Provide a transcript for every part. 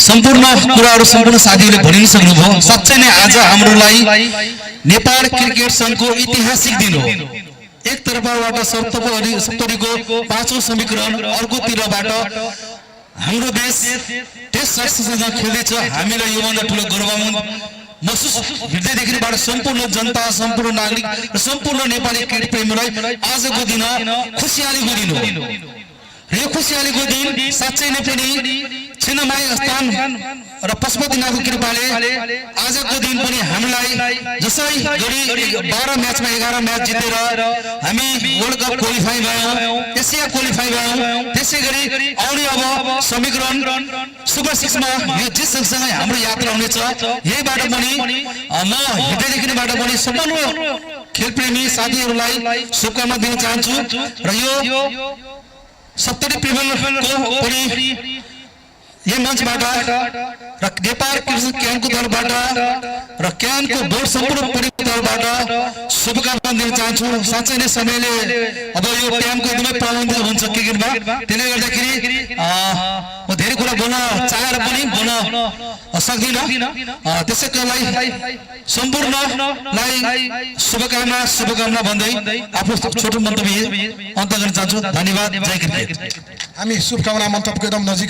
सम्पूर्ण कुराहरू सम्पूर्ण साथीहरूले भनिन सक्नुभयो। साच्चै नै आज हाम्रोलाई नेपाल क्रिकेट संघको ऐतिहासिक दिन हो। एक तर्फबाट सप्तरीको 5औं समीकरण, अर्कोतिरबाट हाम्रो देश टेस्ट राष्ट्रसँग खेल्दैछ। हामीलाई योभन्दा ठुलो गौरव महसुस हृदयदेखिबाट सम्पूर्ण जनता, सम्पूर्ण नागरिक र सम्पूर्ण नेपाली क्रिकेट प्रेमीलाई आजको दिन खुसियालीको दिन हो। यो खुसियालीको दिन साच्चै नै पनि छिन्नमाई स्थान र पशुपतिनाथको कृपाले आजको दिन पनि हामीलाई जसै गरी 12 म्याचमा 11 म्याच जितेर हामी वर्ल्ड कप क्वालिफाई भयौं, एसिया क्वालिफाई भयौं। त्यसैगरी आउने अब समीकरण सुपर 6 मा यो जित सँगसँगै हाम्रो यात्रा हुनेछ। यहीबाट पनि म हृदयदेखिबाट पनि सम्पूर्ण खेलप्रेमी साथीहरूलाई शुभकामना दिन चाहन्छु र यो सप्तरी प्रिमियर पनि यो मञ्चबाट र नेपाल क्रिकेट क्यानको तर्फबाट र क्यानको बोर्ड सम्पूर्ण परिवारबाट शुभकामना दिन चाहन्छु। साँच्चै नै समयले अब यो क्यानको एकदमै प्रबन्ध हुन्छ क्रिकेटमा, त्यसले गर्दाखेरि म धेरै कुरा बोल्न चाहेर पनि बोल्न सक्दिन। त्यसैको लागि सम्पूर्णलाई शुभकामना भन्दै आफ्नो छोटो मन्तव्य अन्त गर्न चाहन्छु। धन्यवाद। जय क्रिकेट। हामी शुभकामना मन्तव्यको एकदम नजिक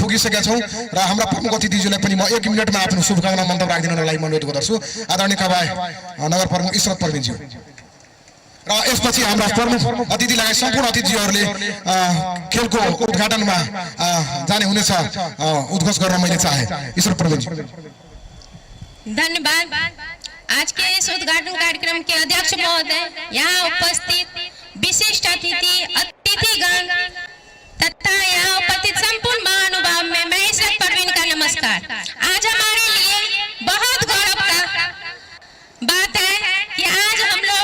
पुगिसकेका छौं र हाम्रा प्रमुख अतिथिज्यूलाई पनि म 1 मिनेटमा आफ्नो शुभकामना मन्तव्य राखिदिनको लागि म अनुरोध गर्दछु। आदरणीय कवाय नगर प्रमुख ईश्वर प्रवीणज्यू र यसपछि हाम्रा प्रमुख अतिथि लगायत सम्पूर्ण अतिथिहरूले खेलको उद्घाटनमा जाने हुनेछ। उद्घोष गर्न मैले चाहे। ईश्वर प्रवीणज्यू। धन्यवाद। आज के इस उद्घाटन कार्यक्रम के अध्यक्ष महोदय, यहाँ उपस्थित विशिष्ट अतिथिगण तथा यहाँ उपस्थित संपूर्ण महानुभाव में मैं ईश्वर प्रवीण का नमस्कार। आज हमारे लिए बहुत गौरव का बात है कि आज हम लोग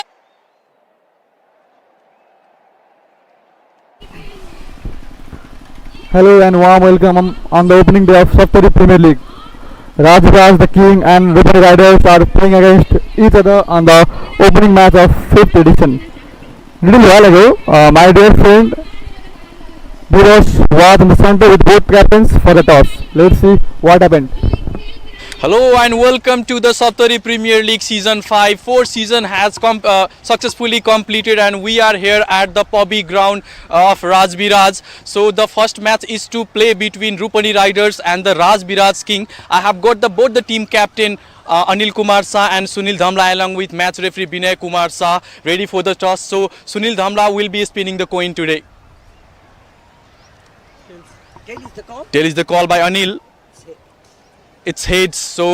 Hello and warm welcome on the opening day of Saptari Premier League. Rajbiraj, the King, and Rupani Riders are playing against each other on the opening match of 5th edition. Little while ago, my dear friend Rajbiraj was in the center with both captains for the toss. Let's see what happened. Hello and welcome to the Saptari Premier League Season 5. Fourth season has successfully completed and we are here at the Pobby ground of Rajbiraj. So the first match is to play between Rupani Riders and the Rajbiraj King. I have got both the team captain Anil Kumar Shah and Sunil Dhamla along with match referee Binay Kumar Shah ready for the toss. So Sunil Dhamla will be spinning the coin today. Tail is the call by Anil. It's heads, so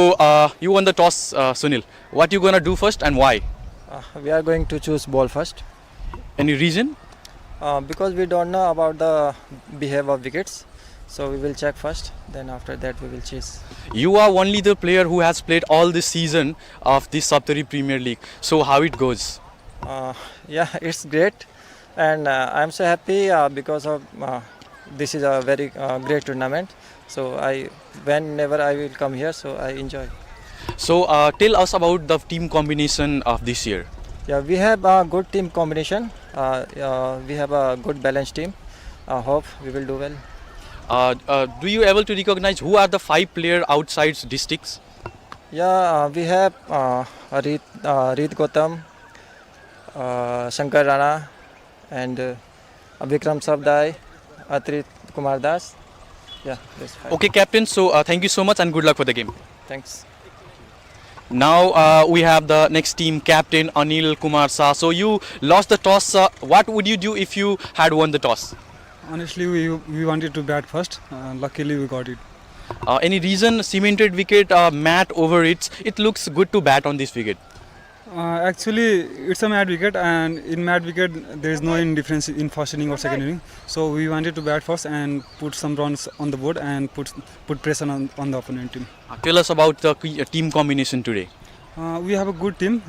you won the toss, Sunil. What you gonna do first and why? We are going to choose ball first. Any reason? Because we don't know about the behavior of wickets, so we will check first. Then after that we will chase. You are only the player who has played all this season of this Saptari Premier League. So how it goes? Yeah, it's great, and I'm so happy because of this is a very great tournament. So whenever I will come here, so I enjoy. So tell us about the team combination of this year. Yeah, we have a good team combination. We have a good balanced team. I hope we will do well. Do you able to recognize who are the 5 players outside districts? Yeah, we have Reet Gautam, Shankar Rana, and Vikram Sabdai, Atrit Kumar Das. Yeah, that's fine. Okay, captain. So thank you so much and good luck for the game. Thanks. Now we have the next team captain Anil Kumar Shah. So you lost the toss. What would you do if you had won the toss? Honestly, we wanted to bat first. Luckily, we got it. Any reason? Cemented wicket, mat over it. It looks good to bat on this wicket. Actually, it's a mad wicket, and in mad wicket, there is no difference in first inning or second inning. So we wanted to bat first and put some runs on the board and put pressure on the opponent team. Tell us about the team combination today. We have a good team.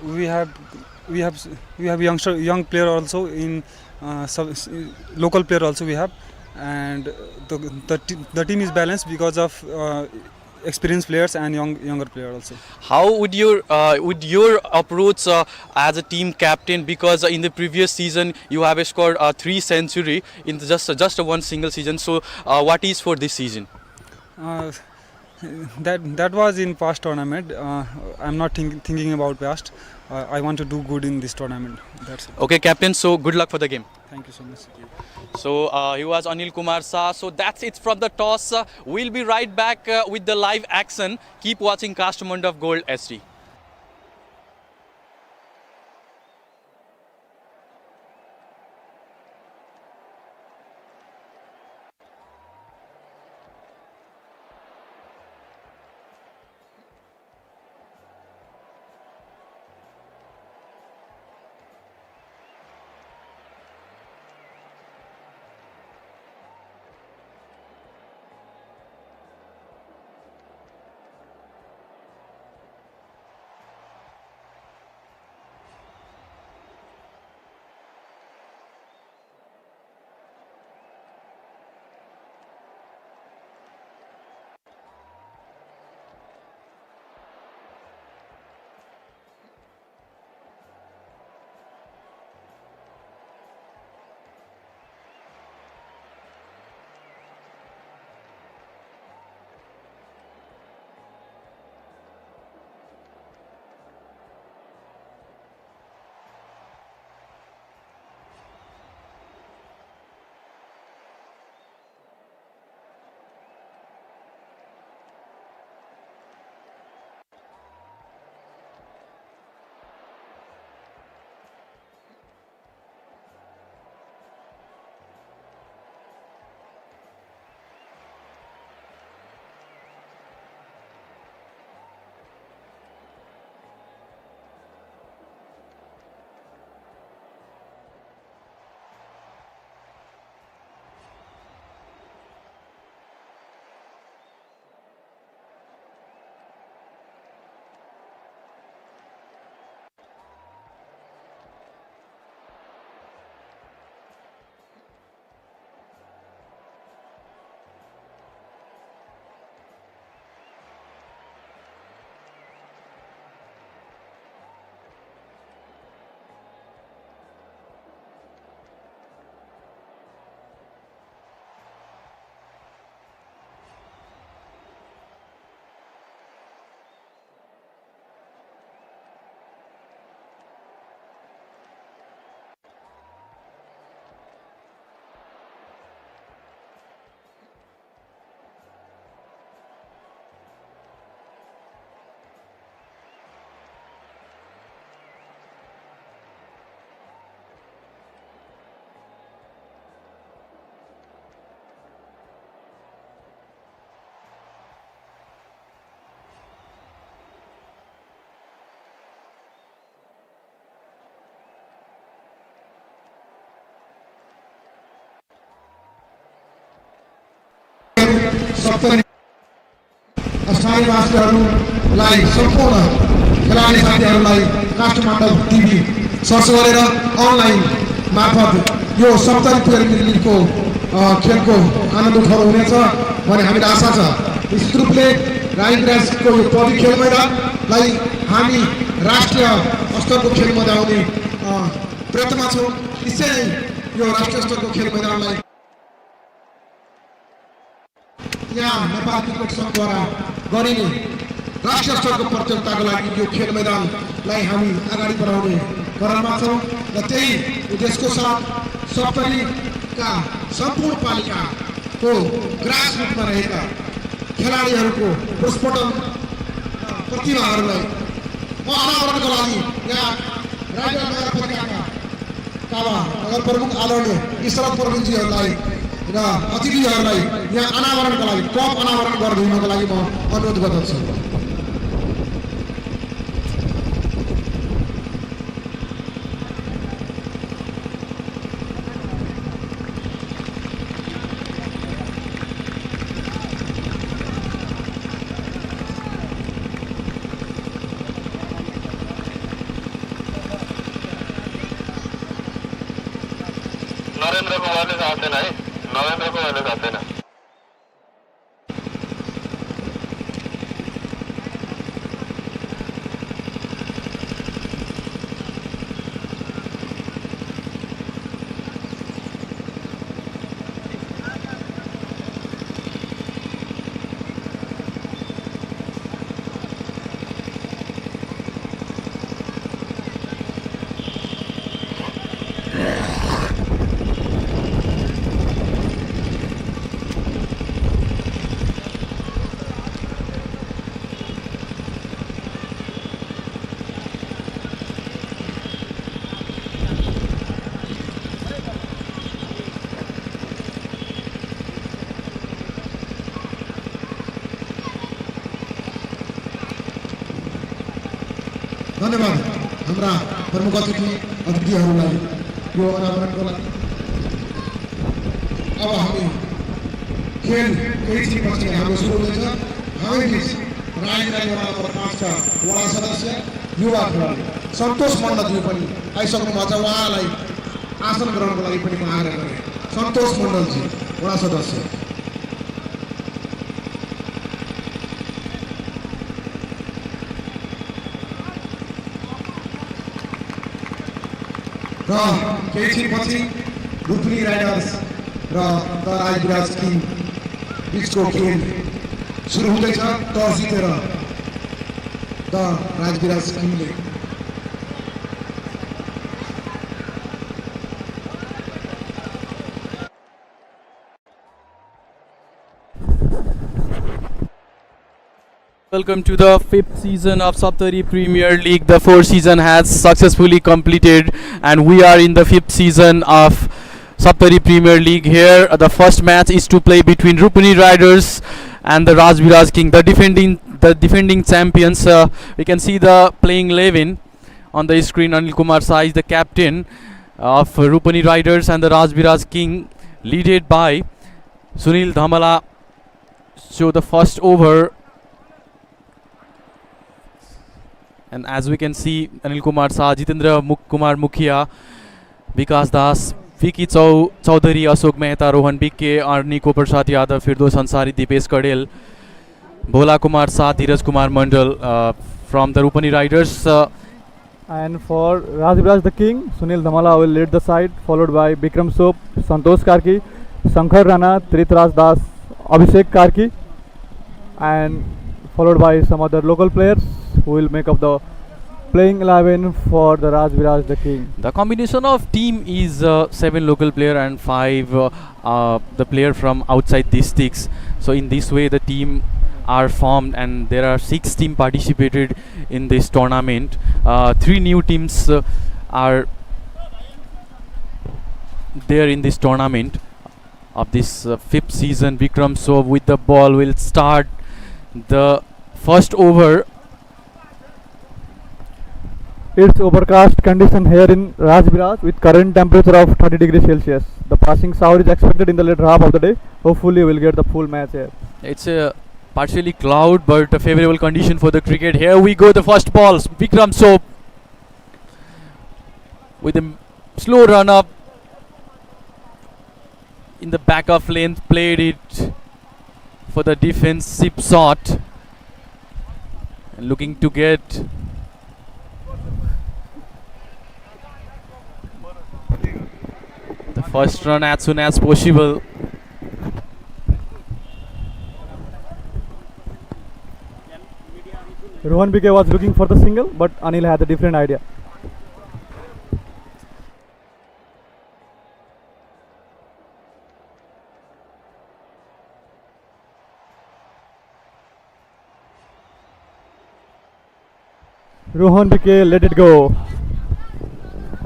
We have young player also in local player also we have, and the team is balanced because of experienced players and younger players also. How would your approach as a team captain, because in the previous season you have scored 3 century in just one single season, so what is for this season? Uh, that was in past tournament. I'm not thinking about past. I want to do good in this tournament. That's it. Okay, captain. So good luck for the game. Thank you so much. So he was Anil Kumar Shah. So that's it from the toss. We'll be right back with the live action. Keep watching Kastamund of Gold SD. Saptari स्थानीय वासीहरूलाई सम्पूर्ण खेलाडी साथीहरूलाई Kathmandu TV search गरेर online मार्फत यो Saptari premier लिगको खेलको आनन्द उठाउनु हुनेछ भन्ने हामीलाई आशा छ। निश्चित रूपले राजविराजको यो पौडी खेल मैदानलाई हामी राष्ट्रिय स्तरको खेल मैदान प्रयत्नमा छौँ। निश्चय नै यो राष्ट्रिय स्तरको खेल मैदानलाई यहाँ नेपाल क्रिकेट सङ्घद्वारा गरिने राष्ट्रिय स्तरको प्रतियोगिताको लागि यो खेल मैदानलाई हामी अगाडि बढाउने क्रममा छौँ र त्यही उद्देश्यको साथ सप्तरीका सम्पूर्ण पालिकाको ग्रास रुटमा रहेका खेलाडीहरूको पुष्पटन प्रतिभाहरूलाई म अनावरणको लागि यहाँ राजधानी नगरपालिकाका कावा नगर प्रमुख आदरणीय ईश्वर प्रवीणजीहरूलाई र अतिथिहरूलाई यहाँ अनावरणका लागि कप अनावरण गरिदिनुको लागि म अनुरोध गर्दछु। नरेंद्र को वाले साथ देना है, नरेंद्र को वाले साथ देना। धन्यवाद हाम्रा प्रमुख अतिथिहरूलाई यो अनावरणको लागि। अब हामी खेल केही छिनपछि हाम्रो सुरु हुँदैछ। हामी बिच राजनीतिक वडा नम्बर 5 का वडा सदस्य युवा खेलाडी सन्तोष मण्डलज्यू पनि आइसक्नु भएको छ। उहाँलाई आसन ग्रहणको लागि पनि म आग्रह गरेँ। सन्तोष मण्डलजी वडा सदस्य। र केही छिनपछि रुपनी राइडर्स र द राजविराज किङ बिचको खेल सुरु हुँदैछ। टस जितेर द राजविराज किङले Welcome to the 5th season of Saptari Premier League. The 4th season has successfully completed and we are in the 5th season of Saptari Premier League. Here the first match is to play between Rupani Riders and the Rajbiraj King, the defending champions. We can see the playing 11 on the screen. Anil Kumar Sai is the captain of Rupani Riders and the Rajbiraj King, leaded by Sunil Dhamala. So the first over, and as we can see, Anil Kumar Shah, Jitendra Kumar Mukhia, Vikas Das, Vicky Chaudhary, Ashok Mehta, Rohan Bikke, Arni Koprasad Yadav, Firdos Ansari, Dipesh Kadel, Bhola Kumar Shah, Dheeraj Kumar Mandal from the Rupani Riders. And for Rajbiraj the King, Sunil Dhamala will lead the side, followed by Bikram Sop, Santosh Karki, Shankar Rana, Tritraj Das, Abhishek Karki, and followed by some other local players who will make up the playing 11 for the Rajbiraj the King. The combination of team is 7 local player and 5 the player from outside districts. So in this way the team are formed and there are 6 teams participated in this tournament. 3 new teams are there in this tournament of this 5th season. Vikram Sov with the ball will start the first over. It's overcast condition here in Rajbiraj with current temperature of 30 degrees Celsius. The passing shower is expected in the later half of the day. Hopefully we'll get the full match here. It's a partially cloud but a favorable condition for the cricket. Here we go, the first ball. Vikram Sop with a slow run up in the back of length, played it for the defensive shot and looking to get the first run as soon as possible. Rohan Bikke was looking for the single, but Anil had a different idea. Rohan Bikke let it go.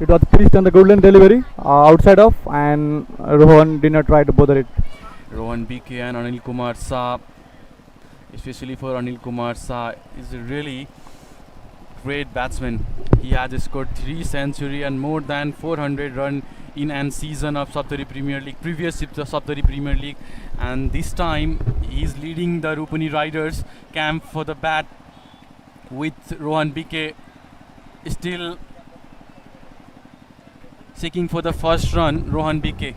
It was pitched on the good lane delivery outside off, and Rohan did not try to bother it. Rohan Bikke and Anil Kumar Shah, especially for Anil Kumar Shah, is a really great batsman. He has scored 3 centuries and more than 400 runs in an season of Saptari Premier League, previous Saptari Premier League, and this time he is leading the Rupani Riders camp for the bat with Rohan Bikke still seeking for the first run. Rohan Bikke.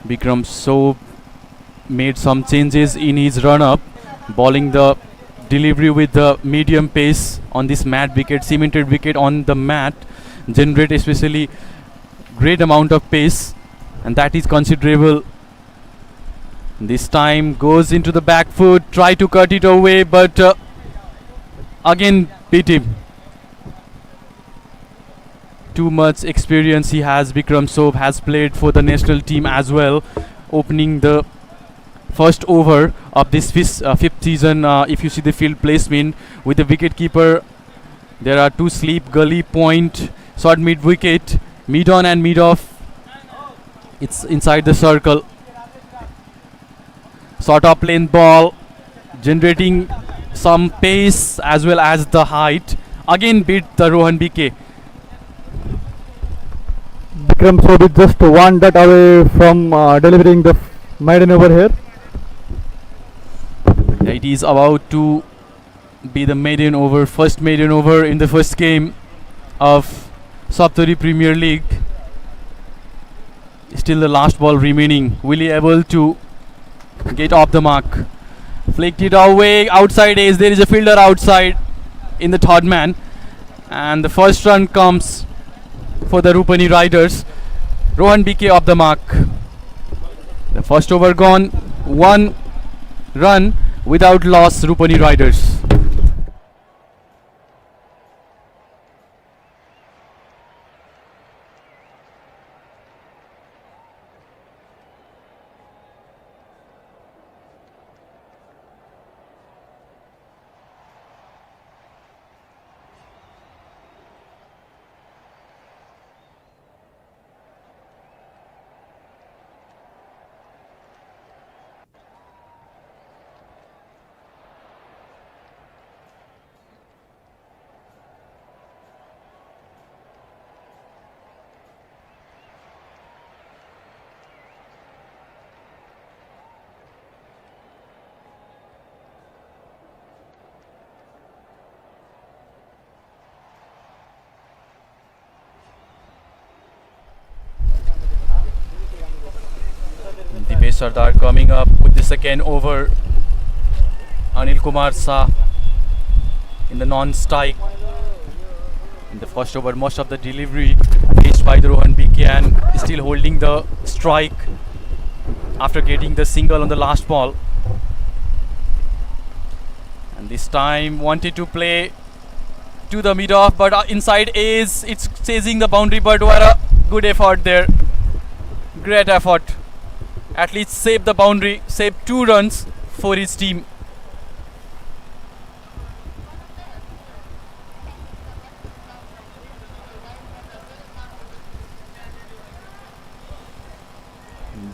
Bikram Sop made some changes in his run-up, bowling the delivery with the medium pace on this mat wicket, cemented wicket on the mat, generate especially great amount of pace, and that is considerable. This time goes into the back foot, try to cut it away, but again beat him. Too much experience he has. Bikram Sop has played for the national team as well, opening the first over of this 5th season. If you see the field placement with the wicket keeper, there are 2 sleep, gully, point, short mid wicket, mid on and mid off, It's inside the circle. Sort of length ball, generating some pace as well as the height. Again beat the Rohan BK. Bikram Sobit just one dot away from delivering the maiden over here. It is about to be the maiden over, first maiden over in the first game of Saptari Premier League. Still the last ball remaining. Will he able to get off the mark? Flicked it away, outside edge. There is a fielder outside in the third man, and the first run comes for the Rupani Riders. Rohan BK off the mark. The first over gone. One run without loss, Rupani Riders. Dipesh Sardar coming up with the second over. Anil Kumar Shah in the non-strike. In the first over, most of the delivery reached by the Rohan BK and still holding the strike after getting the single on the last ball. And this time wanted to play to the mid-off, but inside is it's chasing the boundary, but what a good effort there. Great effort. At least saved the boundary, saved 2 runs for his team.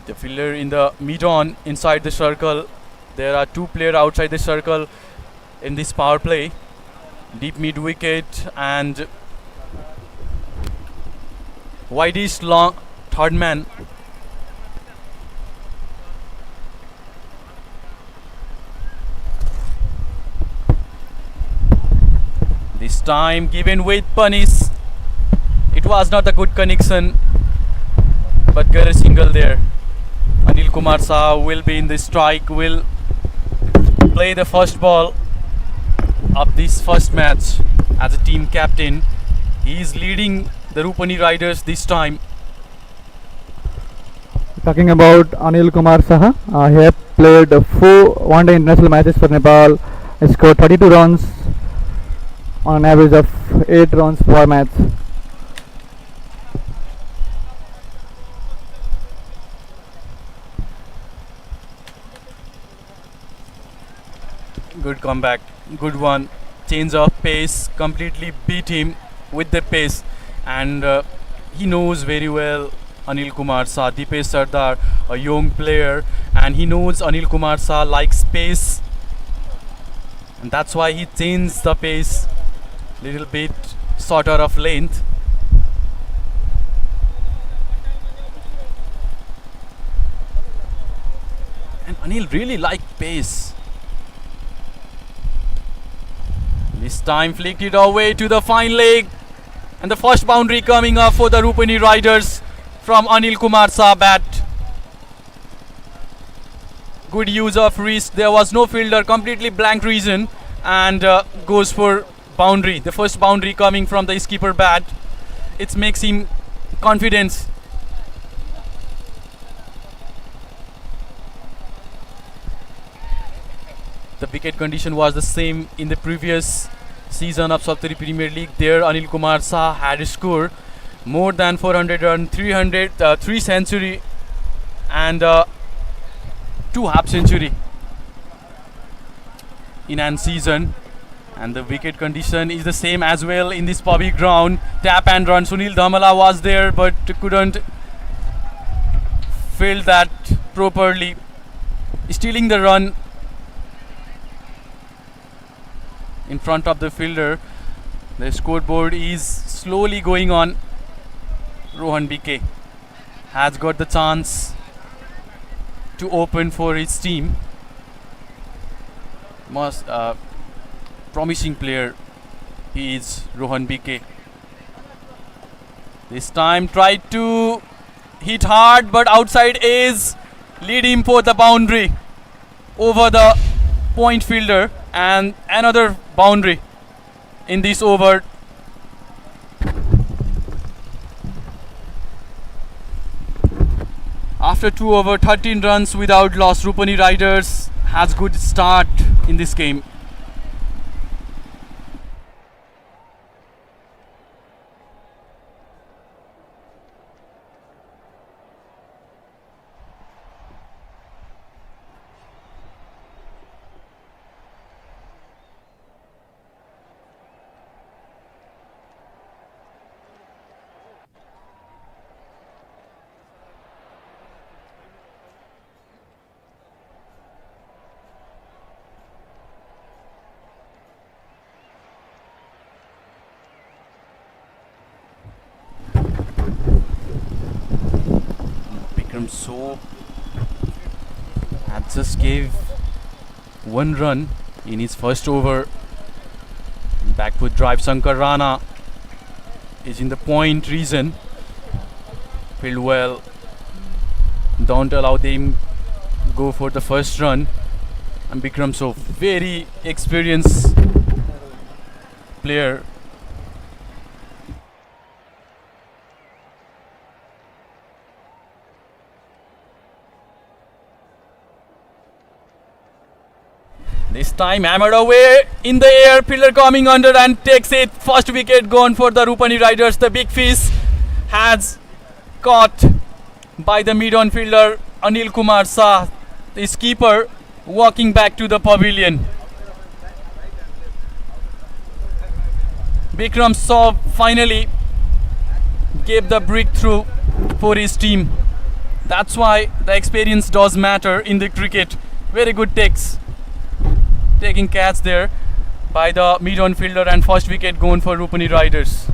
The fielder in the mid-on inside the circle. There are 2 players outside the circle in this power play. Deep mid wicket and widest long third man. This time given with punish. It was not a good connection, but got a single there. Anil Kumar Shah will be in the strike, will play the first ball of this first match as a team captain. He is leading the Rupani Riders this time. Talking about Anil Kumar Saha, he has played 4 one-day international matches for Nepal. He scored 32 runs on an average of 8 runs per match. Good comeback, good one. Change of pace, completely beat him with the pace, and he knows very well Anil Kumar Shah. Dipesh Sardar, a young player, and he knows Anil Kumar Shah likes pace, and that's why he changed the pace little bit shorter of length. And Anil really liked pace. This time flicked it away to the fine leg, and the first boundary coming up for the Rupani Riders from Anil Kumar Shah bat. Good use of wrist. There was no fielder, completely blank region, and goes for boundary. The first boundary coming from the skipper bat. It makes him confidence. The wicket condition was the same in the previous season of Saptari Premier League. There Anil Kumar Shah had scored more than 400 run, 3 century and 2 half century in an season. And the wicket condition is the same as well in this Bobby ground. Tap and run. Sunil Dhamala was there but couldn't filled that properly, stealing the run in front of the fielder. The scoreboard is slowly going on. Rohan BK has got the chance to open for his team. Most promising player he is, Rohan BK. This time tried to hit hard, but outside is lead him for the boundary over the point fielder, and another boundary in this over. After 2 over 13 runs without loss, Rupani Riders has good start in this game. So had just gave 1 run in his first over. Backfoot drive, Shankar Rana is in the point region. Field well. Don't allow them go for the first run. And Bikram, so very experienced player. This time hammered away in the air, fielder coming under and takes it. First wicket gone for the Rupani Riders. The big fish has caught by the mid-on fielder Anil Kumar Shah, the keeper, walking back to the pavilion. Bikram Saab finally gave the breakthrough for his team. That's why the experience does matter in the cricket. Very good takes. Taking catch there by the mid-on fielder, and first wicket gone for Rupani Riders.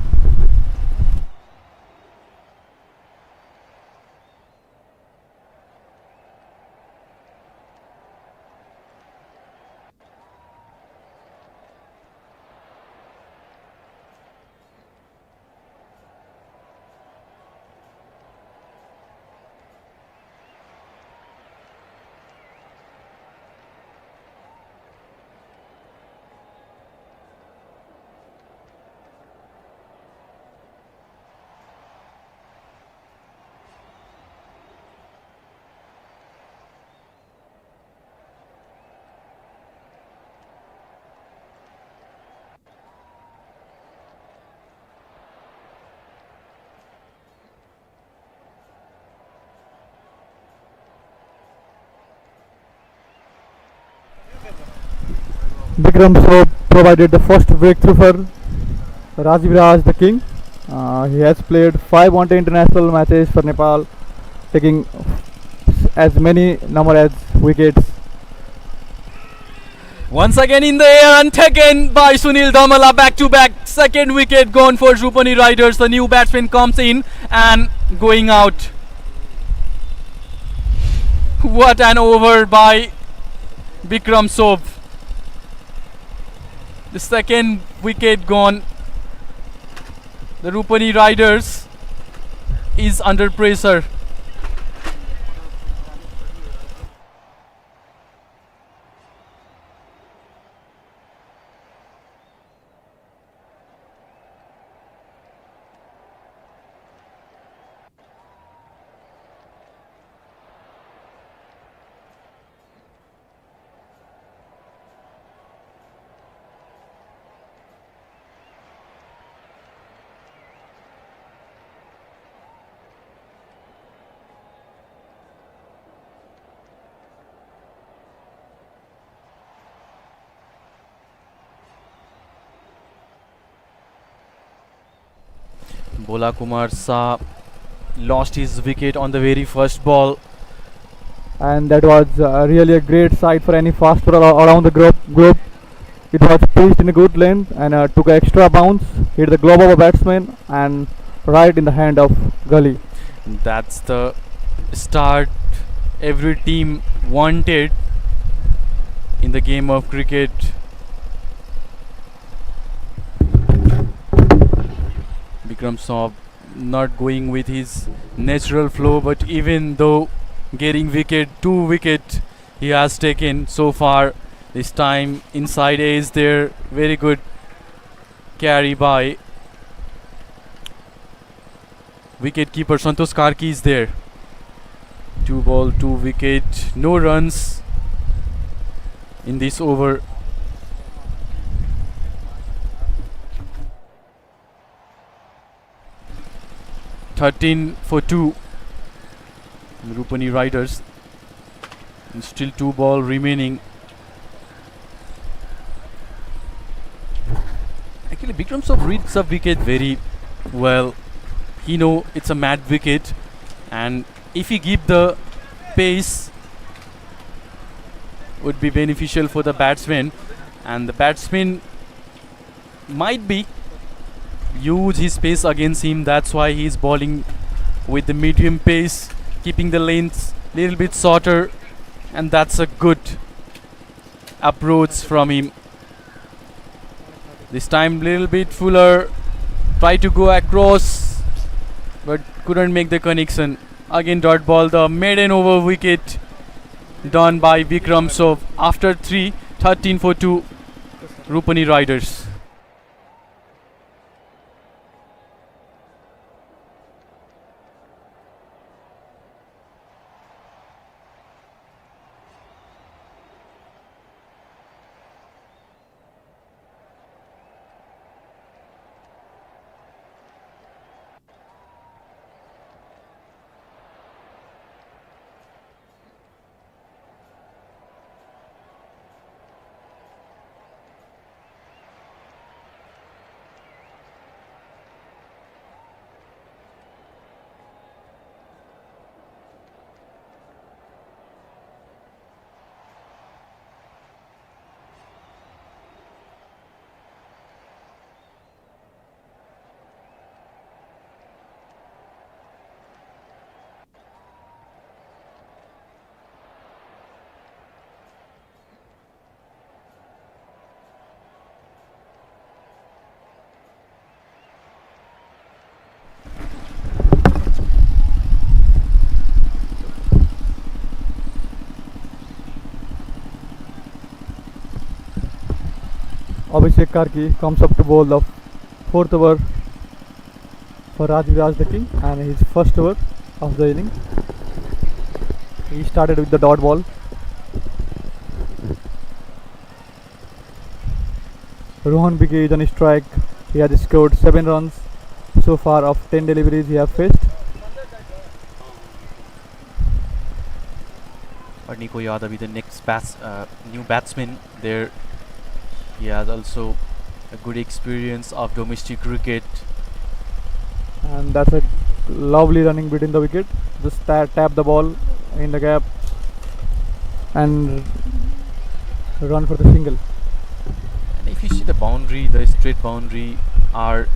Bikram Saab provided the first breakthrough for Rajbiraj, the king. He has played 5 one-day international matches for Nepal, taking as many number as wickets. Once again in the air and taken by Sunil Dhamala, back to back. Second wicket gone for Rupani Riders. The new batsman comes in and going out. What an over by Bikram Saab. The second wicket gone. The Rupani Riders is under pressure. Bola Kumar Shah lost his wicket on the very first ball. and that was really a great sight for any fast bowler around the group. It was pitched in a good length and took an extra bounce, hit the glove of a batsman and right in the hand of Gully. That's the start every team wanted in the game of cricket. Vikram Saab not going with his natural flow, but even though getting wicket, 2 wicket he has taken so far. This time inside edge there, very good carry by wicket keeper Santosh Karki is there. 2 ball, 2 wicket, no runs in this over. (13 for 2). Rupani Riders. And still 2 ball remaining. Actually, Vikram Saab reads a wicket very well. He know it's a mad wicket, and if he give the pace, would be beneficial for the batsman, and the batsman might be use his pace against him. That's why he is bowling with the medium pace, keeping the lengths little bit shorter, and that's a good approach from him. This time little bit fuller, try to go across but couldn't make the connection. Again dot ball, the maiden over wicket done by Vikram Saab after 3, 13 for 2, Rupani Riders. Abhishek Karki comes up to bowl the 4th over for Rajbiraj the King and his first over of the inning. He started with the dot ball. Rohan Bige is on strike. He has scored 7 runs so far of 10 deliveries he has faced. Nico Yadav is the next new batsman there. He has also a good experience of domestic cricket. And that's a lovely running between the wicket. Just tap the ball in the gap and run for the single. And if you see the boundary, the straight boundary are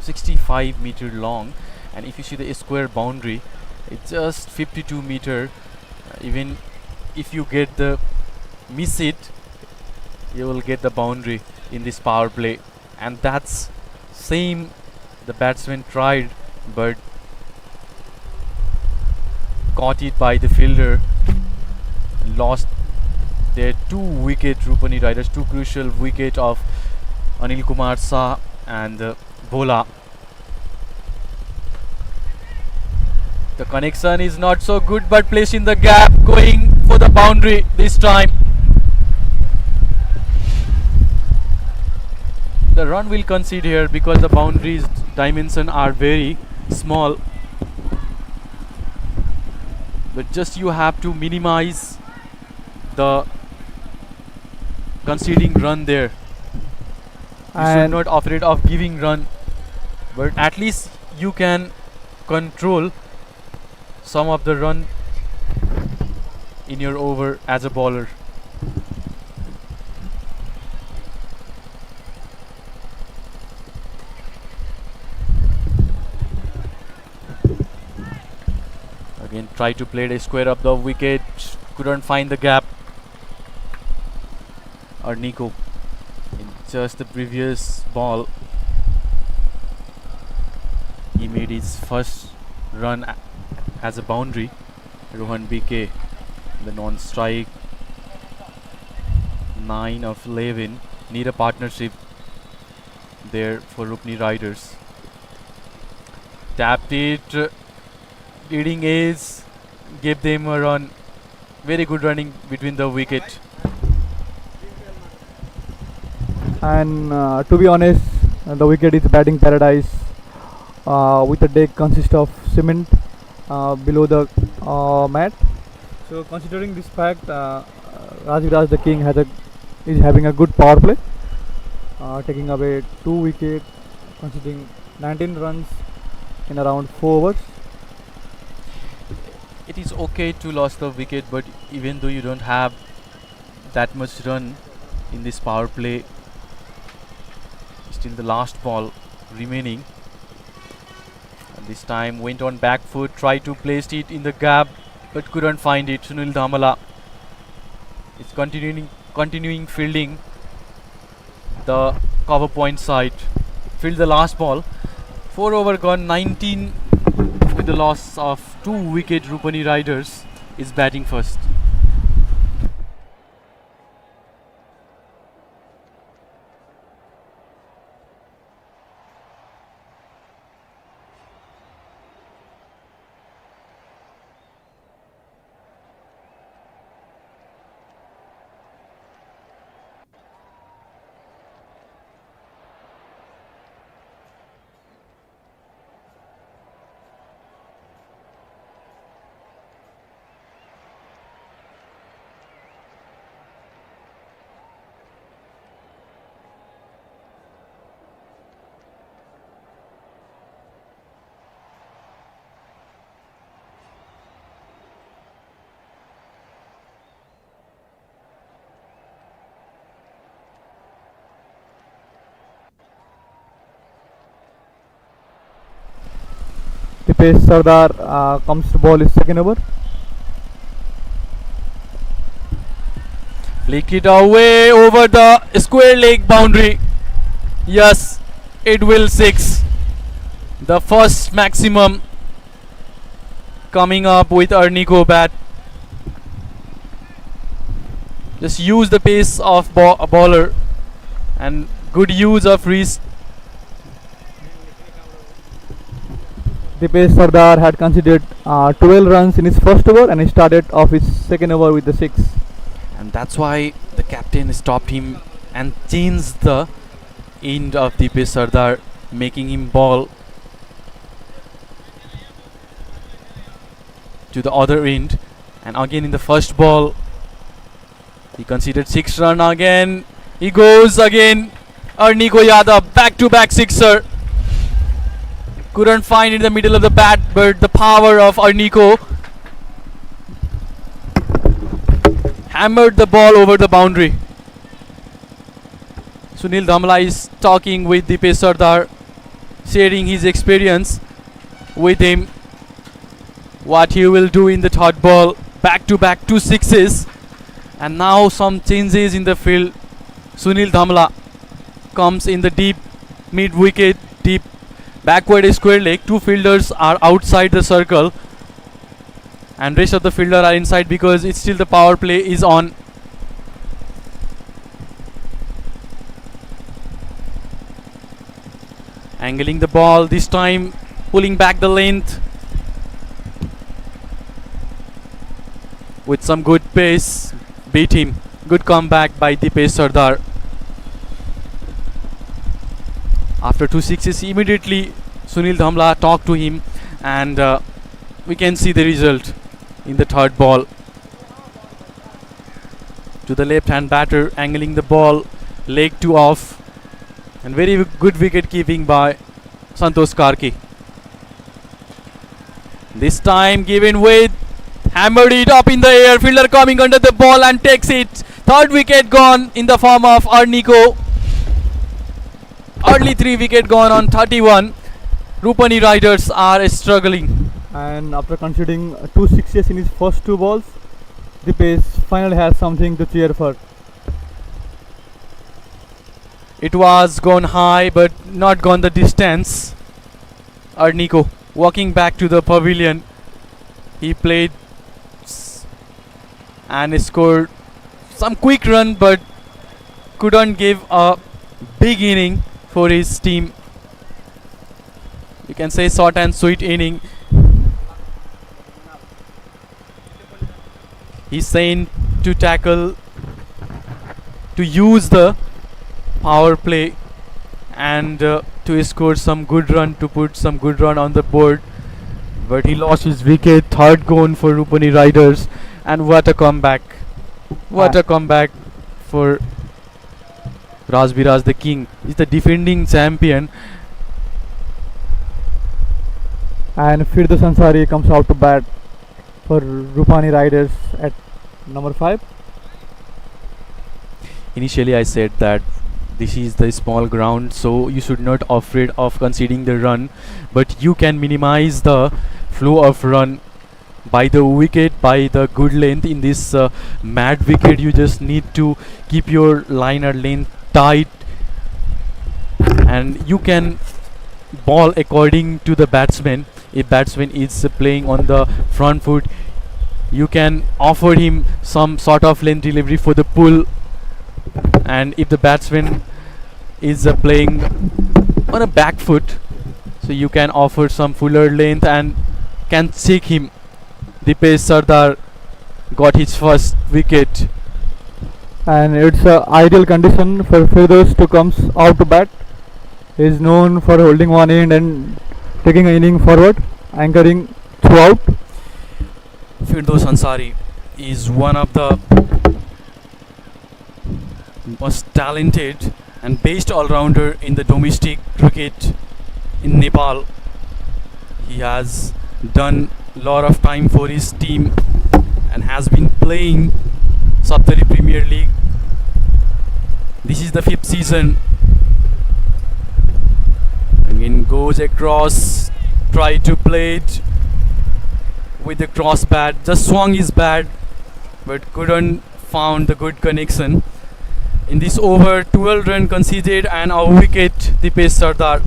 65-meter long, and if you see the square boundary, it's just 52-meter. Even if you get the miss it, you will get the boundary in this power play, and that's same the batsman tried but caught it by the fielder, lost their 2 wicket. Rupani Riders 2 crucial wicket of Anil Kumar Shah and Bola. The connection is not so good, but placed in the gap, going for the boundary this time. The run will concede here because the boundaries dimension are very small, but just you have to minimize the conceding run there. You should not afraid of giving run, but at least you can control some of the run in your over as a bowler. Again, try to play a square up the wicket, couldn't find the gap. Or Nico, in just the previous ball, he made his first run as a boundary. Rohan BK, the non-strike, 9 of 11. Need a partnership there for Rupani Riders. Tapped it, leading ace, gave them a run. Very good running between the wicket. And to be honest, the wicket is batting paradise with the deck consists of cement below the mat. So considering this fact, Rajbiraj the king is having a good power play, taking away 2 wickets, conceding 19 runs in around 4 overs. It is okay to lose the wicket, but even though you don't have that much run in this power play, still the last ball remaining. And this time went on back foot, tried to place it in the gap, but couldn't find it. Sunil Dhamala is continuing fielding the cover point side. Field the last ball. 4 over gone, 19 with the loss of 2 wicket. Rupani Riders is batting first. Dipesh Sardar comes to ball his second over. Flick it away over the square leg boundary. Yes, it will 6. The first maximum coming up with Arnico bat. Just use the pace of a bowler and good use of wrist. Dipesh Sardar had conceded 12 runs in his first over and he started off his second over with the 6. And that's why the captain stopped him and changed the end of Dipesh Sardar, making him ball to the other end. And again in the first ball, he conceded 6 runs again. He goes again. Arnico Yadav, back-to-back sixer. Couldn't find in the middle of the bat, but the power of Arnico hammered the ball over the boundary. Sunil Dhamala is talking with Dipesh Sardar, sharing his experience with him, what he will do in the third ball. Back-to-back 2 sixes, and now some changes in the field. Sunil Dhamala comes in the deep mid-wicket, deep backward square leg. 2 fielders are outside the circle and rest of the fielder are inside because it's still the power play is on. Angling the ball, this time pulling back the length with some good pace. Beat him. Good comeback by Dipesh Sardar. After 2 sixes, immediately Sunil Dhamla talked to him, and we can see the result in the third ball. To the left hand batter, angling the ball, leg 2 off, and very good wicket keeping by Santosh Karki. This time given with Hammered it up in the air. Fielder coming under the ball and takes it. Third wicket gone in the form of Arnico. Early 3 wicket gone on 31. Rupani Riders are struggling. And after conceding 2 sixes in his first 2 balls, the pace finally has something to cheer for. It was gone high but not gone the distance. Arnico walking back to the pavilion. He played and scored some quick run but couldn't give a big inning for his team. You can say short and sweet inning. He's saying to tackle, to use the power play and to score some good run, to put some good run on the board. But he lost his wicket. Third gone for Rupani Riders. And what a comeback. What a comeback for Rajbiraj the King. He's the defending champion. And Firdaus Ansari comes out to bat for Rupani Riders at number 5. Initially I said that this is the small ground, so you should not afraid of conceding the run, but you can minimize the flow of run by the wicket, by the good length. In this mad wicket, you just need to keep your liner length tight and you can ball according to the batsman. If batsman is playing on the front foot, you can offer him some sort of length delivery for the pull, and if the batsman is playing on a back foot, so you can offer some fuller length and can check him. Dipesh Sardar got his first wicket. And it's an ideal condition for Firdaus to come out to bat. He is known for holding one end and taking an inning forward, anchoring throughout. Firdaus Ansari is one of the most talented and best all-rounder in the domestic cricket in Nepal. He has done a lot of time for his team and has been playing Saptari Premier League. This is the 5th season. Again goes across, try to play it with the cross bat, just swung his bat but couldn't found the good connection. In this over, 12 run conceded and a wicket, Dipesh Sardar.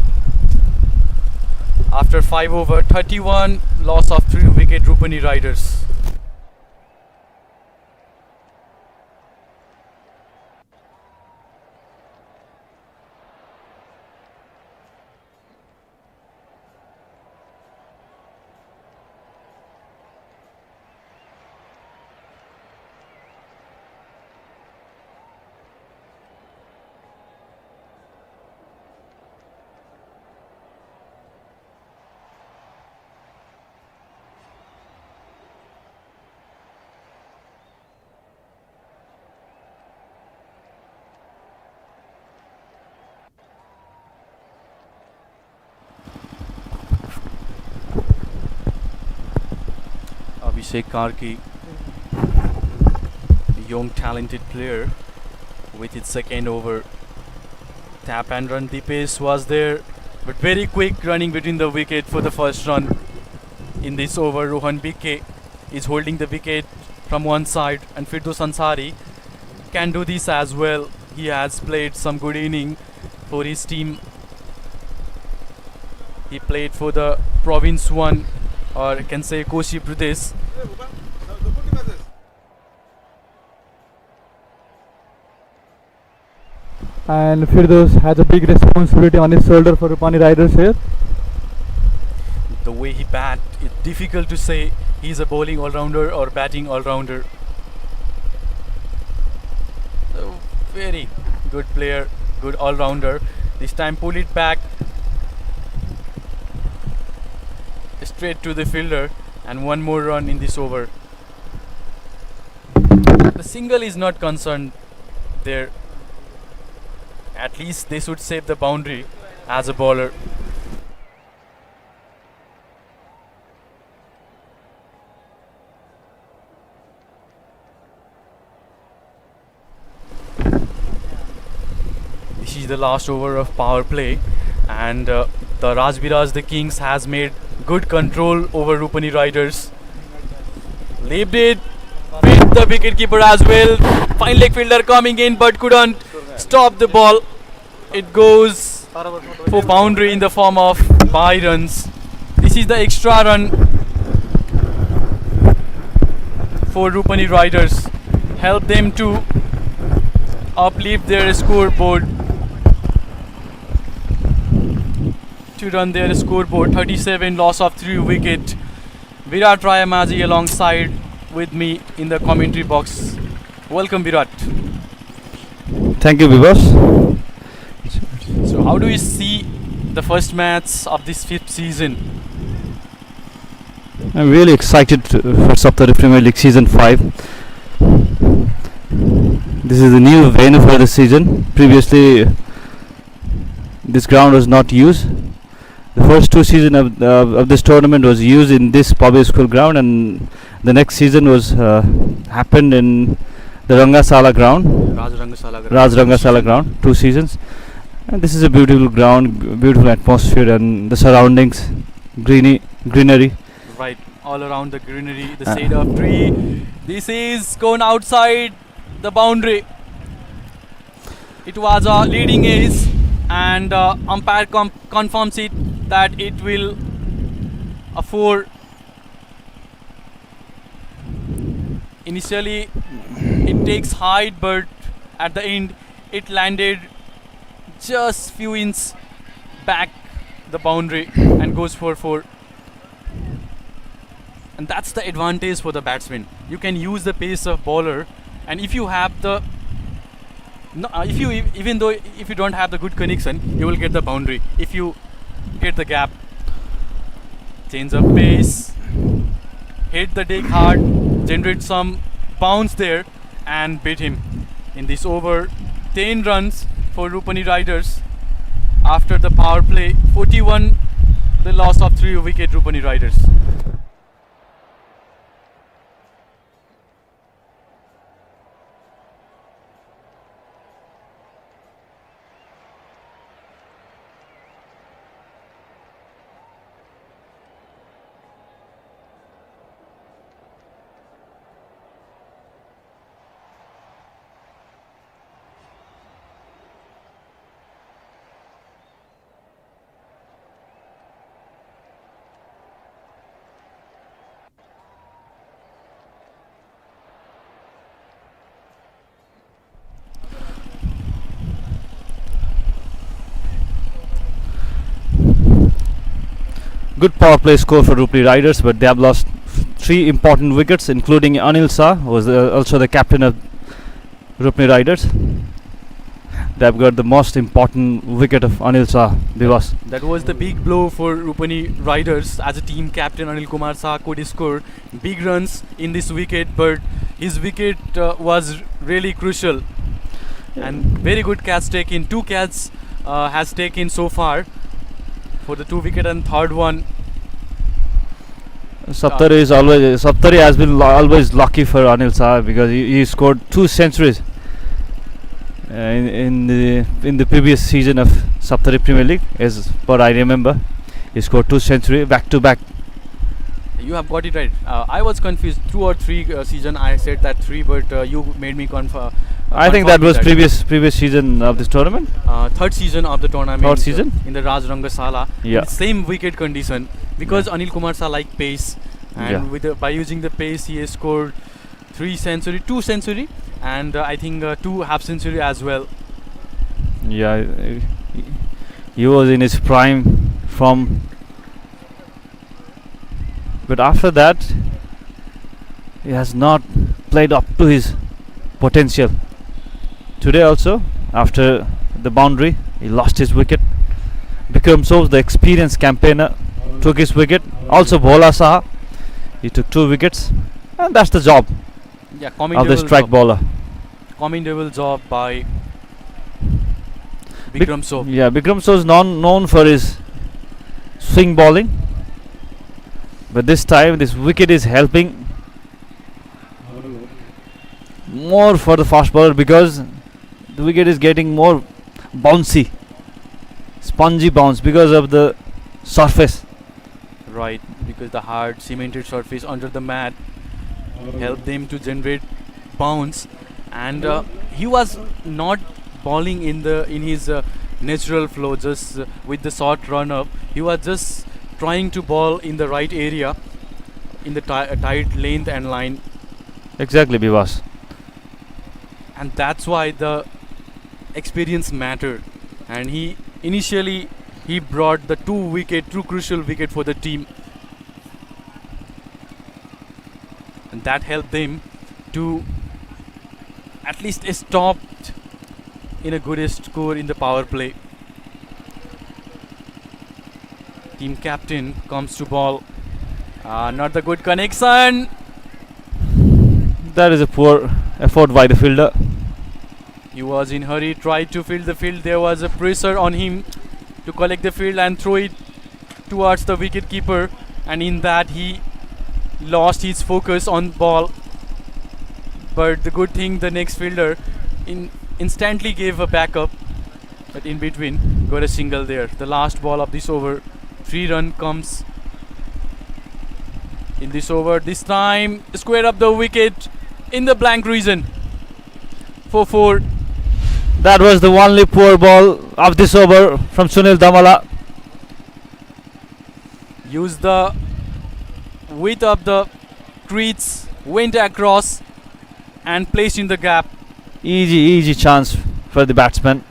After 5 over, 31, loss of 3 wicket, Rupani Riders. Abhishek Karki, a young talented player, with its second over. Tap and run, Dipesh was there, but very quick running between the wicket for the first run. In this over, Rohan BK is holding the wicket from one side, and Firdaus Ansari can do this as well. He has played some good inning for his team. He played for the Province 1, or you can say Koshi Pradesh. And Firdaus has a big responsibility on his shoulder for Rupani Riders here. The way he bat, it's difficult to say he's a bowling all-rounder or batting all-rounder. So, very good player, good all-rounder. This time pull it back straight to the fielder, and one more run in this over. The single is not concerned there. At least they should save the boundary as a bowler. This is the last over of power play, and the Rajbiraj, the Kings, has made good control over Rupani Riders. Leaped it with the wicketkeeper as well. Fine leg fielder coming in but couldn't stop the ball. It goes for boundary in the form of bye runs. This is the extra run for Rupani Riders. Help them to uplift their scoreboard, to run their scoreboard. 37, loss of 3 wicket. Virat Rayamaji alongside with me in the commentary box. Welcome, Virat. Thank you, Vivas. So how do you see the first match of this 5th season? I'm really excited for Saptari Premier League Season 5. This is a new venue for the season. Previously, this ground was not used. The first 2 seasons of this tournament was used in this public school ground, and the next season was happened in the Rangasala ground, Raj Rangasala ground, 2 seasons. And this is a beautiful ground, beautiful atmosphere, and the surroundings, greenery. Right, all around the greenery, the shade of tree. This is gone outside the boundary. It was a leading ace, and umpire confirms it that it will a 4. Initially it takes height, but at the end it landed just few inches back the boundary and goes for 4. And that's the advantage for the batsman. You can use the pace of bowler, and if you have the if you don't have the good connection, you will get the boundary. If you get the gap, change of pace, hit the deck hard, generate some bounce there, and beat him in this over. 10 runs for Rupani Riders after the power play. 41, the loss of 3 wicket Rupani Riders. Good power play score for Rupani Riders, but they have lost 3 important wickets, including Anil Shah, who was also the captain of Rupani Riders. They have got the most important wicket of Anil Shah. That was the big blow for Rupani Riders. As a team captain, Anil Kumar Shah could score big runs in this wicket, but his wicket was really crucial. And very good catch taken. 2 catches has taken so far for the 2 wicket, and third one. Saptari has been always lucky for Anil Shah, because he scored 2 centuries in the previous season of Saptari Premier League, as per I remember. He scored 2 centuries back to back. You have got it right. I was confused. 2 or 3 season I said that 3, but you made me confirm. I think that was previous season of this tournament. 3rd season of the tournament. 3rd season in the Raj Rangasala. Yeah. Same wicket condition, because Anil Kumar Shah like pace, and by using the pace he has scored 2 century, and I think 2 half century as well. Yeah, he was in his prime form, but after that he has not played up to his potential. Today also, after the boundary, he lost his wicket. Bikram Soos, the experienced campaigner, took his wicket. Also Bhola Shah, he took 2 wickets, and that's the job of the strike bowler. Commendable job by Bikram Soos. Yeah, Bikram Soos is known for his swing bowling, but this time this wicket is helping more for the fast bowler, because the wicket is getting more bouncy, spongy bounce because of the surface. Right, because the hard cemented surface under the mat helped them to generate bounce, and he was not bowling in his natural flow, just with the short run up. He was just trying to ball in the right area, in the tight length and line, Exactly, Bivas. and that's why the experience mattered. And he initially he brought the two crucial wicket for the team, and that helped them to at least stop in a good score in the power play. Team captain comes to ball. Not the good connection. That is a poor effort by the fielder. He was in hurry, tried to field the field. There was a pressure on him to collect the field and throw it towards the wicket keeper, and in that he lost his focus on ball. But the good thing, the next fielder instantly gave a backup, but in between got a single there. The last ball of this over, 3 run comes in this over. This time square up the wicket in the blank region for 4. That was the only poor ball of this over from Sunil Damala. Used the width of the crease, went across and placed in the gap. Easy chance for the batsman.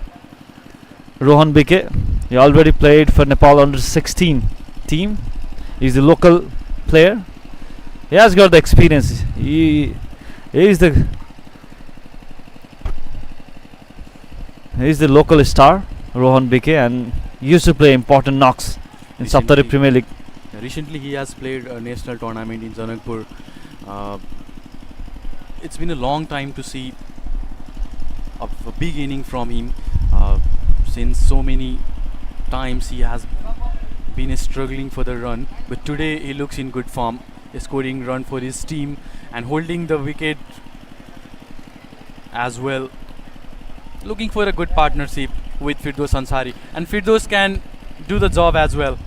Rohan Bike, he already played for Nepal under 16 team. He's the local player. He has got the experience. He is the local star, Rohan Bike, and used to play important knocks in Saptari Premier League. Recently he has played a national tournament in Janakpur. It's been a long time to see a big inning from him, since so many times he has been struggling for the run, but today he looks in good form, scoring run for his team and holding the wicket as well. Looking for a good partnership with Firdaus Ansari, and Firdaus can do the job as well,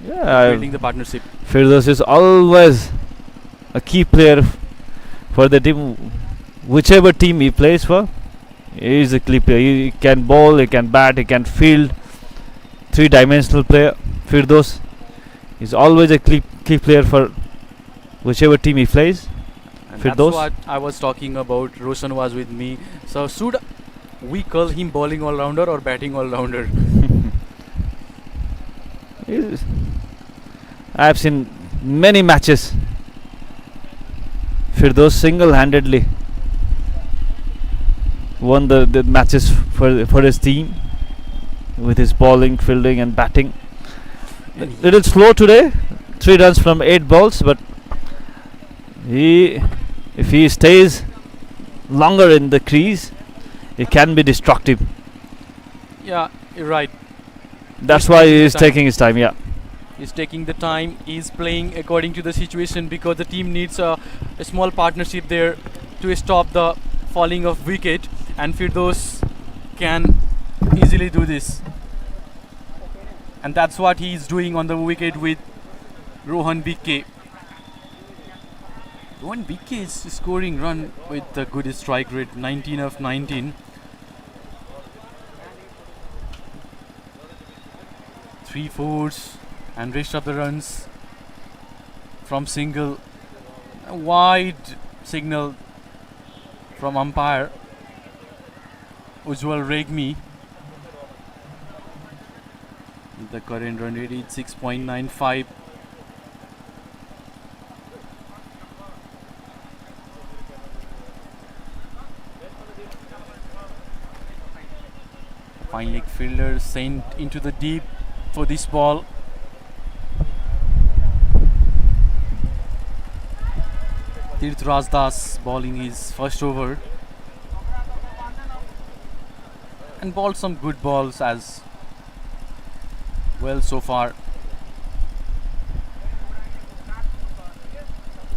building the partnership. Firdaus is always a key player for the team, whichever team he plays for. He is a key player. He can bowl, he can bat, he can field. 3-dimensional player. Firdaus is always a key player for whichever team he plays. And Firdaus. that's what I was talking about. Roshan was with me. So should we call him bowling all-rounder or batting all-rounder? I have seen many matches. Firdaus single-handedly won the matches for his team with his bowling, fielding and batting. Little slow today, 3 runs from 8 balls, but if he stays longer in the crease, it can be destructive. Yeah, you're right. That's why he is taking his time. Yeah. He's taking the time. He's playing according to the situation because the team needs a small partnership there to stop the falling of wicket, and Firdaus can easily do this. And that's what he is doing on the wicket with Rohan Bike. Rohan Bike is scoring run with a good strike rate, 19 of 19. 3 fours and rest of the runs from single. A wide signal from umpire Ujjwal Regmi. The current run rate is 6.95. Fine leg fielder sent into the deep for this ball. Tirth Rajdas bowling his first over and bowled some good balls as well so far.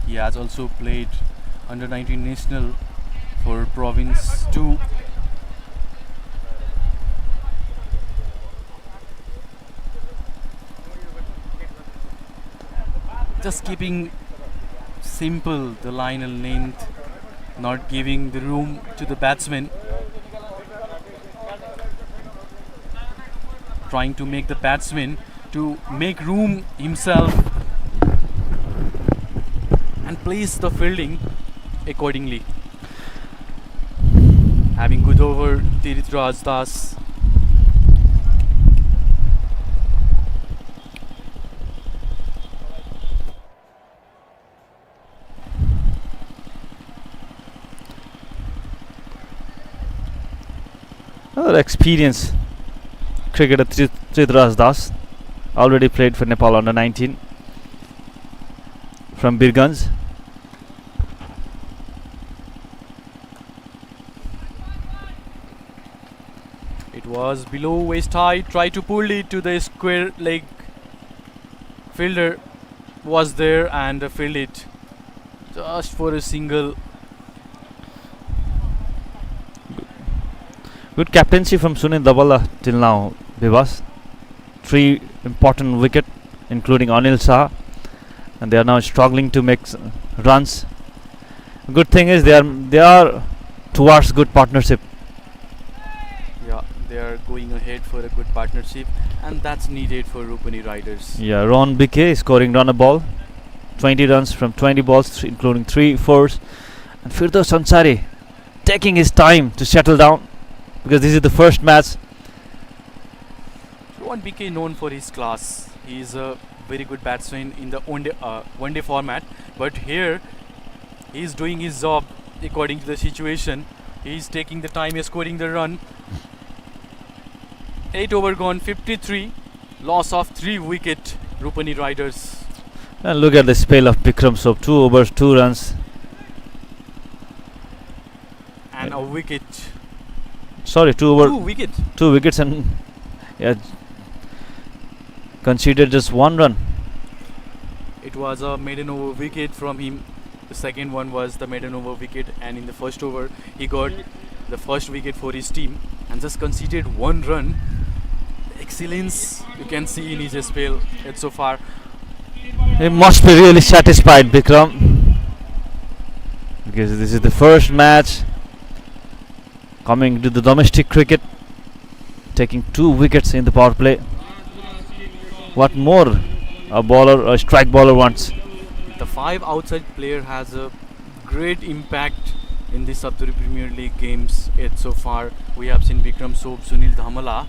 He has also played under 19 national for Province 2. just keeping simple the line and length, not giving the room to the batsman, trying to make the batsman to make room himself and place the fielding accordingly. Having good over Rajbiraj Das. Another experienced cricketer Rajbiraj Das, already played for Nepal under 19 from Birganj. It was below waist high, tried to pull it to the square leg. Fielder was there and filled it just for a single. Good captaincy from Sunil Dabala till now, Bivas. 3 important wicket, including Anil Shah, and they are now struggling to make runs. Good thing is they are towards good partnership. Yeah, they are going ahead for a good partnership, and that's needed for Rupani Riders. Yeah, Ron BK scoring run a ball, 20 runs from 20 balls, including 3 fours, and Firdaus Ansari taking his time to settle down, because this is the first match. Rohan BK known for his class. He is a very good batsman in the one day format, but here he is doing his job according to the situation. He is taking the time, he is scoring the run. 8 over gone, 53, loss of 3 wicket, Rupani Riders. And look at the spell of Bikram Soap, 2 overs, 2 runs. And a wicket. Sorry, 2 wickets, and yeah, conceded just 1 run. It was a maiden over wicket from him. The second one was the maiden over wicket, and in the first over he got the first wicket for his team and just conceded 1 run. Excellence you can see in his spell so far. He must be really satisfied, Bikram, because this is the first match coming to the domestic cricket, taking 2 wickets in the power play. What more a strike bowler wants? The 5 outside player has a great impact in the Saptari Premier League games so far. We have seen Bikram Soap, Sunil Dhamala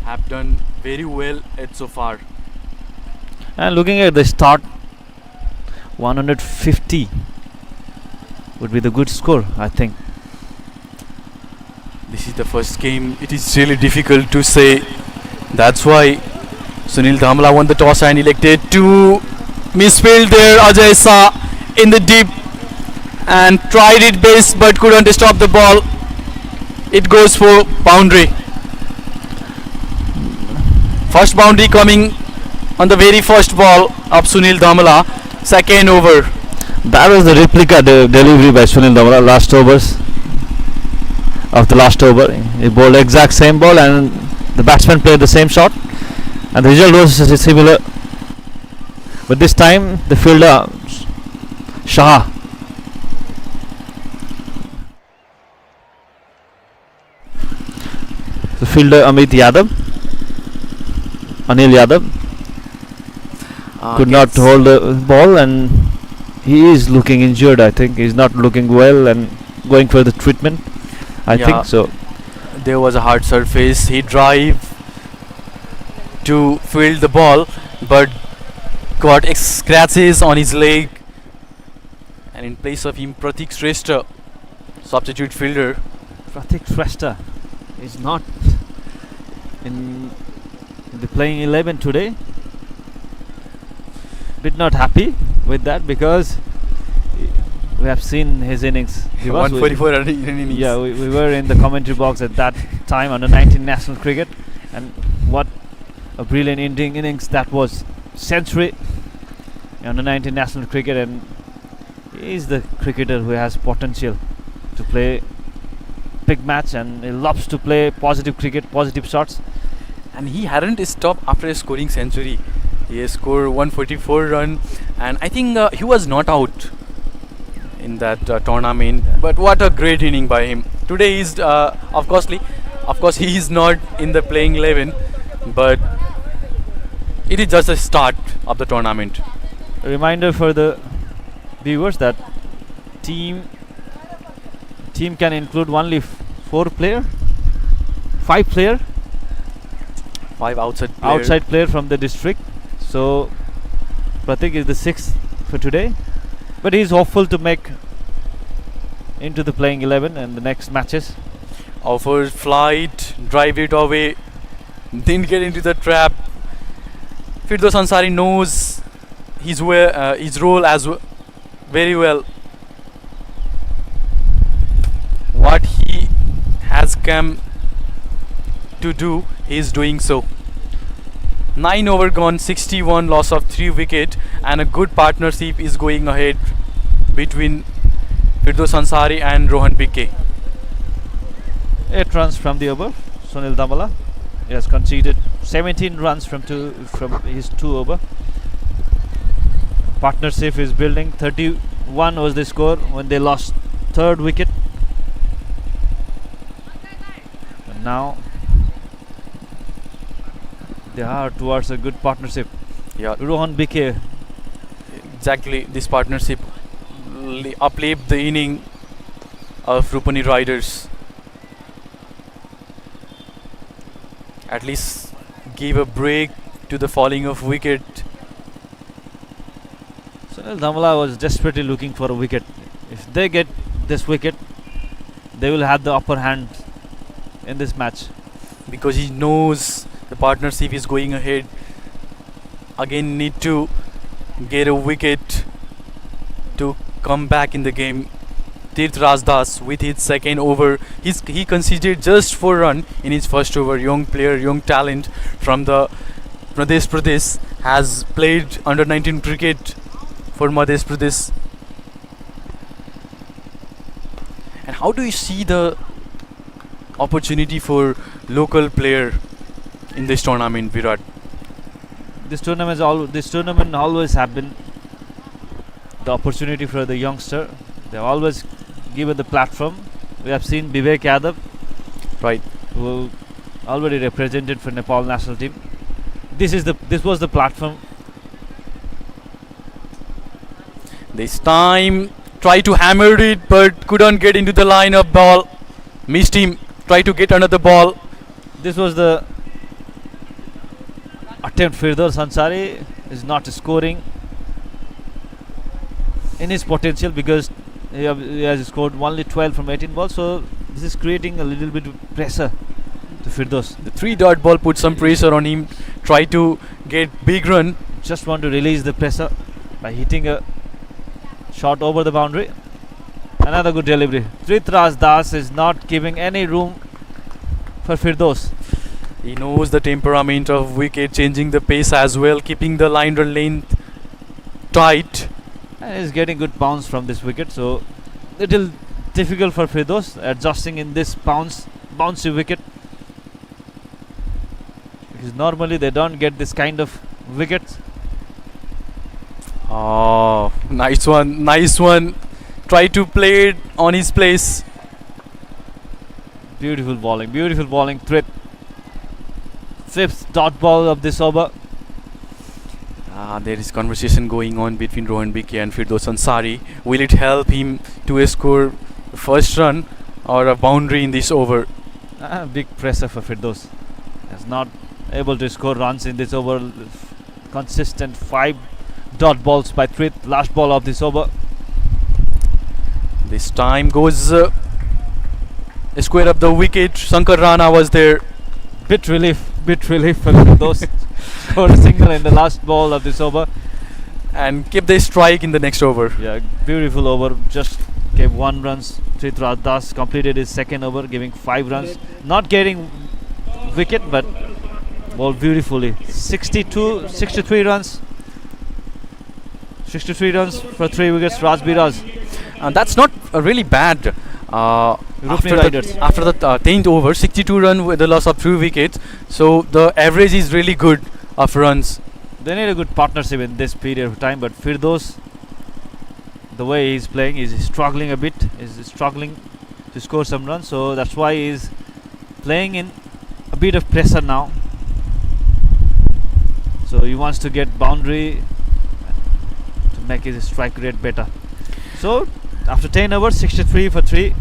have done very well so far. And looking at the start, 150 would be the good score, I think. This is the first game. It is really difficult to say. That's why Sunil Dhamala won the toss and elected to misfield there. Ajay Shah in the deep and tried it best but couldn't stop the ball. It goes for boundary. First boundary coming on the very first ball of Sunil Dhamala. Second over. That was the replica delivery by Sunil Dhamala last overs. Of the last over, he bowled exact same ball and the batsman played the same shot, and the result was similar. But this time the fielder Shah the fielder Anil Yadav could not hold the ball, and he is looking injured. I think he's not looking well and going for the treatment. I think so. There was a hard surface. He drive to field the ball but got scratches on his leg, and in place of him Pratik Shrestha, substitute fielder. Pratik Shrestha is not in the playing 11 today. Bit not happy with that, because we have seen his innings. 144 innings. Yeah, we were in the commentary box at that time under 19 national cricket, and what a brilliant innings that was. Century under 19 national cricket, and he is the cricketer who has potential to play big match, and he loves to play positive cricket, positive shots. And he hadn't stopped after scoring century. He has scored 144 run and I think he was not out in that tournament. But what a great inning by him. Today he's of course he is not in the playing 11, but it is just a start of the tournament. A reminder for the viewers that team can include only 5 player 5 outside player from the district. So Pratik is the 6th for today, but he is hopeful to make into the playing 11 in the next matches. Offers flight, drive it away, didn't get into the trap. Firdaus Ansari knows his role as very well. What he has come to do, he is doing so. 9 over gone, 61, loss of 3 wicket, and a good partnership is going ahead between Firdaus Ansari and Rohan Pikke. 8 runs from the over. Sunil Damala, he has conceded 17 runs from his 2 over. Partnership is building. 31 was the score when they lost 3rd wicket. And now they are towards a good partnership. Yeah, Rohan Pikke, exactly. This partnership uplift the inning of Rupani Riders. At least give a break to the falling of wicket. Sunil Damala was desperately looking for a wicket. If they get this wicket, they will have the upper hand in this match. Because he knows the partnership is going ahead. Again need to get a wicket to come back in the game. Tirth Rajdas with his 2nd over. He conceded just 4 runs in his first over. Young player, young talent from the Madhya Pradesh, has played under 19 cricket for Madhya Pradesh. And how do you see the opportunity for local player in this tournament, Virat? This tournament always have been the opportunity for the youngster. They have always given the platform. We have seen Vivek Yadav, Right. who already represented for Nepal national team. This was the platform. This time try to hammer it but couldn't get into the line of ball. Missed him. Try to get under the ball. This was the attempt. Firdaus Ansari is not scoring in his potential because he has scored only 12 from 18 balls. So this is creating a little bit of pressure to Firdaus. The 3-dot ball put some pressure on him. Try to get big run. Just want to release the pressure by hitting a shot over the boundary. Another good delivery. Tirth Rajdas is not giving any room for Firdaus. He knows the temperament of wicket, changing the pace as well, keeping the line run length tight. And he's getting good bounce from this wicket, so little difficult for Firdaus adjusting in this bouncy wicket, because normally they don't get this kind of wickets. Oh, nice one. Try to play it on his place. Beautiful bowling. Tirth. 5th dot ball of this over. There is conversation going on between Rohan Pikke and Firdaus Ansari. Will it help him to score first run or a boundary in this over? Big pressure for Firdaus. Is not able to score runs in this over. Consistent 5 dot balls by Tirth. Last ball of this over. This time goes square up the wicket. Shankar Rana was there. Bit relief for Firdaus. Scored a single in the last ball of this over and kept the strike in the next over. Yeah, beautiful over. Just gave 1 runs. Tirth Rajdas completed his 2nd over, giving 5 runs. Not getting wicket, but bowled beautifully. 63 runs. 63 runs for 3 wickets. Rajbiraj. And that's not really bad. After Riders. the 10th over, 62 run with the loss of 3 wickets. So the average is really good of runs. they need a good partnership in this period of time. But Firdos, the way he's playing, is struggling a bit. Is struggling to score some runs. So that's why he's playing in a bit of pressure now. So he wants to get boundary to make his strike rate better. So after 10 overs, 63 for 3,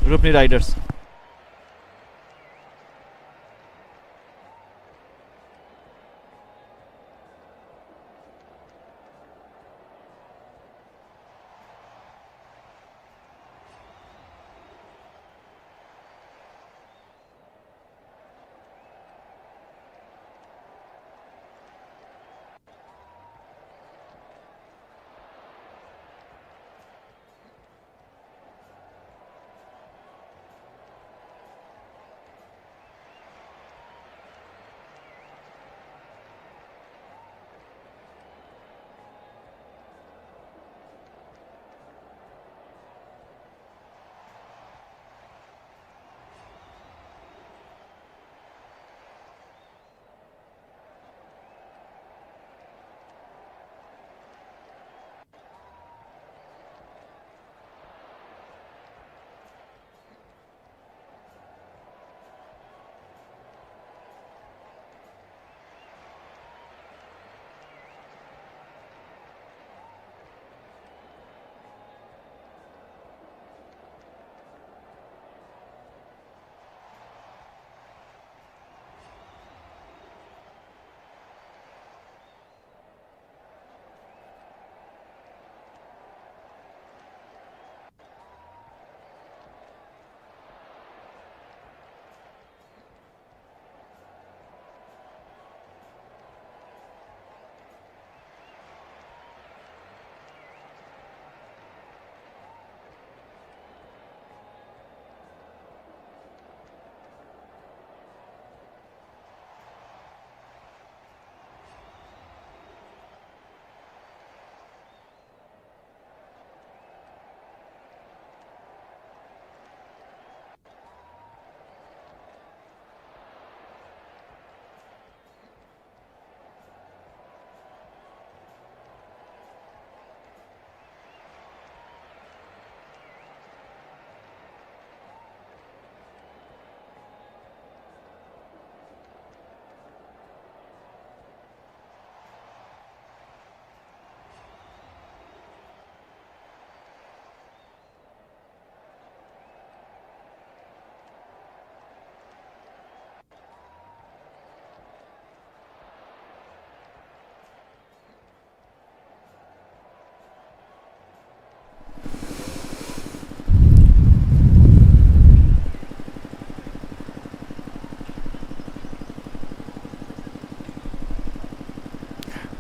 Rupani Riders.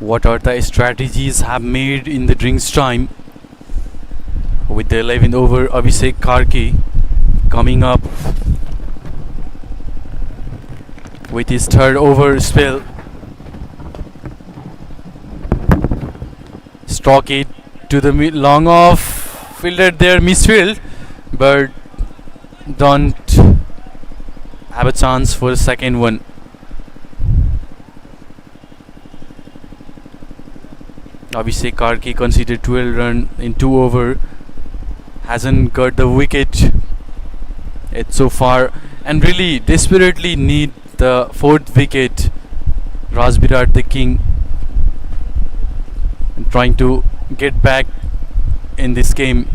What are the strategies have made in the drinks time? With the 11th over, Abhishek Karki coming up with his third over spell. Struck it to the long off, fielded there, misfield, but don't have a chance for the second one. Abhishek Karki conceded 12 runs in 2 over. Hasn't got the wicket yet so far, and really desperately need the 4th wicket. Rajbiraj the king trying to get back in this game.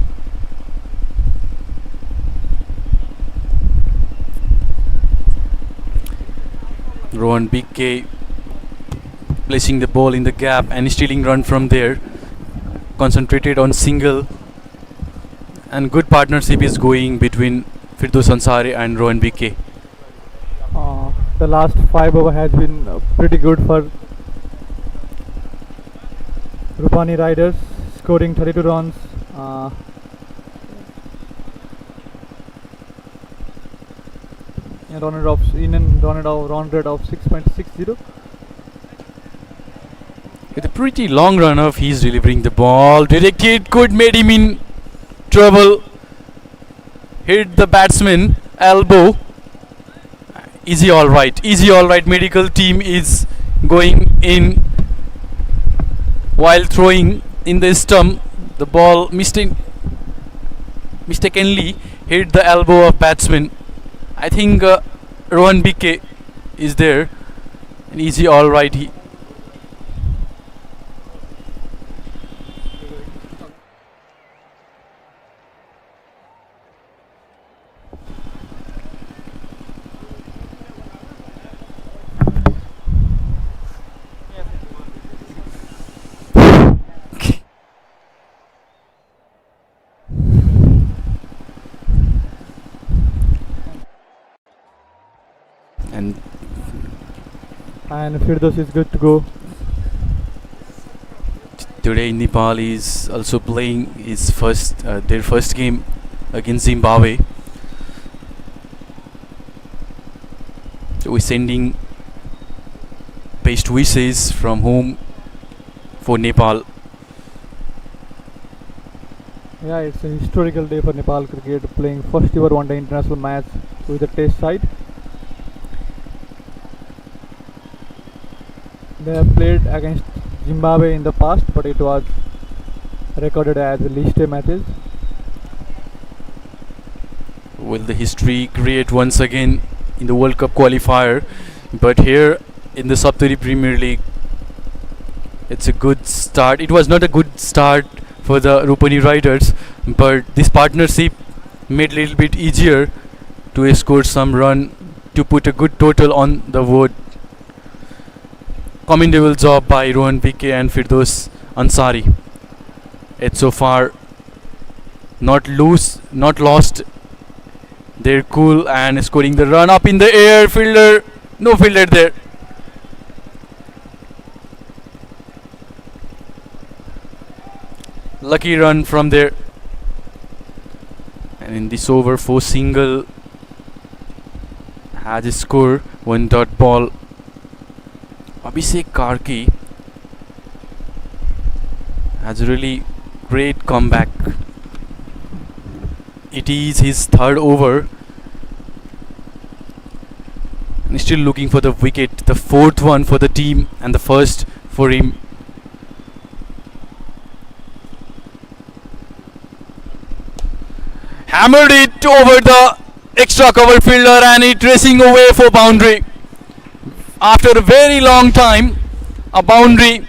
Rohan BK placing the ball in the gap and stealing run from there. Concentrated on single, and good partnership is going between Firdos Ansari and Rohan BK. The last 5 over has been pretty good for Rupani Riders, scoring 32 runs. Run rate of 6.60. With a pretty long run off, he's delivering the ball. Directed, could made him in trouble. Hit the batsman elbow. Easy all right. Medical team is going in while throwing in the stump. The ball mistakenly hit the elbow of batsman. I think Rohan BK is there. An easy all right. And Firdaus is good to go. today Nepal is also playing his their first game against Zimbabwe. So we're sending best wishes from home for Nepal. Yeah, it's a historical day for Nepal cricket, playing first ever one-day international match with the test side. They have played against Zimbabwe in the past, but it was recorded as list A matches. Will the history create once again in the World Cup qualifier? But here in the Saptari Premier League, it's a good start. It was not a good start for the Rupani Riders, but this partnership made a little bit easier to score some run to put a good total on the board. Commendable job by Rohan BK and Firdaus Ansari. It's so far not lost their cool and scoring the run up in the air. Fielder, no fielder there. Lucky run from there. And in this over, 4 single has a score, 1 dot ball. Abhishek Karki has a really great comeback. It is his 3rd over. And still looking for the wicket, the 4th one for the team and the 1st for him. Hammered it over the extra cover fielder and it racing away for boundary. After a very long time, a boundary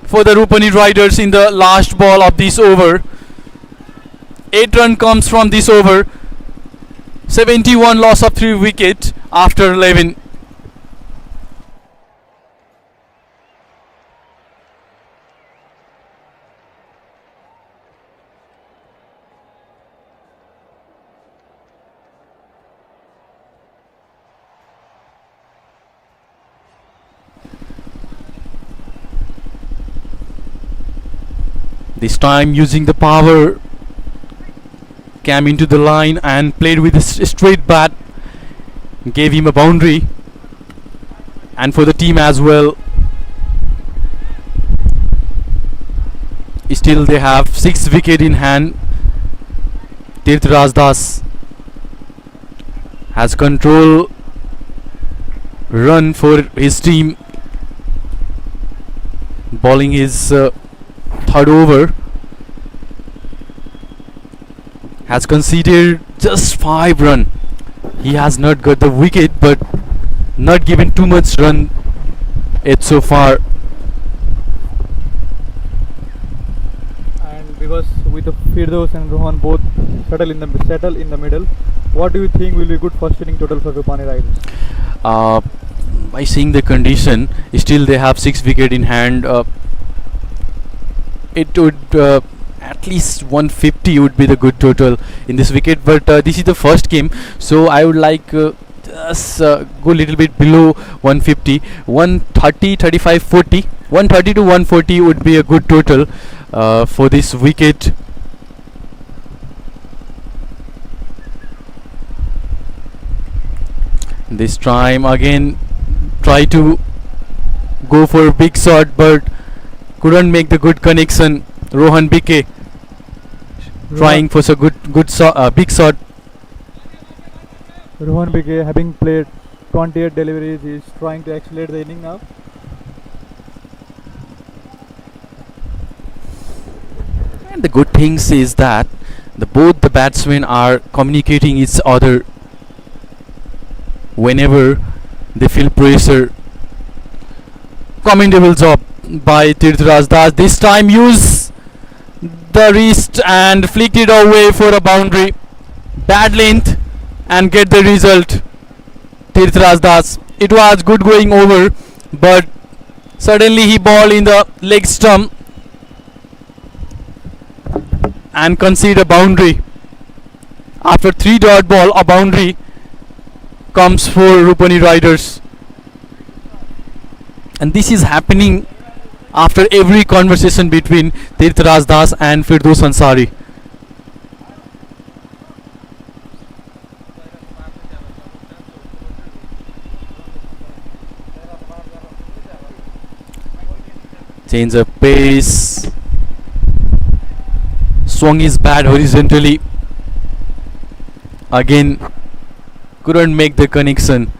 for the Rupani Riders in the last ball of this over. 8 run comes from this over. 71 loss of 3 wicket after 11. This time using the power, came into the line and played with a straight bat, gave him a boundary, and for the team as well. Still they have 6 wicket in hand. Tirth Rajdas has control run for his team, bowling his 3rd over. Has conceded just 5 run. He has not got the wicket, but not given too much run yet so far. And because with the Firdaus and Rohan both settle in the middle, what do you think will be good first inning total for Rupani Riders? By seeing the condition, still they have 6 wicket in hand. It would at least 150 would be the good total in this wicket, but this is the first game, so I would like just go a little bit below 150. 130, 35, 40, 130 to 140 would be a good total for this wicket. This time again try to go for a big shot, but couldn't make the good connection. Rohan BK trying for a big shot. Rohan BK having played 28 deliveries. He is trying to accelerate the inning now. And the good things is that both the batsmen are communicating each other whenever they feel pressure. Commendable job by Tirthraj Das. This time use the wrist and flicked it away for a boundary. Bad length and get the result. Tirthraj Das. It was good going over, but suddenly he ball in the leg stump and concede a boundary. After 3 dot ball, a boundary comes for Rupani Riders. And this is happening after every conversation between Tirthraj Das and Firdaus Ansari. Change of pace. Swung his bat horizontally. Again, couldn't make the connection.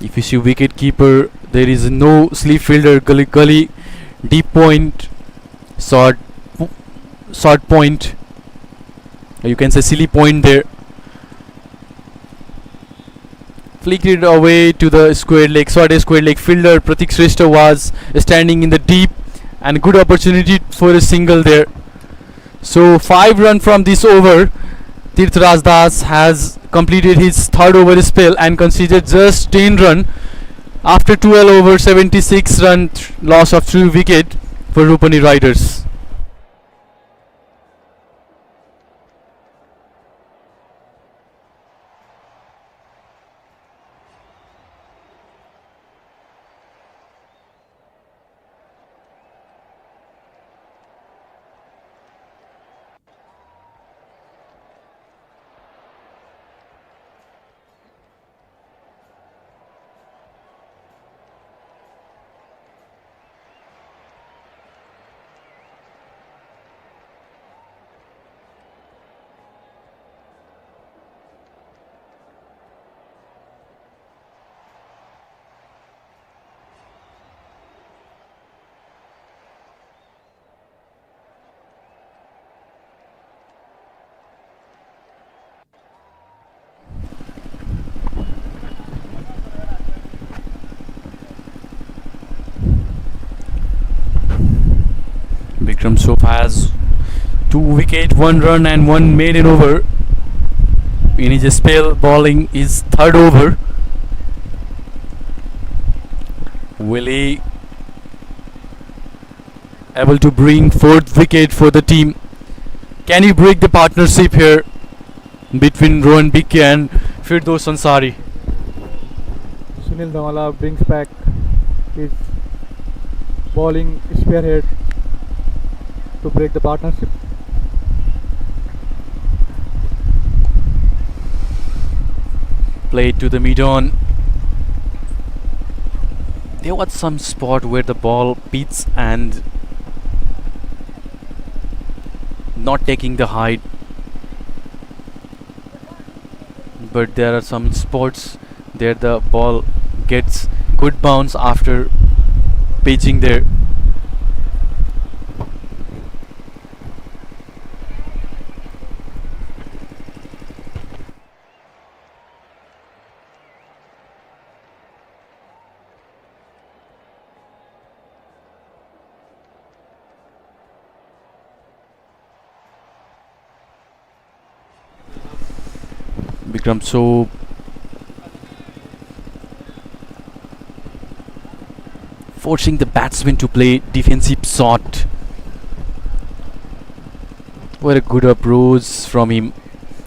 If you see wicket keeper, there is no sleep fielder. Gully, deep point, short point. You can say silly point there. Flicked it away to the square leg, square leg fielder. Pratik Shrestha was standing in the deep, and good opportunity for a single there. So 5 runs from this over. Tirthraj Das has completed his 3rd over spell and conceded just 10 runs after 12 over 76 run loss of 3 wicket for Rupani Riders. Vikram Soph has 2 wicket, 1 run and 1 maiden over in his spell, bowling his 3rd over. Will he able to bring 4th wicket for the team? Can he break the partnership here between Rohan Bikke and Firdaus Ansari? Sunil Dhamala brings back his bowling spearhead to break the partnership. Played to the mid-on. There was some spot where the ball beats and not taking the height, but there are some spots there the ball gets good bounce after pitching there. Vikram Soph forcing the batsman to play defensive shot. What a good approach from him.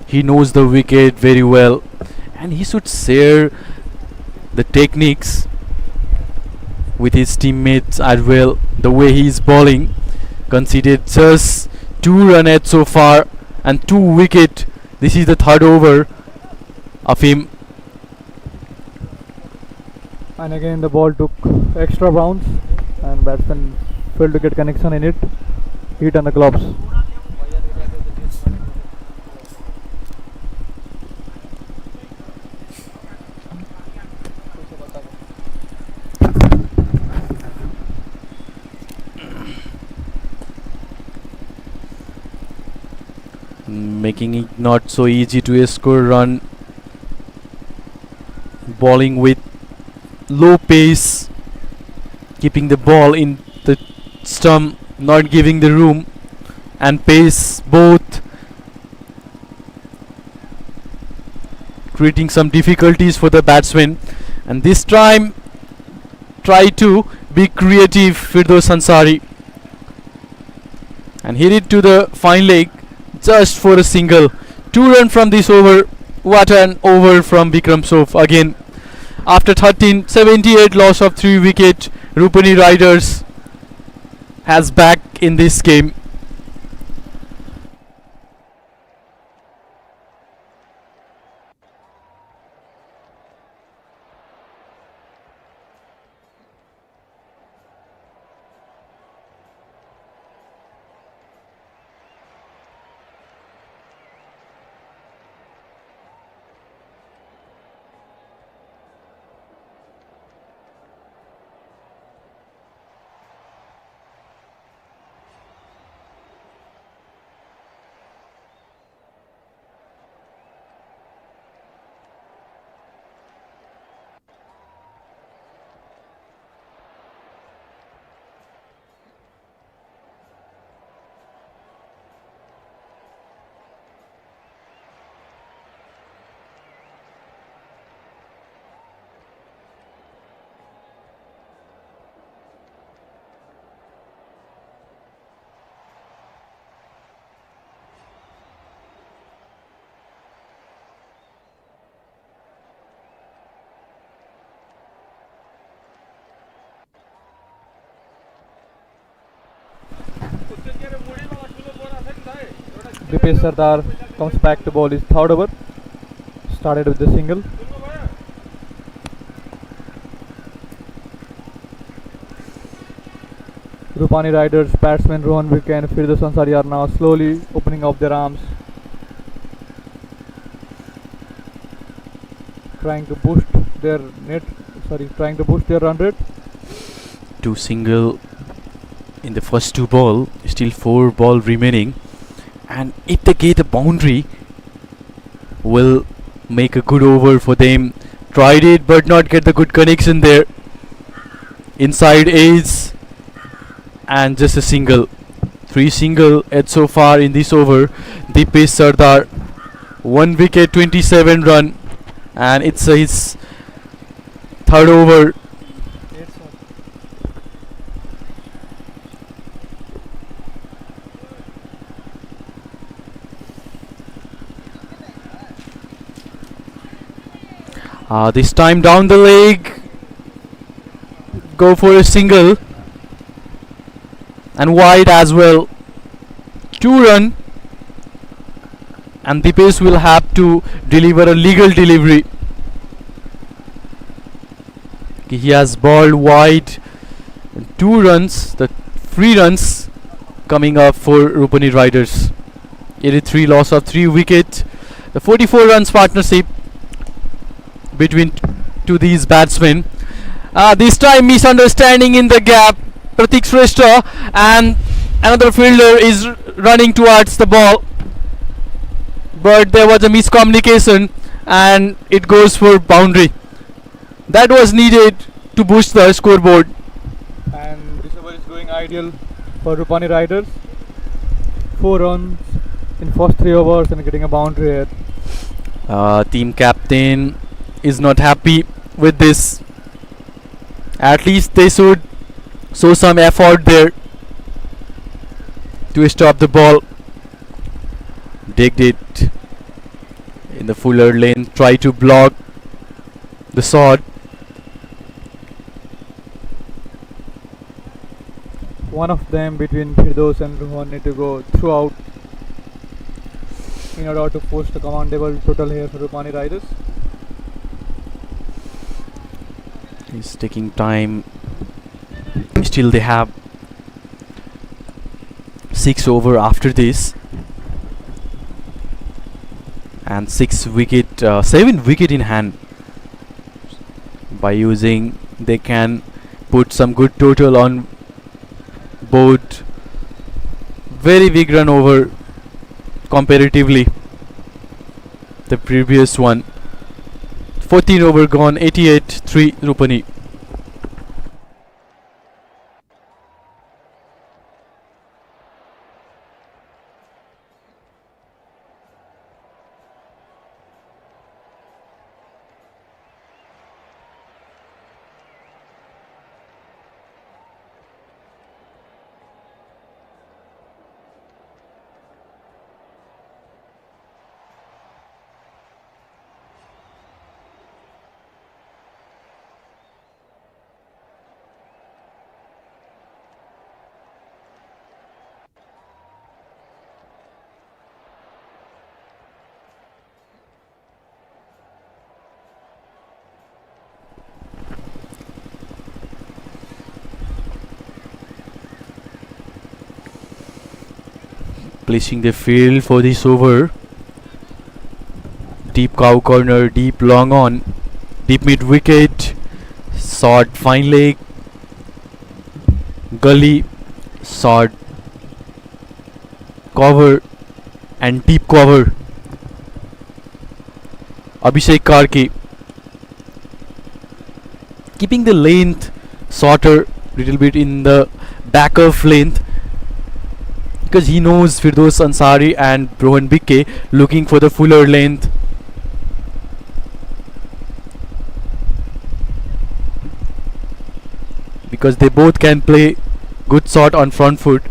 He knows the wicket very well and he should share the techniques with his teammates as well. The way he is bowling, conceded just 2 runs so far and 2 wicket. This is the 3rd over of him. And again the ball took extra bounce and batsman failed to get connection in it. Hit on the gloves. making it not so easy to score run. Bowling with low pace, keeping the ball in the stump, not giving the room and pace both, creating some difficulties for the batsman. And this time try to be creative, Firdaus Ansari, and hit it to the fine leg just for a single. 2 run from this over. What an over from Vikram Soph again. After 1378 loss of 3 wicket, Rupani Riders has back in this game. Dipesh Sardar comes back to bowl his third over. Started with the single. Rupani Riders batsman Rohan Vick and Firdaus Ansari are now slowly opening up their arms, trying to boost their run rate. 2 single in the first 2 ball, still 4 ball remaining, and if they get a boundary, will make a good over for them. Tried it but not get the good connection there. Inside edge and just a single. 3 single at so far in this over. Dipesh Sardar 1 wicket, 27 run, and it's his third over. This time down the leg, go for a single and wide as well. 2 run, and Dipesh will have to deliver a legal delivery. He has bowled wide. 2 runs, the free runs coming up for Rupani Riders. 83 loss of 3 wicket. The 44 runs partnership between these batsmen. This time misunderstanding in the gap. Pratik Shrestha and another fielder is running towards the ball, but there was a miscommunication and it goes for boundary. That was needed to boost the scoreboard. And this over is going ideal for Rupani Riders. 4 runs in first 3 overs and getting a boundary here. Team captain is not happy with this. At least they should show some effort there to stop the ball. Digged it in the fuller lane, try to block the shot. One of them between Firdaus and Rohan need to go throughout in order to post a commandable total here for Rupani Riders. He's taking time. Still they have 6 over after this, and 7 wicket in hand. By using, they can put some good total on board. Very big run over comparatively the previous one. 14 over gone, 88-3 Rupani. Placing the field for this over. Deep cow corner, deep long on, deep mid wicket, short fine leg, gully, short cover and deep cover. Abhishek Karki keeping the length shorter, little bit in the back of length, because he knows Firdaus Ansari and Rohan Bikke looking for the fuller length. Because they both can play good shot on front foot.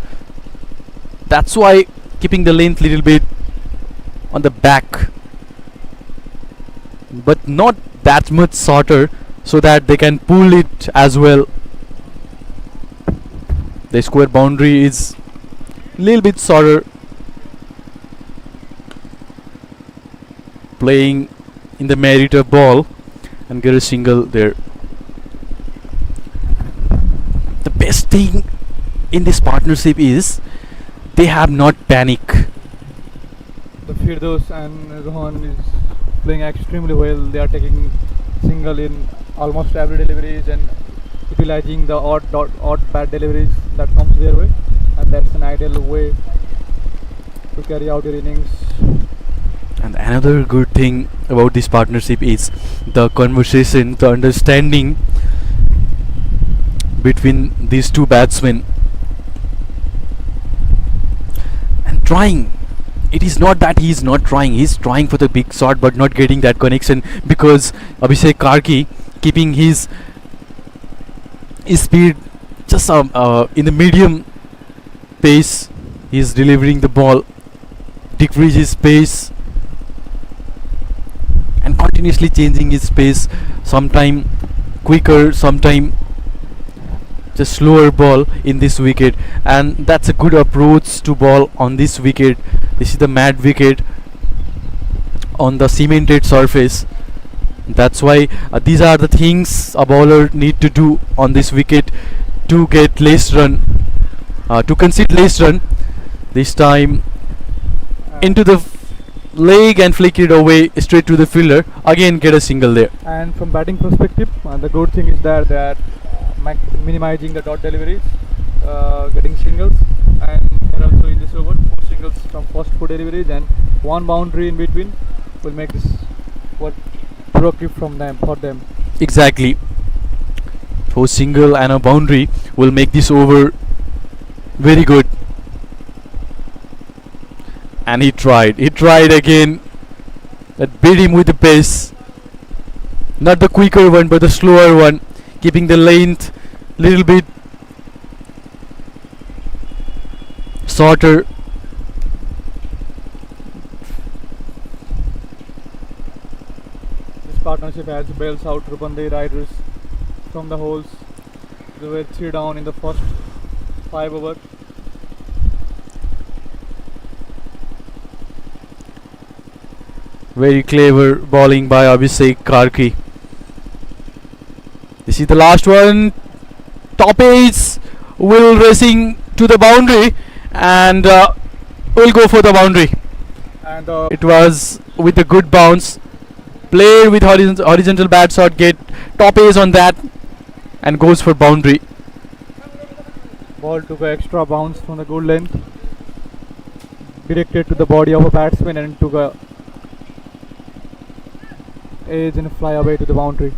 That's why keeping the length little bit on the back, but not that much shorter, so that they can pull it as well. The square boundary is little bit shorter. Playing in the merit of ball and get a single there. The best thing in this partnership is they have not panic. The Firdaus and Rohan is playing extremely well. They are taking single in almost every deliveries and utilizing the odd bad deliveries that comes their way, and that's an ideal way to carry out your innings. And another good thing about this partnership is the conversation, the understanding between these two batsmen, and trying. It is not that he is not trying, he is trying for the big shot but not getting that connection, because Abhishek Karki keeping his speed just in the medium pace, he is delivering the ball, decrease his pace and continuously changing his pace, sometime quicker, sometime just slower ball in this wicket, and that's a good approach to ball on this wicket. This is the mad wicket on the cemented surface. That's why these are the things a bowler need to do on this wicket to get less run, to concede less run. This time into the leg and flick it away straight to the fielder, again get a single there. And from batting perspective, the good thing is that minimizing the dot deliveries, getting singles, and also in this over 4 singles from first 4 deliveries and 1 boundary in between will make this what productive for them. Exactly. 4 single and a boundary will make this over very good. And he tried again, that beat him with the pace, not the quicker one but the slower one, keeping the length little bit shorter. This partnership has bails out Rupani riders from the holes. They were 3 down in the first 5 over. Very clever bowling by Abhishek Karki. This is the last one. Top edge will racing to the boundary and will go for the boundary. And It was with a good bounce. Played with horizontal bat shot, get top edge on that and goes for boundary. ball took an extra bounce from the good length. directed to the body of a batsman and took a edge and fly away to the boundary.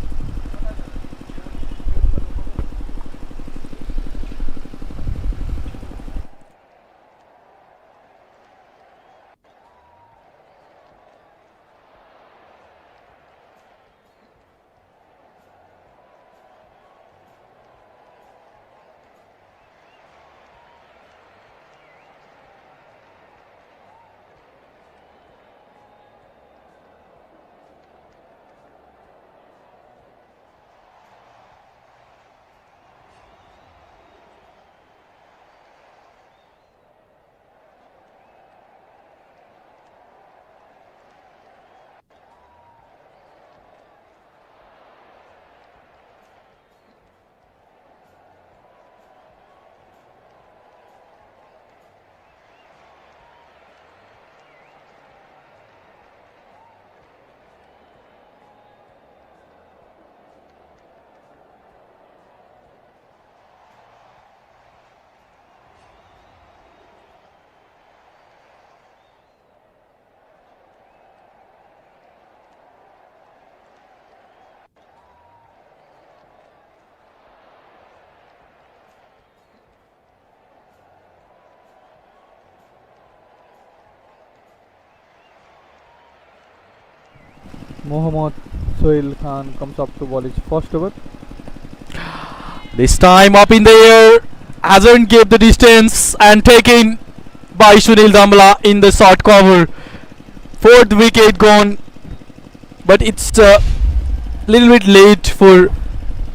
Mohammad Sohail Khan comes up to bowl his first over. This time up in the air, hasn't gave the distance and taken by Sunil Dhamla in the short cover. Fourth wicket gone, but it's a little bit late for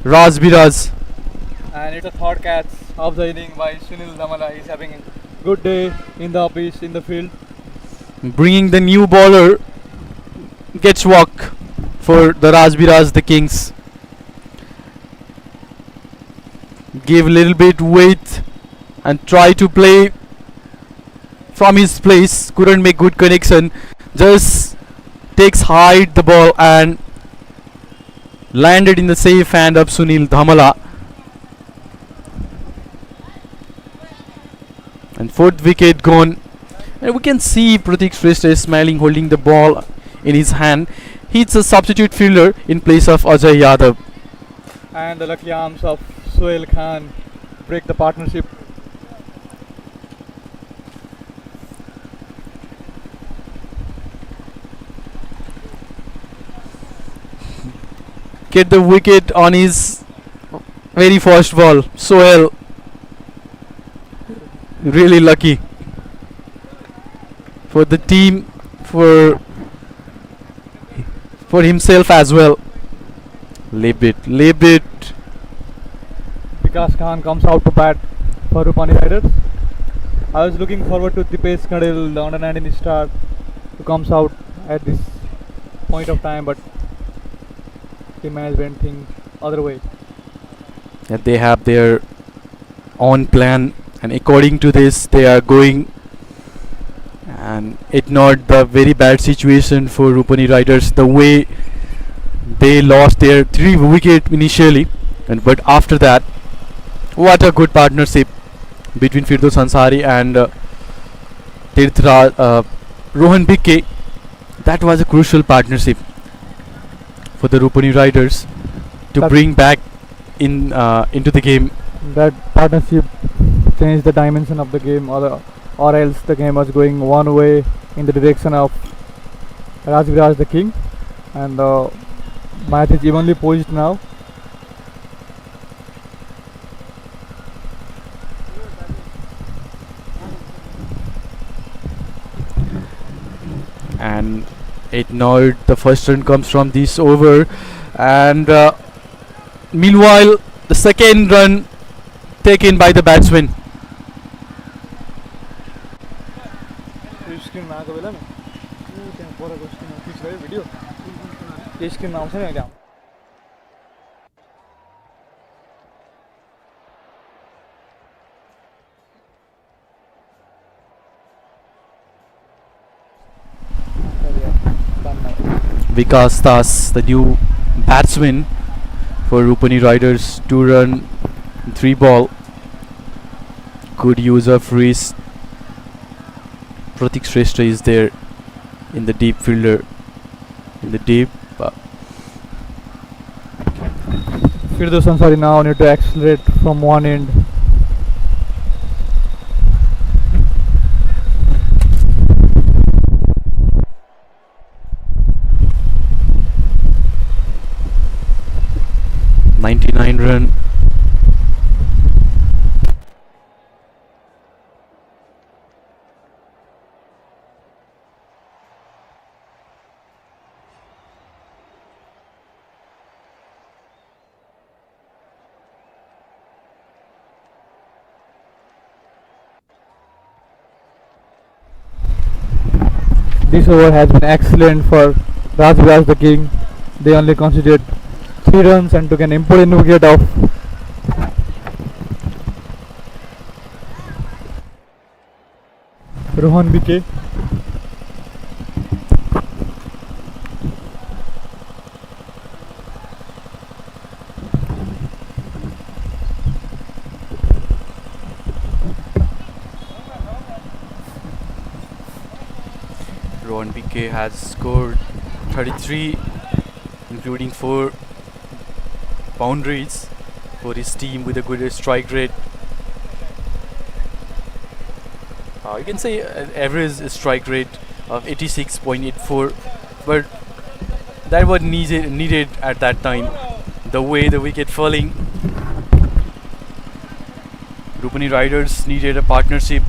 Rajbiraj. And it's a third catch of the inning by Sunil Dhamla. He's having a good day in the pitch, in the field. Bringing the new bowler, gets walk for the Rajbiraj, the Kings. Give a little bit weight and try to play from his place. Couldn't make good connection. Just takes hide the ball and landed in the safe hand of Sunil Dhamala. And fourth wicket gone. And we can see Pratik Shrestha is smiling, holding the ball in his hand. He's a substitute fielder in place of Ajay Yadav. And the lucky arms of Sohail Khan break the partnership. Get the wicket on his very first ball. Sohail really lucky for the team, for himself as well. Leave it. Vikas Khan comes out to bat for Rupani Riders. I was looking forward to Dipesh Kadil, the under 19 star, who comes out at this point of time, but the management think other way. That they have their own plan, and according to this they are going, and it not the very bad situation for Rupani Riders, the way they lost their 3 wicket initially, and but after that, what a good partnership between Firdaus Ansari and Rohan Bikke. That was a crucial partnership for the Rupani Riders to That- bring back into the game. That partnership changed the dimension of the game, or else the game was going one way in the direction of Rajbiraj the King, and the match is evenly poised now. And it now the first run comes from this over, and meanwhile the second run taken by the batsman. Vikas Das, the new batsman for Rupani Riders, 2 run, 3 ball. Good use of wrist. Pratik Shrestha is there in the deep fielder. In the deep. Firdaus Ansari now need to accelerate from one end. Run. This over has been excellent for Rajbiraj the King. They only conceded 3 runs and took an important wicket of Rohan BK. Rohan BK has scored 33, including 4 boundaries for his team with a good strike rate. You can say average strike rate of 86.84, but that was needed at that time. The way the wicket falling, Rupani Riders needed a partnership,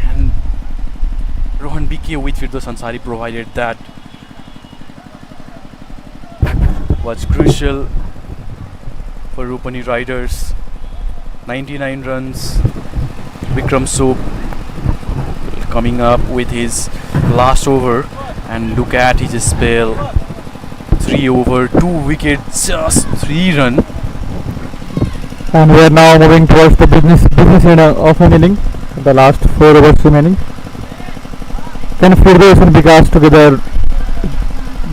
and Rohan BK with Firdaus Ansari provided that. Was crucial for Rupani Riders. 99 runs. Vikram Soap coming up with his last over, and look at his spell. 3 over, 2 wickets, just 3 run. And we are now moving towards the business end of an inning. The last 4 overs remaining. Can Firdaus and Vikas together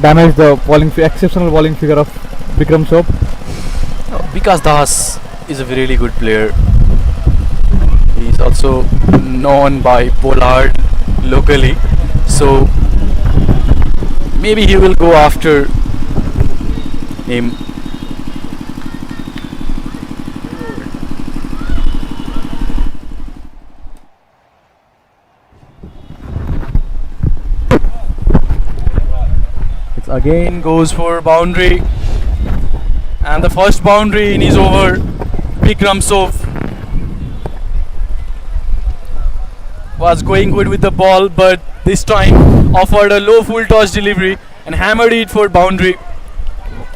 damage the exceptional bowling figure of Vikram Soap? Vikas Das is a really good player. He is also known by Pollard locally, so maybe he will go after him. It again goes for boundary, and the first boundary in his over. Vikram Soap was going good with the ball, but this time offered a low full toss delivery and hammered it for boundary.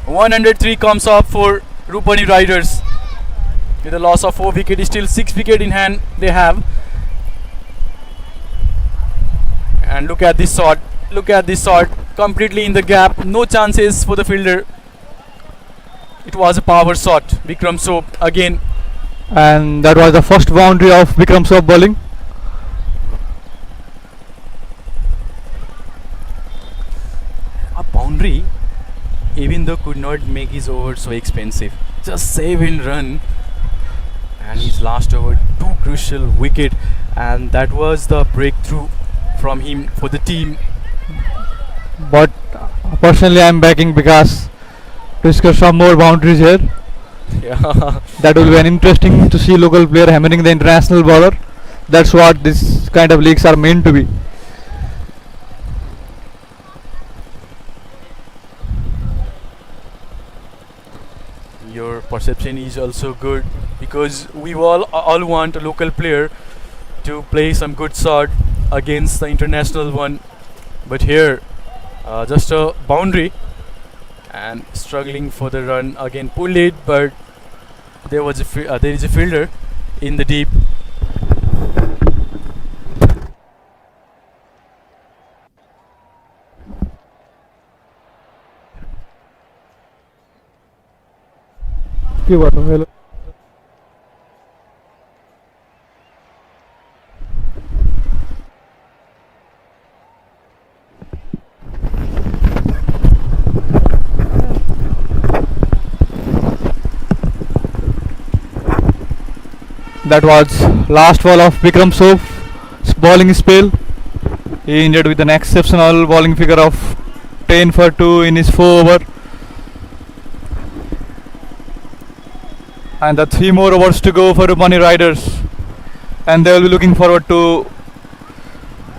103 comes up for Rupani Riders with a loss of 4 wickets. Still 6 wickets in hand they have. And look at this shot. Look at this shot. Completely in the gap. No chances for the fielder. It was a power shot. Vikram Soap again. And that was the first boundary of Vikram Soap bowling. A boundary, even though could not make his over so expensive. Just save and run. And his last over, 2 crucial wicket, and that was the breakthrough from him for the team. But personally I am backing Vikas to score some more boundaries here. Yeah. That will be an interesting to see local player hammering the international bowler. That's what this kind of leagues are meant to be. Your perception is also good, because we all want a local player to play some good shot against the international one. But here, just a boundary and struggling for the run. Again pulled it, but there is a fielder in the deep. Hello. That was last ball of Vikram Soap's bowling spell. He ended with an exceptional bowling figure of 10 for 2 in his 4 over. And the 3 more overs to go for Rupani Riders. And they will be looking forward to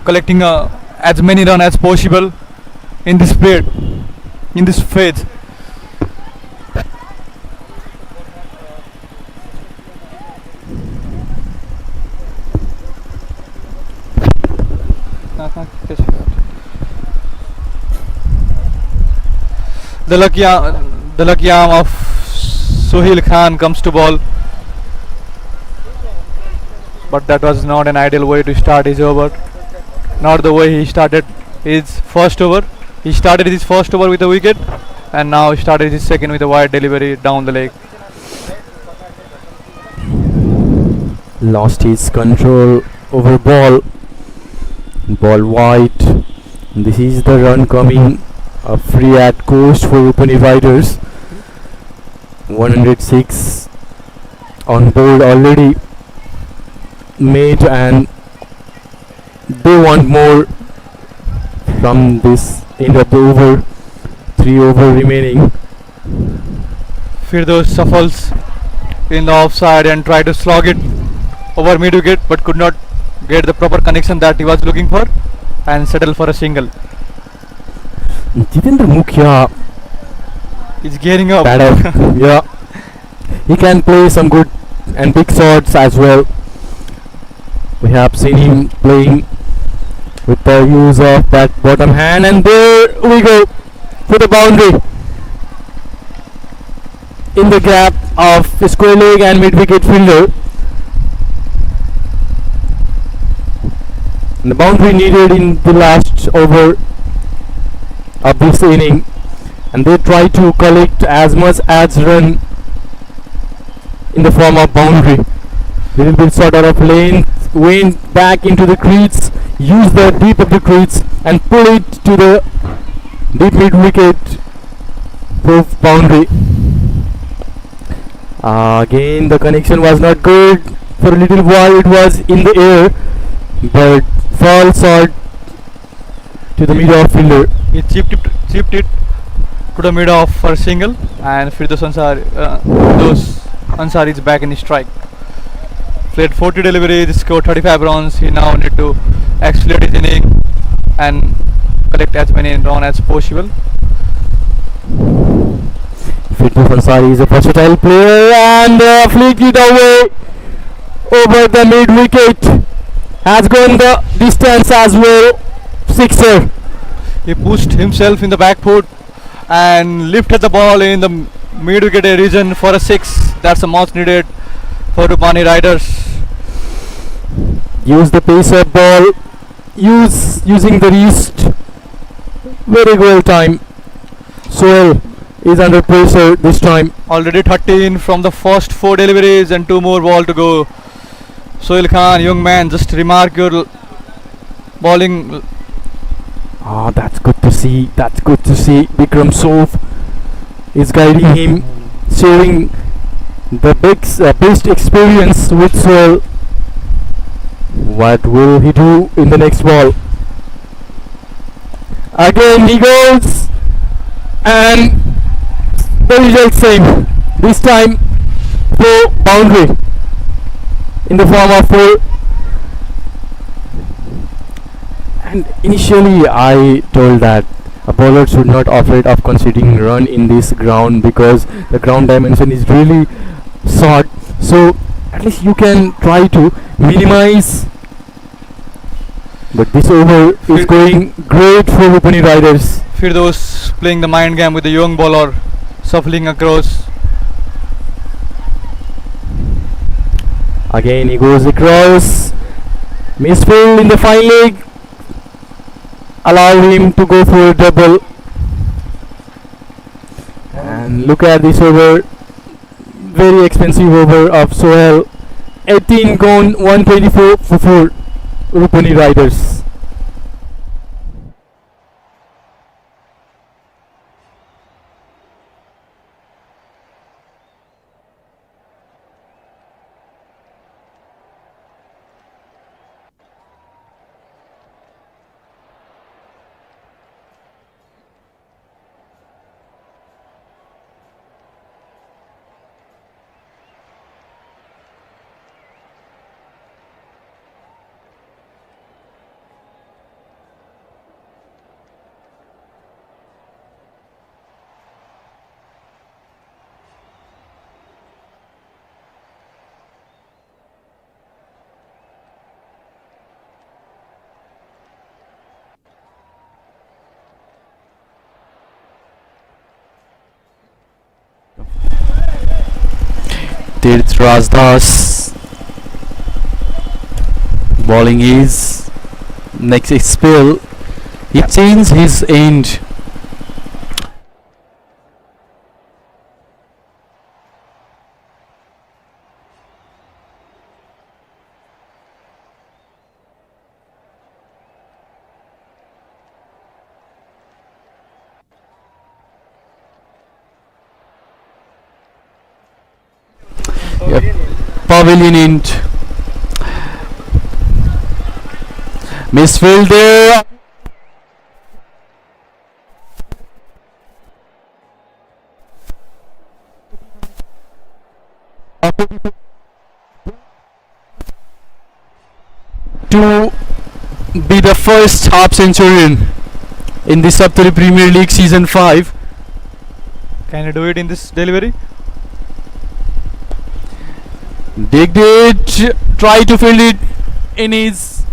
collecting as many runs as possible in this period, in this phase. The lucky arm of Sohail Khan comes to ball, but that was not an ideal way to start his over. Not the way he started his first over. He started his first over with a wicket, and now he started his second with a wide delivery down the leg. Lost his control over ball. Ball wide. This is the run coming. A free at coast for Rupani Riders. 106 on board already made, and they want more from this end of the over. 3 over remaining. Firdaus shuffles in the offside and tried to slog it over mid wicket, but could not get the proper connection that he was looking for, and settle for a single. Jitendra Mukhya He's gearing up. yeah, he can play some good and big shots as well. We have seen him playing with the use of that bottom hand, and there we go for the boundary in the gap of square leg and mid wicket fielder. And the boundary needed in the last over of this inning, and they try to collect as much as run in the form of boundary. Little bit sort of length, went back into the crease, use the deep of the crease and pull it to the deep mid wicket for boundary. Again the connection was not good. For a little while it was in the air, but fall short to the mid-off fielder. He chipped it to the mid off for a single, and Firdaus Ansari is back in his strike. Played 40 deliveries, scored 35 runs. He now need to accelerate his inning and collect as many runs as possible. Firdaus Ansari is a versatile player, and flicked it away over the mid wicket. Has gone the distance as well. Sixer. He pushed himself in the back foot and lifted the ball in the mid wicket region for a 6. That's a much needed for Rupani Riders. Use the pace of ball. Using the wrist. Very well time. Sohail is under pressure this time. Already 13 from the first 4 deliveries and 2 more ball to go. Sohail Khan, young man, just remark your bowling. That's good to see. That's good to see. Bikram Sov is guiding him, sharing the best experience with Sohail. What will he do in the next ball? Again he goes, and the result same. This time for boundary in the form of 4. And initially I told that a bowler should not afraid of conceding run in this ground, because the ground dimension is really short, so at least you can try to minimize. But this over is going great for Rupani Riders. Firdaus playing the mind game with the young bowler, shuffling across. Again he goes across. Misfield in the fine leg. Allow him to go for a double. And look at this over. Very expensive over of Sohail. 18 gone, 124 for 4 Rupani Riders. Tirth Rajdas. Bowling his next spell. He changed his end. Yep. Pavilion end. Misfield there. To be the first half centurion in the Saptari Premier League Season 5. Can you do it in this delivery? Digged it, try to field it in his.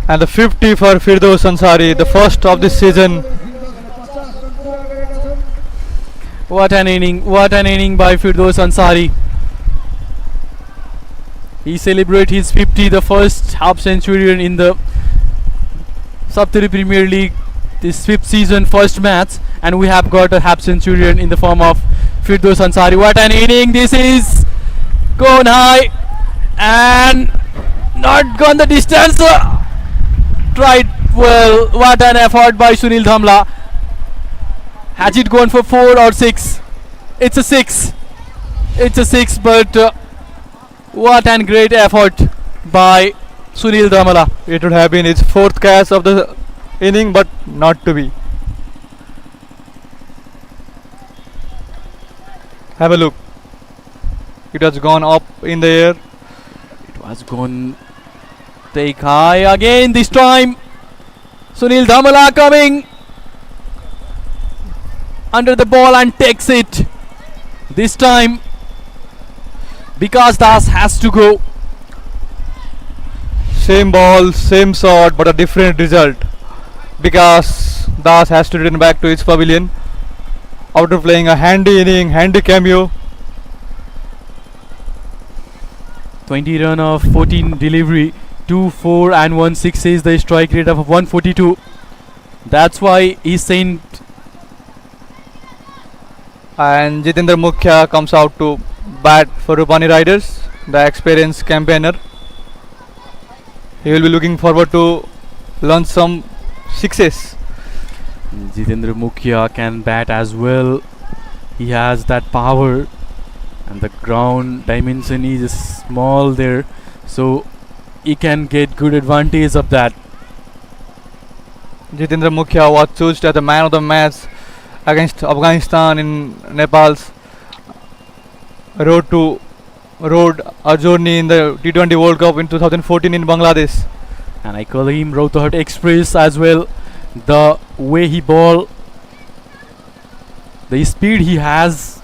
And the 50 for Firdaus Ansari, the first of this season. What an inning by Firdaus Ansari. He celebrates his 50, the first half centurion in the Saptari Premier League, this 5th season, first match, and we have got a half centurion in the form of Firdaus Ansari. What an inning this is! Gone high and not gone the distance. Tried well. What an effort by Sunil Dhamla. Has it gone for 4 or 6? It's a 6. It's a 6, but what an great effort by Sunil Dhamla. It would have been his 4th catch of the inning, but not to be. Have a look. It has gone up in the air. It was gone take high again this time. Sunil Dhamala coming under the ball and takes it. This time Vikas Das has to go. Same ball, same shot, but a different result. Because Das has to return back to his pavilion after playing a handy inning, handy cameo. 20 run of 14 delivery, 2, 4 and 1 6 is the strike rate of 142. That's why he's saying. And Jitendra Mukhya comes out to bat for Rupani Riders, the experienced campaigner. He will be looking forward to launch some sixes. Jitendra Mukhya can bat as well. He has that power, and the ground dimension is small there, so he can get good advantage of that. Jitendra Mukhya was chosen as the man of the match against Afghanistan in Nepal's road a journey in the T20 World Cup in 2014 in Bangladesh. And I call him Rohtahat Express as well. The way he ball, the speed he has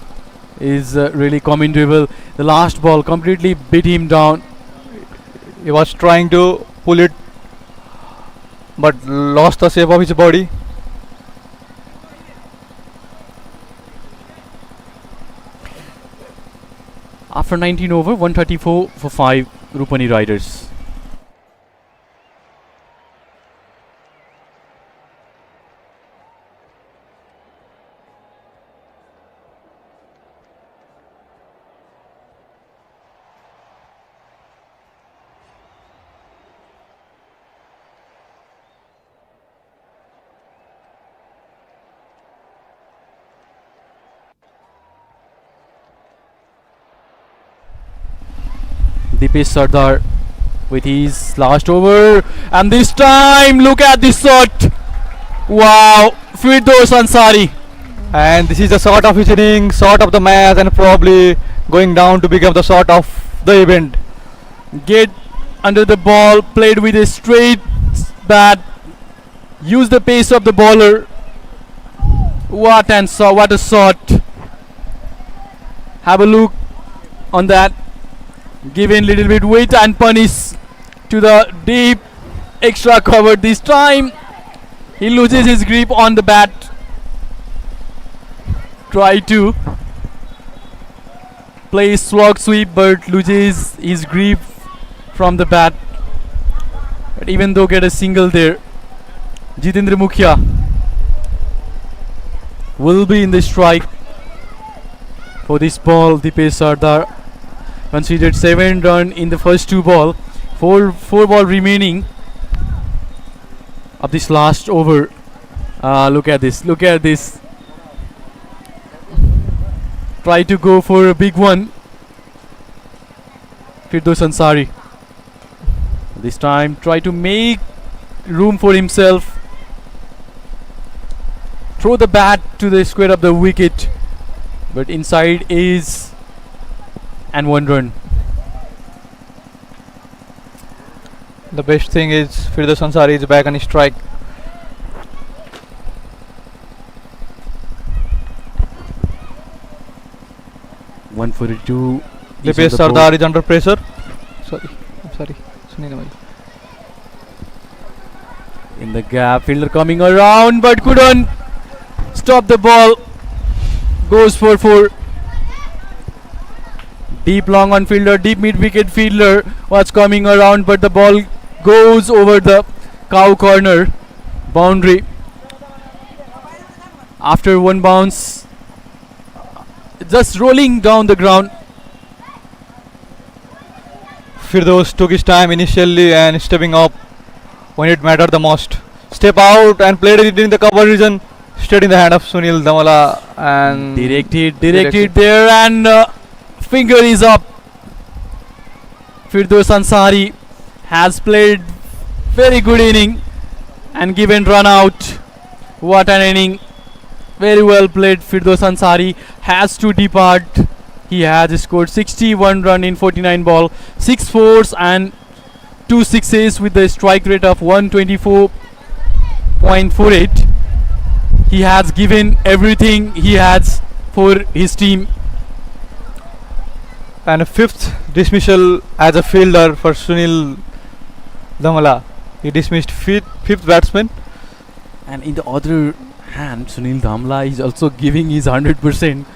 is really commendable. The last ball completely beat him down. He was trying to pull it but lost the shape of his body. After 19 over, 134 for 5 Rupani Riders. Dipesh Sardar with his last over, and this time look at this shot. Wow, Firdaus Ansari. And this is the shot of his inning, shot of the match, and probably going down to become the shot of the event. Get under the ball, played with a straight bat, use the pace of the bowler. What a shot. Have a look on that. Given little bit weight and punish to the deep extra cover. This time he loses his grip on the bat. Try to plays slog sweep but loses his grip from the bat. But even though get a single there, Jitendra Mukhya will be in the strike for this ball. Dipesh Sardar considered 7 run in the first 2 ball. 4 ball remaining of this last over. Look at this. Look at this. Try to go for a big one. Firdaus Ansari. This time try to make room for himself. Throw the bat to the square of the wicket. But inside is and 1 run. The best thing is Firdaus Ansari is back on his strike. One for 2. Dipesh Sardar is under pressure. I'm sorry. In the gap, fielder coming around but couldn't stop the ball. Goes for 4. Deep long on fielder, deep mid wicket fielder was coming around but the ball goes over the cow corner boundary. After 1 bounce, just rolling down the ground. Firdaus took his time initially and stepping up when it mattered the most. Step out and played it in the cover region, straight in the hand of Sunil Damala and directed there and finger is up. Firdaus Ansari has played very good inning and given run out. What an inning. Very well played. Firdaus Ansari has to depart. He has scored 61 run in 49 ball, 6 fours and 2 sixes with the strike rate of 124.48. He has given everything he has for his team. And a 5th dismissal as a fielder for Sunil Damala. He dismissed 5th batsman. And in the other hand, Sunil Damla is also giving his 100%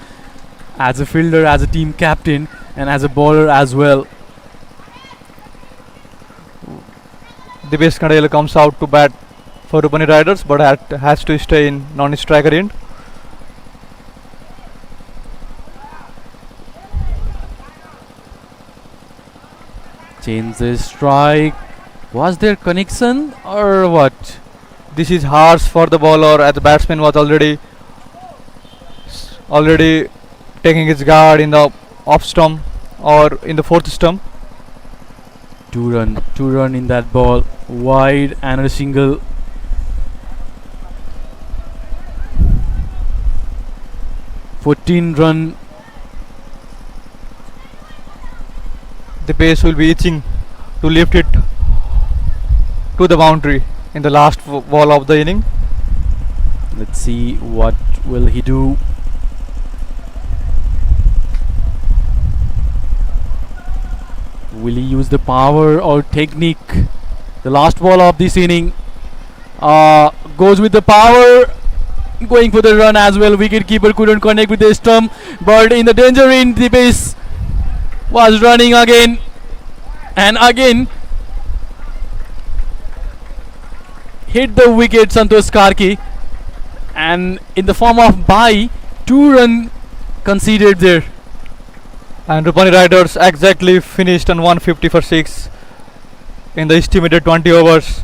as a fielder, as a team captain and as a bowler as well. Dipesh Kandayala comes out to bat for Rupani Riders but has to stay in non-striker end. Change the strike. Was there connection or what? This is harsh for the bowler as the batsman was already taking his guard in the off stump or in the 4th stump. 2 run in that ball, wide and a single. $14 run. The pace will be itching to lift it to the boundary in the last ball of the inning. Let's see what will he do. Will he use the power or technique? The last ball of this inning goes with the power, going for the run as well. Wicket keeper couldn't connect with the stump, but in the danger in, the base was running again and again. Hit the wicket Santosh Karki, and in the form of bye, 2 run conceded there. And Rupani Riders exactly finished on 150 for 6 in the estimated 20 overs.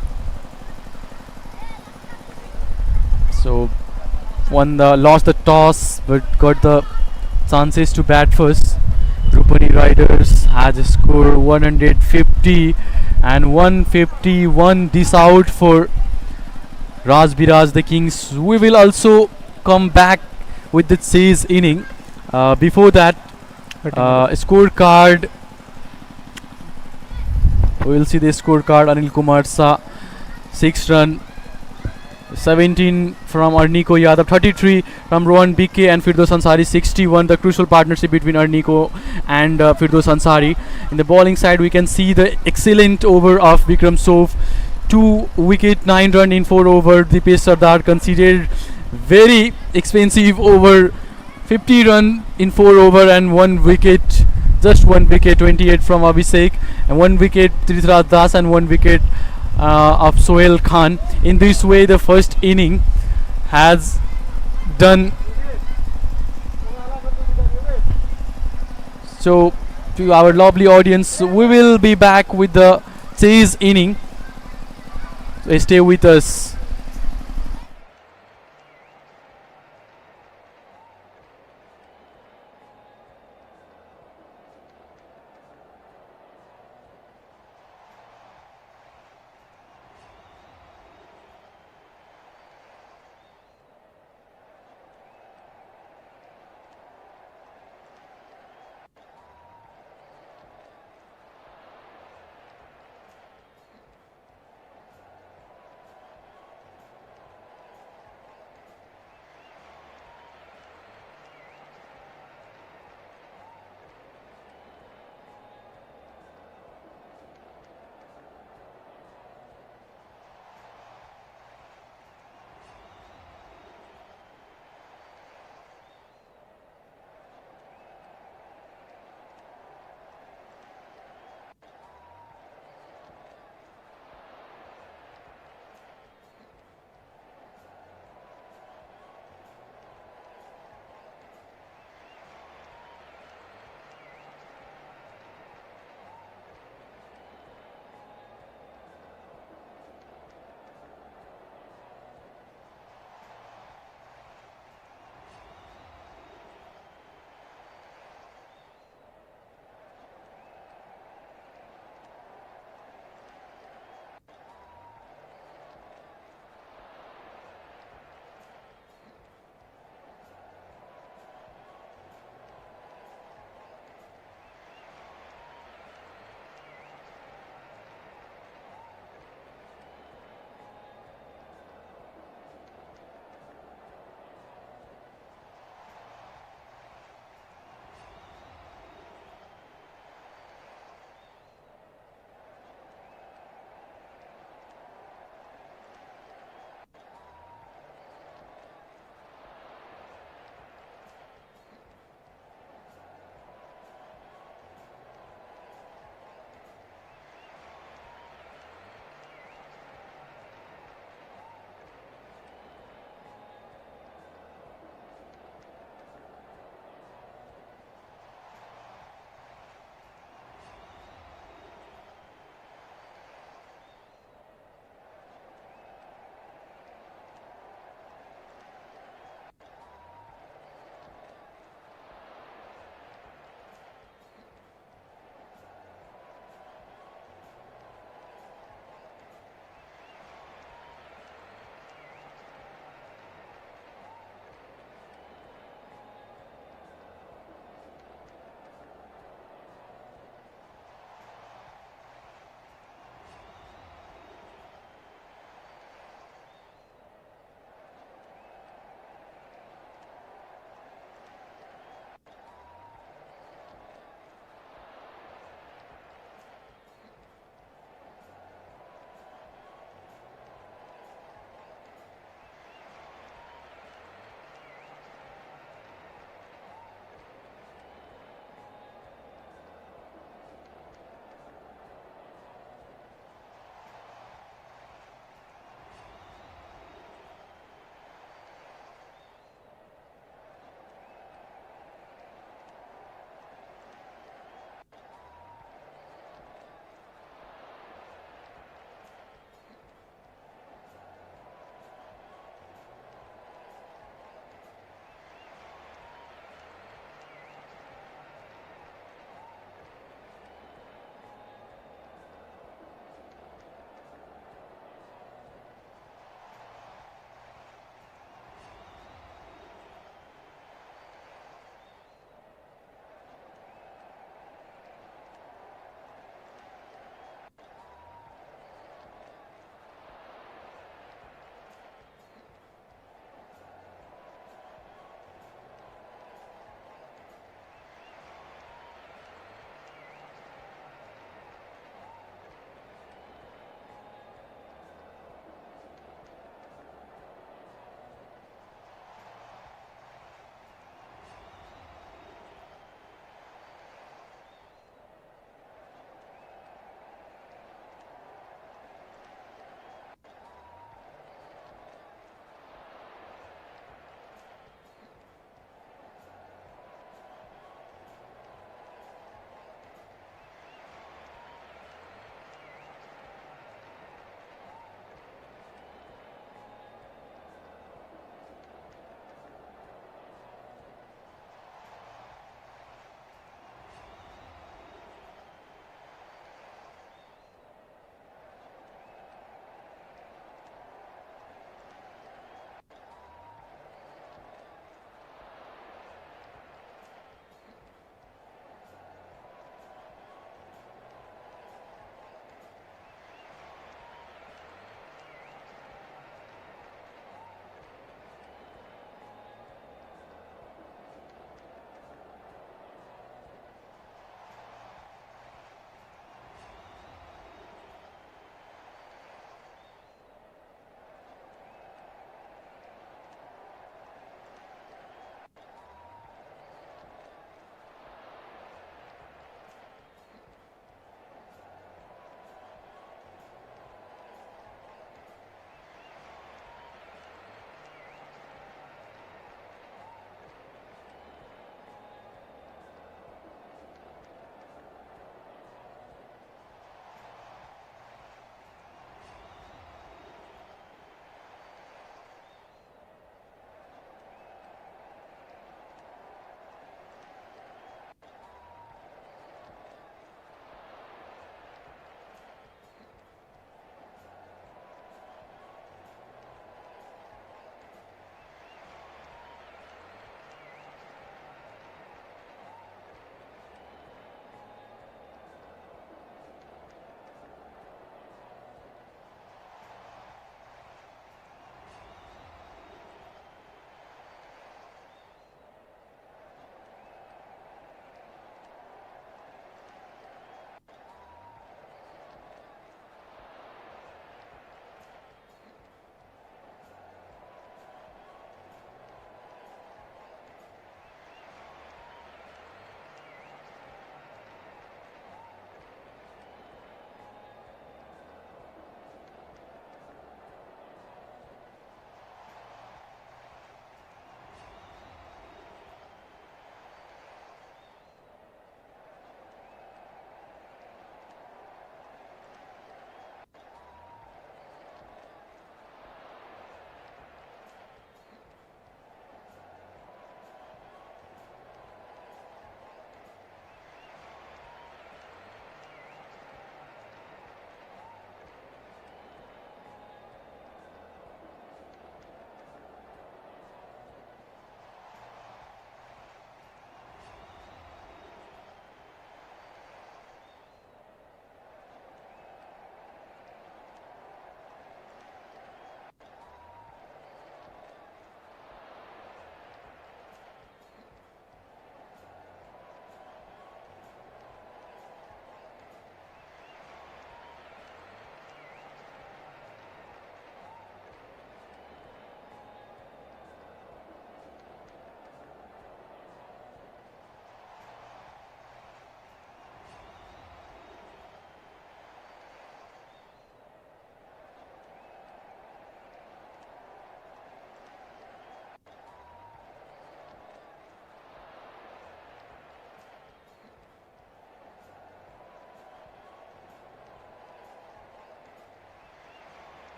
So lost the toss but got the chances to bat first. Rupani Riders has scored 150 and 151 this out for Rajbiraj the Kings. We will also come back with the chase inning. Before that, scorecard. We will see the scorecard. Anil Kumar Sa 6 run, 17 from Arniko Yadav, 33 from Rohan BK and Firdaus Ansari, 61. The crucial partnership between Arniko and Firdaus Ansari. In the bowling side, we can see the excellent over of Vikram Sov, 2 wicket, 9 run in 4 over. Dipesh Sardar conceded very expensive over, 50 run in 4 over and 1 wicket. just 1 wicket, 28 from Abhishek, and 1 wicket Tirthraj Das, and 1 wicket of Sohail Khan. In this way, the first inning has done. So, to our lovely audience, we will be back with the chase inning. So stay with us.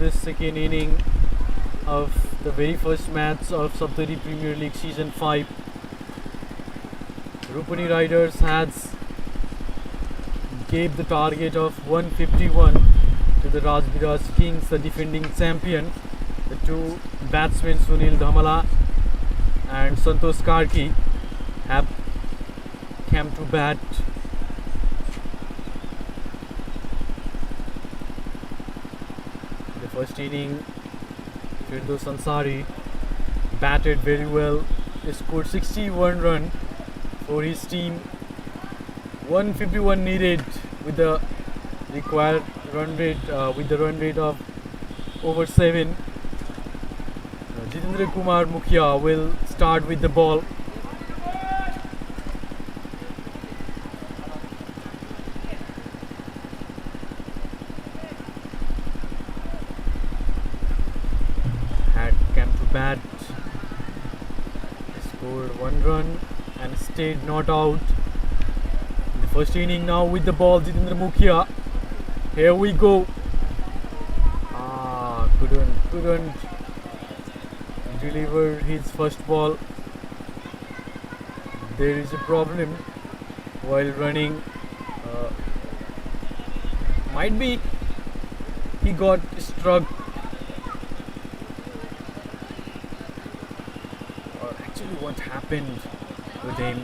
this second inning of the very first match of Saptari Premier League Season 5. Rupani Riders has gave the target of 151 to the Rajbiraj Kings, the defending champion. The two batsmen Sunil Dhamala and Santosh Karki have come to bat. The first inning, Firdaus Ansari batted very well. He scored 61 runs for his team. 151 needed with the required run rate, of over 7. Jitendra Kumar Mukhia will start with the ball. Had come to bat, scored 1 run and stayed not out. In the first inning now with the ball, Jitendra Mukhia. Here we go. Couldn't deliver his first ball. There is a problem while running. Might be he got struck, or actually what happened with him.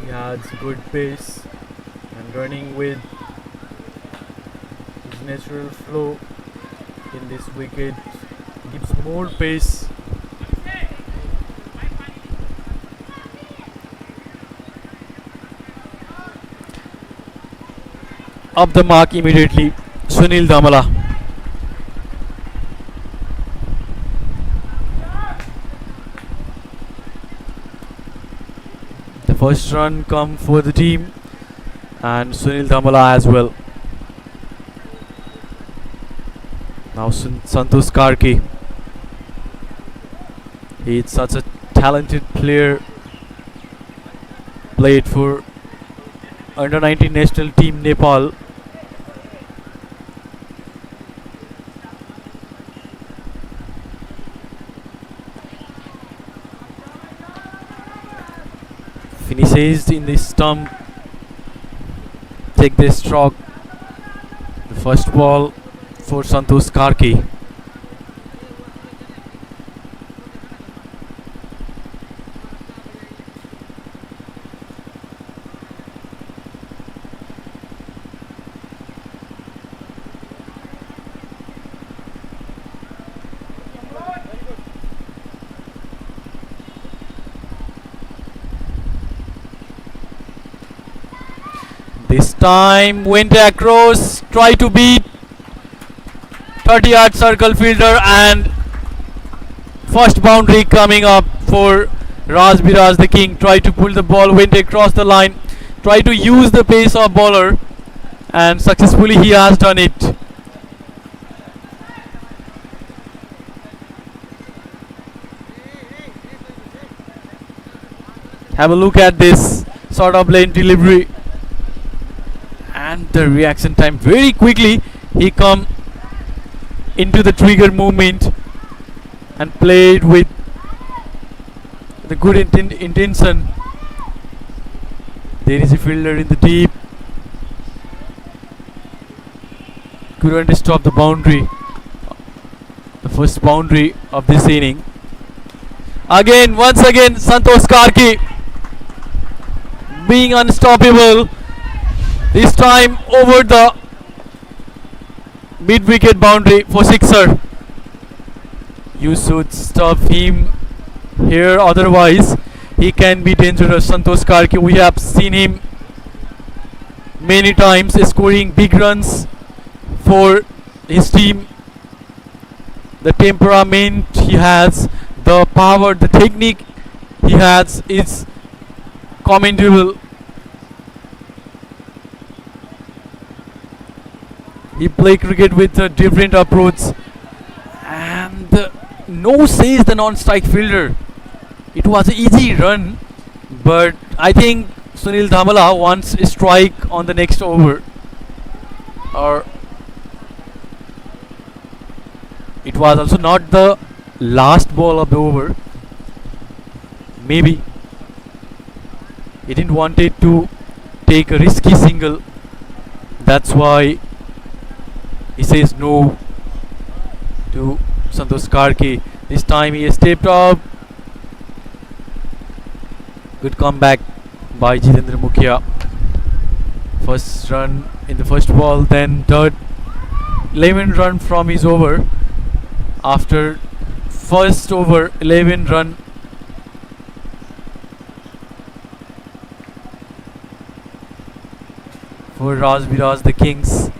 He has good pace and running with his natural flow in this wicket gives more pace. Up the mark immediately, Sunil Dhamala. The first run come for the team and Sunil Dhamala as well. Now Santosh Karki. He is such a talented player. Played for under 19 national team Nepal. Finishes in the stump. Take this stroke. The first ball for Santosh Karki. This time went across, try to beat 30-yard circle fielder, and first boundary coming up for Rajbiraj the King. Try to pull the ball, went across the line, try to use the pace of bowler, and successfully he has done it. Have a look at this sort of lane delivery and the reaction time. Very quickly he come into the trigger movement and played with the good intention. There is a fielder in the deep, couldn't stop the boundary, the first boundary of this inning. Once again Santosh Karki being unstoppable, this time over the mid-wicket boundary for sixer. You should stop him here, otherwise he can be dangerous. Santosh Karki, we have seen him many times scoring big runs for his team. The temperament he has, the power, the technique he has is commendable. He played cricket with a different approach, and no says the non-strike fielder. It was an easy run, but I think Sunil Dhamala wants a strike on the next over, or it was also not the last ball of the over. Maybe he didn't want it to take a risky single. That's why he says no to Santosh Karki. This time he has stepped up. Good comeback by Jitendra Mukhia. First run in the first ball, then third 11 run from his over. After first over 11 run, for Rajbiraj, the Kings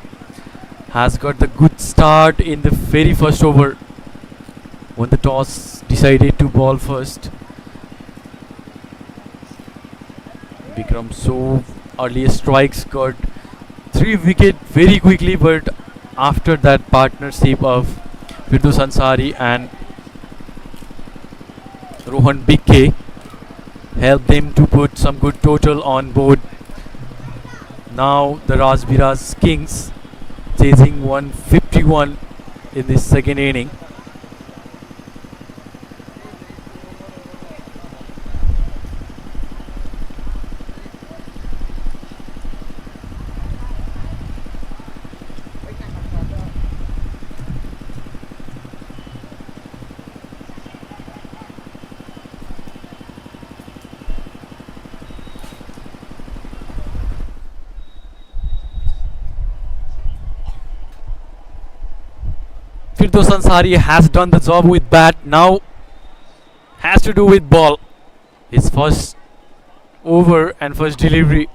has got the good start in the very first over when the toss decided to ball first. Bikram so early strikes, got 3 wickets very quickly, but after that partnership of Firdaus Ansari and Rohan Bikke helped them to put some good total on board. Now the Rajbiraj Kings chasing 151 in this second inning. Firdaus Ansari has done the job with bat, now has to do with ball. His first over and first delivery.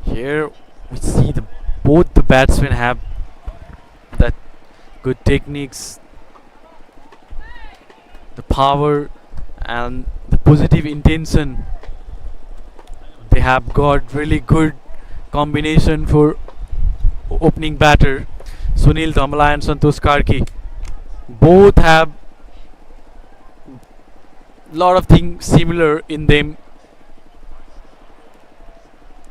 Here we see both the batsmen have that good techniques, the power and the positive intention. They have got really good combination for opening batter. Sunil Dhamala and Santosh Karki both have lot of things similar in them.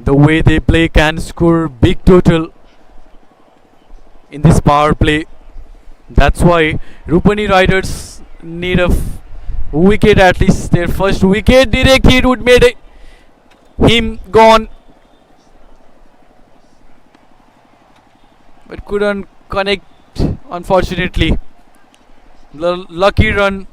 The way they play can score big total in this power play. That's why Rupani Riders need a wicket, at least their first wicket. Direct hit would made him gone, but couldn't connect, unfortunately. Lucky run.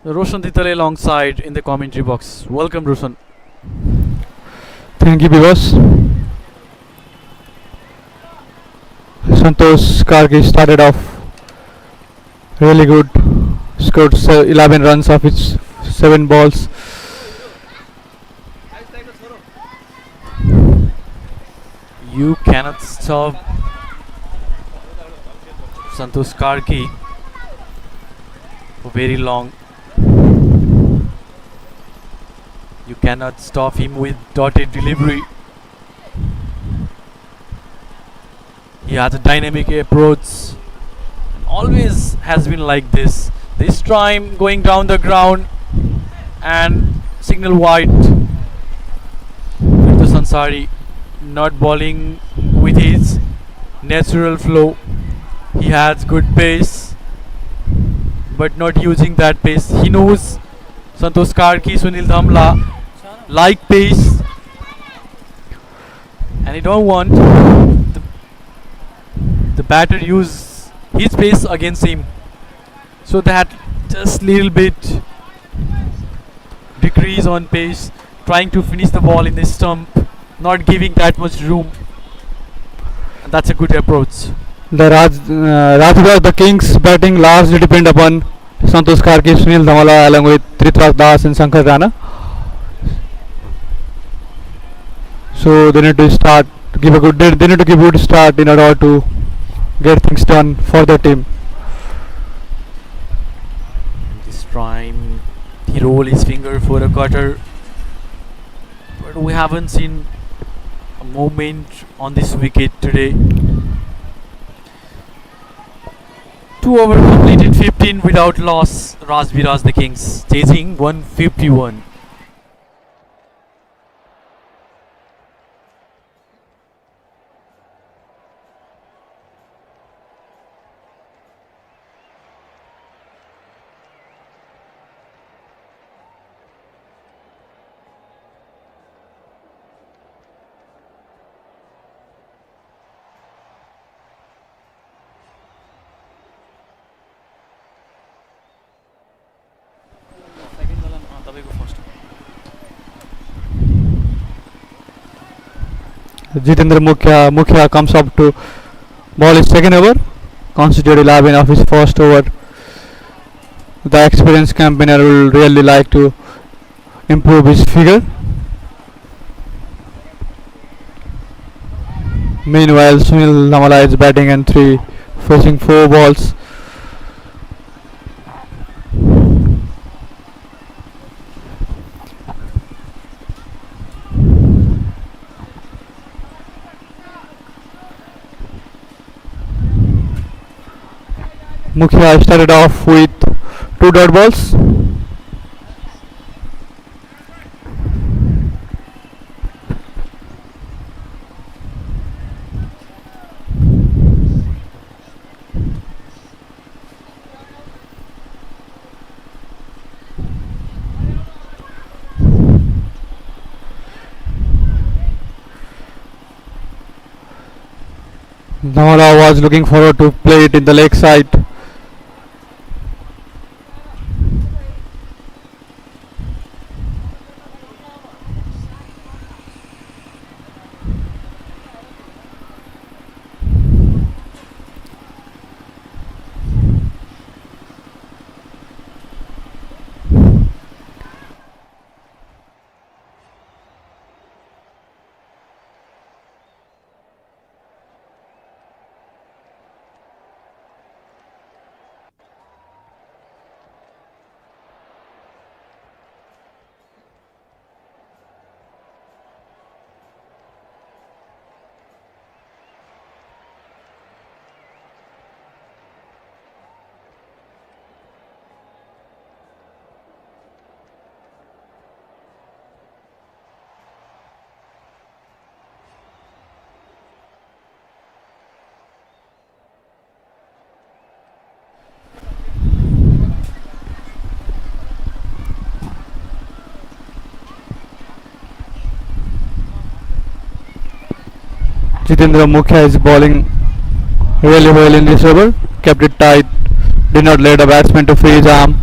Roshan Titale alongside in the commentary box. Welcome, Roshan. Thank you, Bivas. Santosh Karki started off really good, scored 11 runs off its 7 balls. You cannot stop Santosh Karki for very long. You cannot stop him with dotted delivery. He has a dynamic approach and always has been like this. This time going down the ground and signal wide. Firdaus Ansari not bowling with his natural flow. He has good pace, but not using that pace. He knows Santosh Karki, Sunil Dhamala like pace, and he don't want the batter use his pace against him, so that just little bit decrease on pace, trying to finish the ball in the stump, not giving that much room, and that's a good approach. The Rajbiraj, the Kings batting largely depend upon Santosh Karki, Sunil Dhamala along with Tritraj Das and Sankar Rana. So they need to start, they need to give a good start in order to get things done for the team. This time he rolled his finger for a cutter, but we haven't seen a moment on this wicket today. 2 over completed, 15 without loss. Rajbiraj the Kings chasing 151. Jitendra Mukhya comes up to ball his second over, constituted 11 of his first over. The experienced campaigner will really like to improve his figure. Meanwhile, Sunil Dhamala is batting and 3, facing 4 balls. Mukhya started off with 2 dot balls. Dhamala was looking forward to play it in the leg side. Jitendra Mukhya is bowling really well in this over, kept it tight, did not let the batsman to free his arm.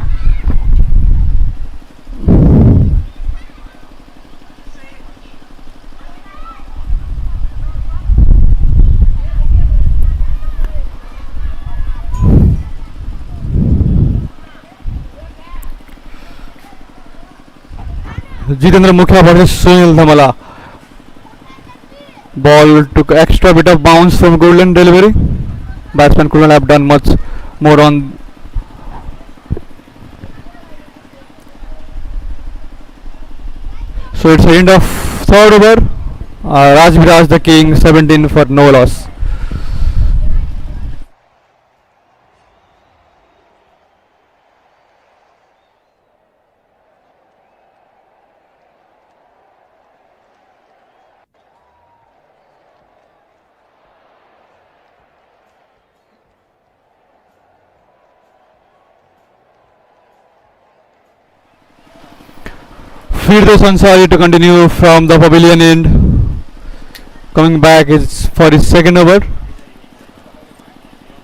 Jitendra Mukhya versus Sunil Dhamala. Ball took extra bit of bounce from golden delivery. Batsman couldn't have done much more on. So it's the end of third over. Rajbiraj the King 17 for no loss. Firdaus Ansari to continue from the pavilion end. Coming back is for his second over.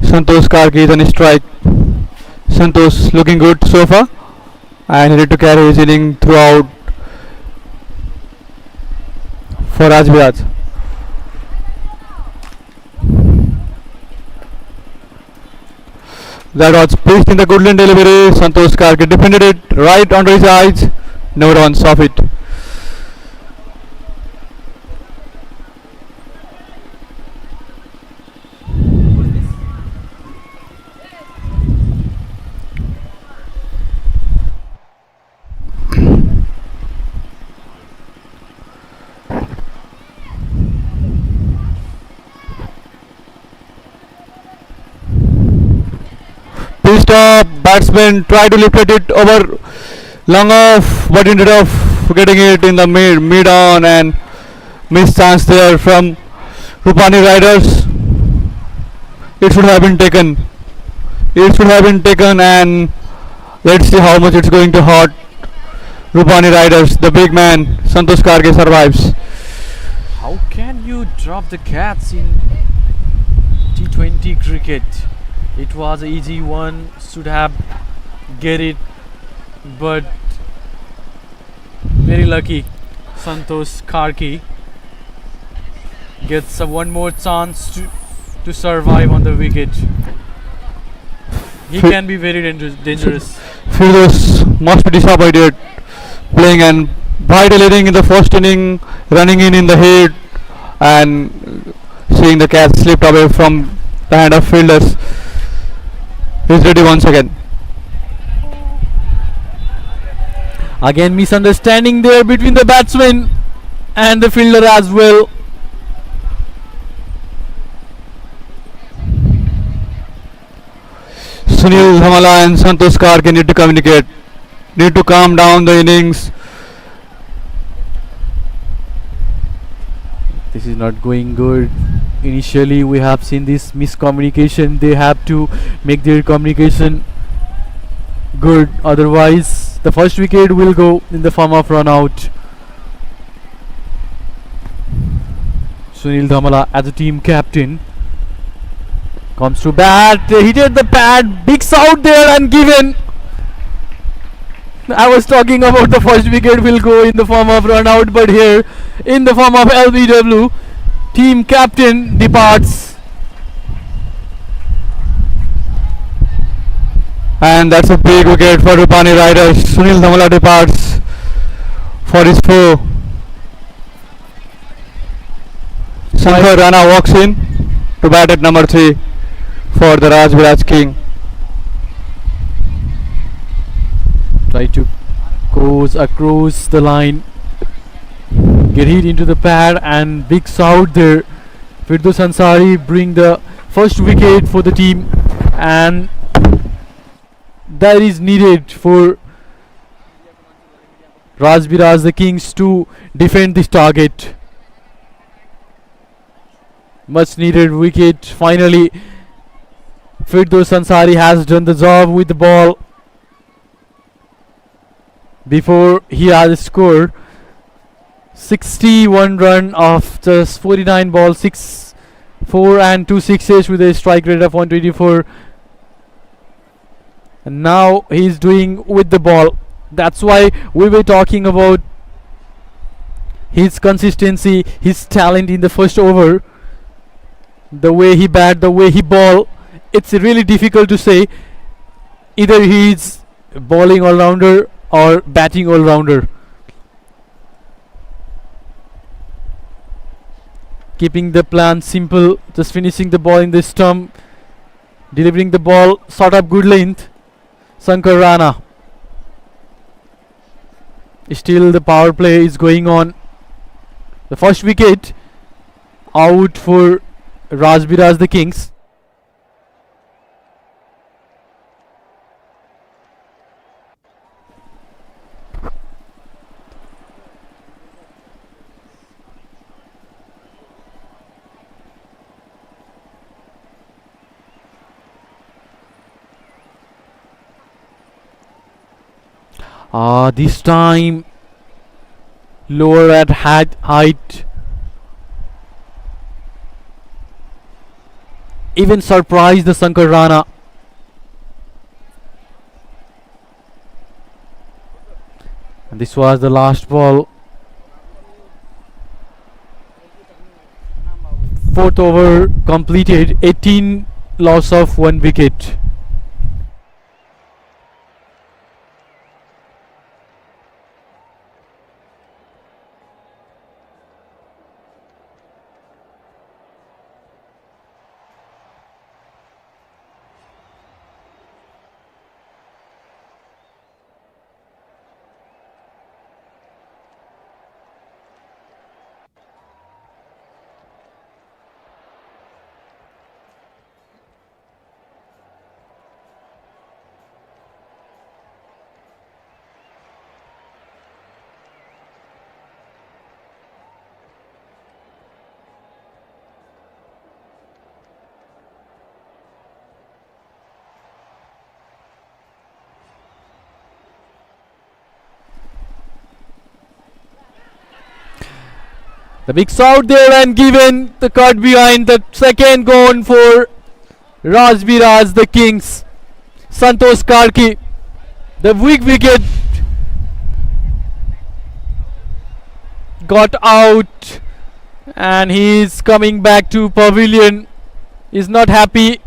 Santosh Karki is on his strike. Santosh looking good so far, and he need to carry his inning throughout for Rajbiraj. That was placed in the good line delivery. Santosh Karki defended it right under his eyes. Never once off it. Pissed off batsman tried to lift it over long off, but ended up getting it in the mid on and missed chance there from Rupani Riders. It should have been taken. It should have been taken, and let's see how much it's going to hurt Rupani Riders. The big man Santosh Karke survives. How can you drop the cats in T20 cricket? It was an easy one, should have get it, but very lucky Santosh Karki gets one more chance to survive on the wicket. He can be very dangerous. Fielders must be disappointed playing and vital inning in the first inning, running in the head and seeing the catch slipped away from the hand of fielders. He's ready once again. Again misunderstanding there between the batsman and the fielder as well. Sunil Dhamala and Santosh Karke need to communicate, need to calm down the innings. This is not going good. Initially we have seen this miscommunication. They have to make their communication good, otherwise the first wicket will go in the form of run out. Sunil Dhamala as a team captain comes to bat, hit the pad, big out there and given. I was talking about the first wicket will go in the form of run out, but here in the form of LBW, team captain departs. And that's a big wicket for Rupani Riders. Sunil Dhamala departs for his foe. Shankar Rana walks in to bat at number 3 for the Rajbiraj King. Try to goes across the line, get hit into the pad and big out there. Firdaus Ansari bring the first wicket for the team, and that is needed for Rajbiraj the Kings to defend this target. Much needed wicket. Finally Firdaus Ansari has done the job with the ball before he has scored 61 run of just 49 balls, 4 and 2 sixes with a strike rate of 124. And now he is doing with the ball. That's why we were talking about his consistency, his talent in the first over. The way he bat, the way he ball, it's really difficult to say. Either he is bowling all-rounder or batting all-rounder. Keeping the plan simple, just finishing the ball in the stump, delivering the ball sort of good length. Shankar Rana. Still the power play is going on. The first wicket out for Rajbiraj the Kings. This time lower at height. Even surprised the Shankar Rana. And this was the last ball. Fourth over completed. 18 loss of 1 wicket. The mix out there and given the cut behind. The second gone for Rajbiraj, the Kings. Santosh Karki, the weak wicket, got out, and he is coming back to pavilion. Is not happy.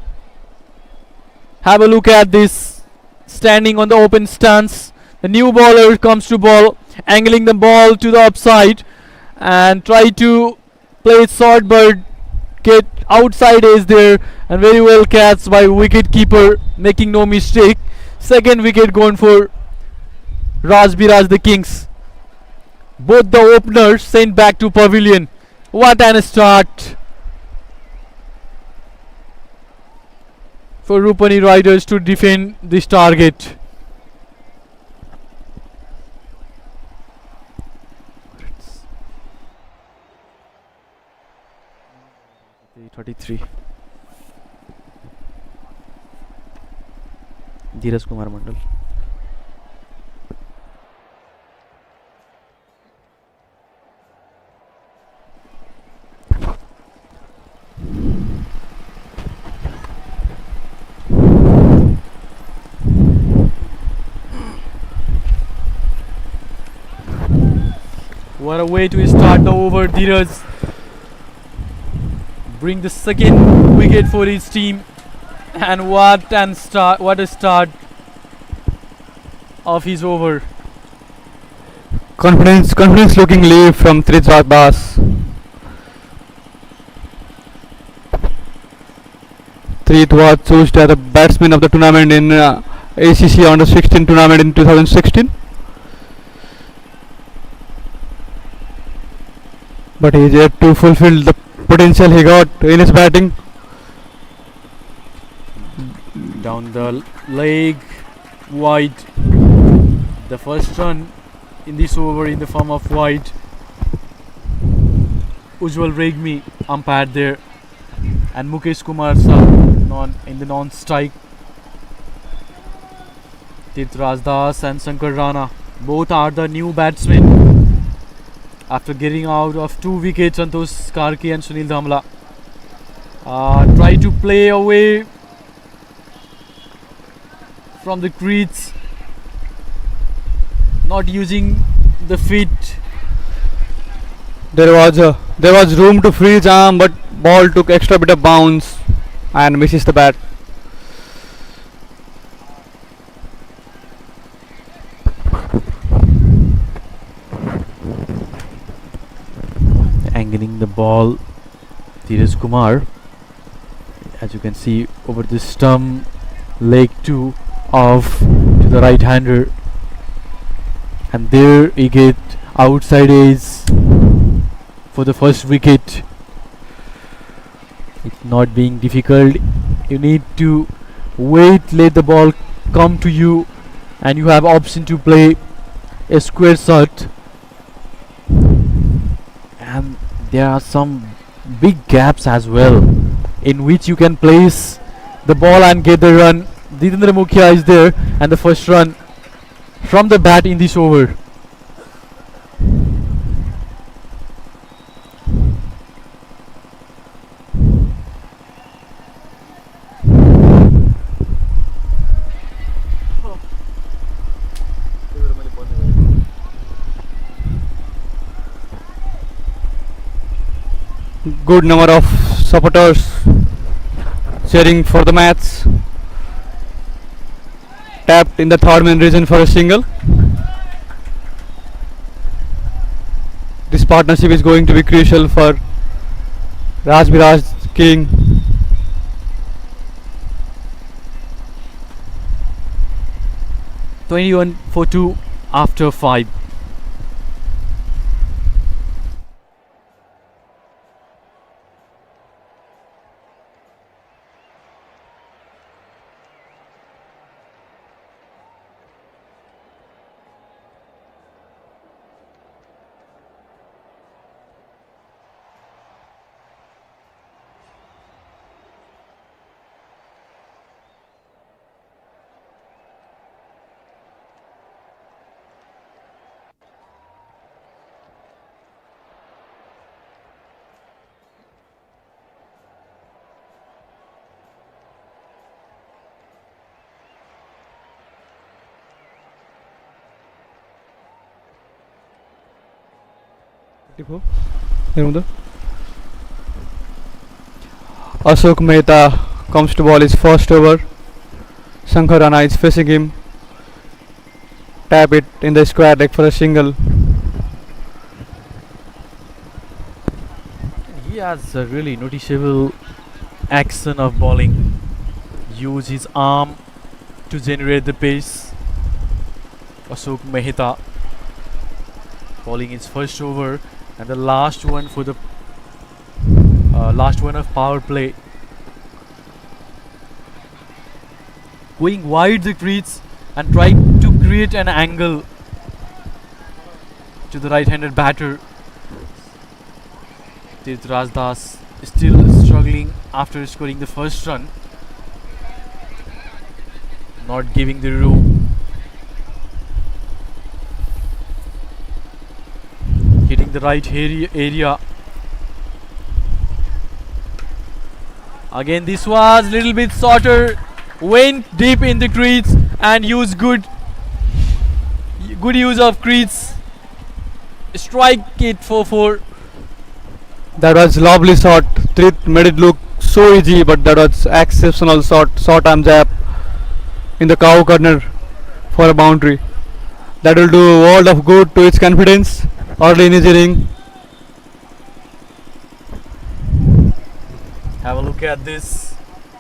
Have a look at this, standing on the open stance. The new bowler comes to ball, angling the ball to the upside and try to play it short, but get outside edge there, and very well catched by wicket keeper, making no mistake. Second wicket gone for Rajbiraj, the Kings. Both the openers sent back to pavilion. What an start for Rupani Riders to defend this target. Dheeraj Kumar Mandal. What a way to start the over, Dheeraj. Bring the second wicket for his team, and what a start of his over. Confidence looking leave from Trijat Das. Trijat was chosen as the batsman of the tournament in ACC Under 16 tournament in 2016. But he is yet to fulfill the potential he got in his batting. Down the leg, wide. The first run in this over in the form of wide. Ujjwal Regmi umpired there, and Mukesh Kumar in the non-strike. Tirthraj Das and Shankar Rana, both are the new batsmen after getting out of 2 wickets. Santosh Karki and Sunil Dhamla try to play away from the crease, not using the feet. There was room to freeze arm, but ball took extra bit of bounce and misses the bat. Angling the ball, Dheeraj Kumar, as you can see, over the stump, leg 2 off to the right hander, and there he get outside edge for the first wicket. It's not being difficult. You need to wait, let the ball come to you, and you have option to play a square shot. And there are some big gaps as well in which you can place the ball and get the run. Didendra Mukhya is there, and the first run from the bat in this over. Good number of supporters cheering for the match. Tapped in the third man region for a single. This partnership is going to be crucial for Rajbiraj King. "21 for 2 after 5. Ashok Mehta comes to ball his first over. Shankar Rana is facing him. Tap it in the square leg for a single. He has a really noticeable action of bowling. Use his arm to generate the pace. Ashok Mehta bowling his first over and the last one for the last one of power play. Going wide the crease and trying to create an angle to the right-handed batter. Rajbiraj Das is still struggling after scoring the first run, not giving the room. Hitting the right area. Again, this was little bit shorter. Went deep in the crease and used good use of crease. Strike it for 4. That was lovely shot. Trit made it look so easy, but that was exceptional shot. Short arm jab in the cow corner for a boundary. That will do a world of good to its confidence early in his inning. Have a look at this.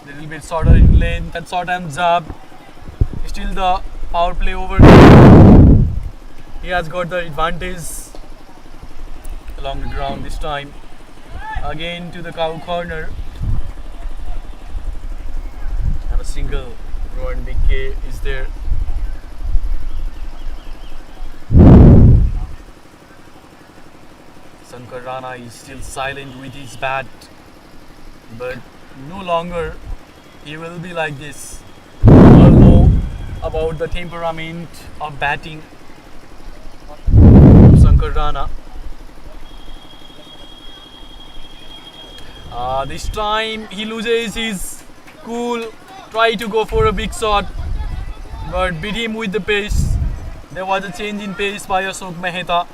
Little bit shorter in length and short arm jab. Still the power play over. He has got the advantage along the ground this time. Again to the cow corner. And a single. Rohan BK is there. Shankar Rana is still silent with his bat. But no longer he will be like this. We all know about the temperament of batting Shankar Rana. This time he loses his cool, try to go for a big shot, but beat him with the pace. There was a change in pace by Ashok Mehta,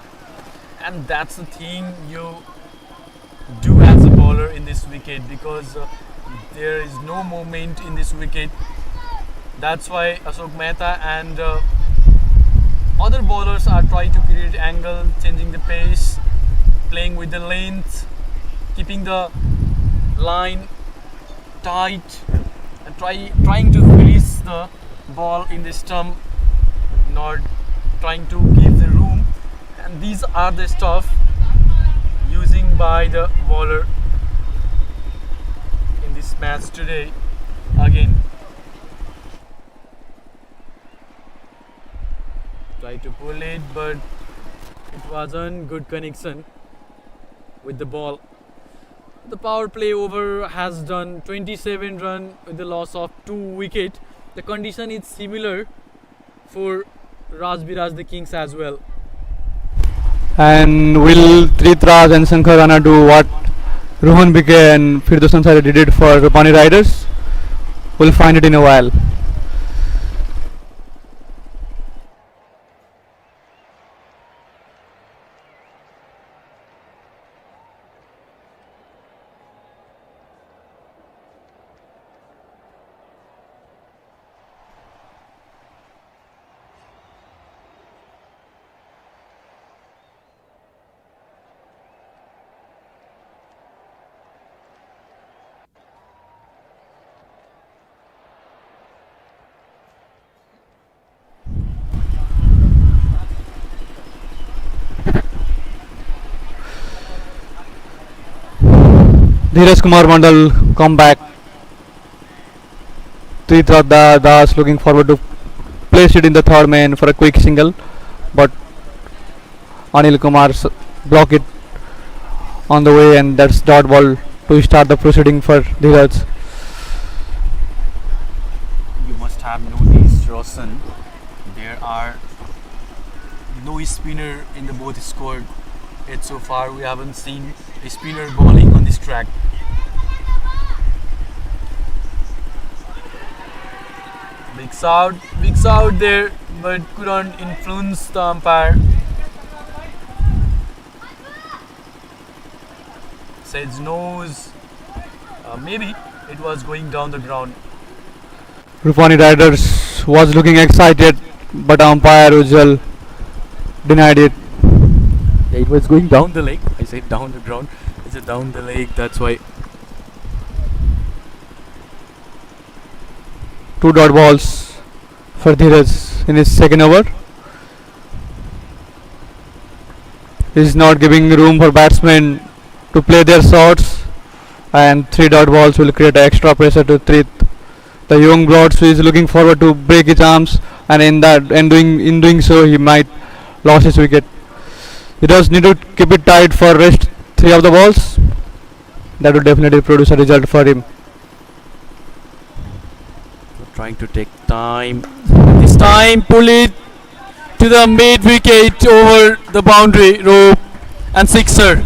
and that's the thing you do as a bowler in this wicket, because there is no movement in this wicket. That's why Ashok Mehta and other bowlers are trying to create angle, changing the pace, playing with the length, keeping the line tight, and trying to release the ball in the stump, not trying to give the room. And these are the stuff using by the bowler in this match today. Again, try to pull it, but it wasn't good connection with the ball. The power play over has done 27 runs with the loss of 2 wickets. The condition is similar for Rajbiraj the Kings as well. And will Raj and Shankar Rana do what Rohan BK and Firdaus Ansari did for Rupani Riders? We'll find it in a while. Dheeraj Kumar Mandal come back. Raj Das looking forward to place it in the third man for a quick single, but Anil Kumar block it on the way, and that's dot ball to start the proceeding for Dheeraj. You must have noticed, Roshan, there are no spinner in the both squad. Yet so far we haven't seen a spinner bowling on this track. Big out there, but couldn't influence the umpire. says nose. Maybe it was going down the ground. Rupani Riders was looking excited, but umpire Ujjwal denied it. Yeah, it was going down the leg. I said down the ground. It's a down the leg. That's why. 2 dot balls for Dheeraj in his second over. He's not giving room for batsmen to play their shots, and 3 dot balls will create extra pressure to Trith. The young blood is looking forward to break his arms, and in doing so he might lose his wicket. He does need to keep it tight for rest 3 of the balls. That will definitely produce a result for him. Trying to take time. This time pull it to the mid wicket over the boundary rope and sixer.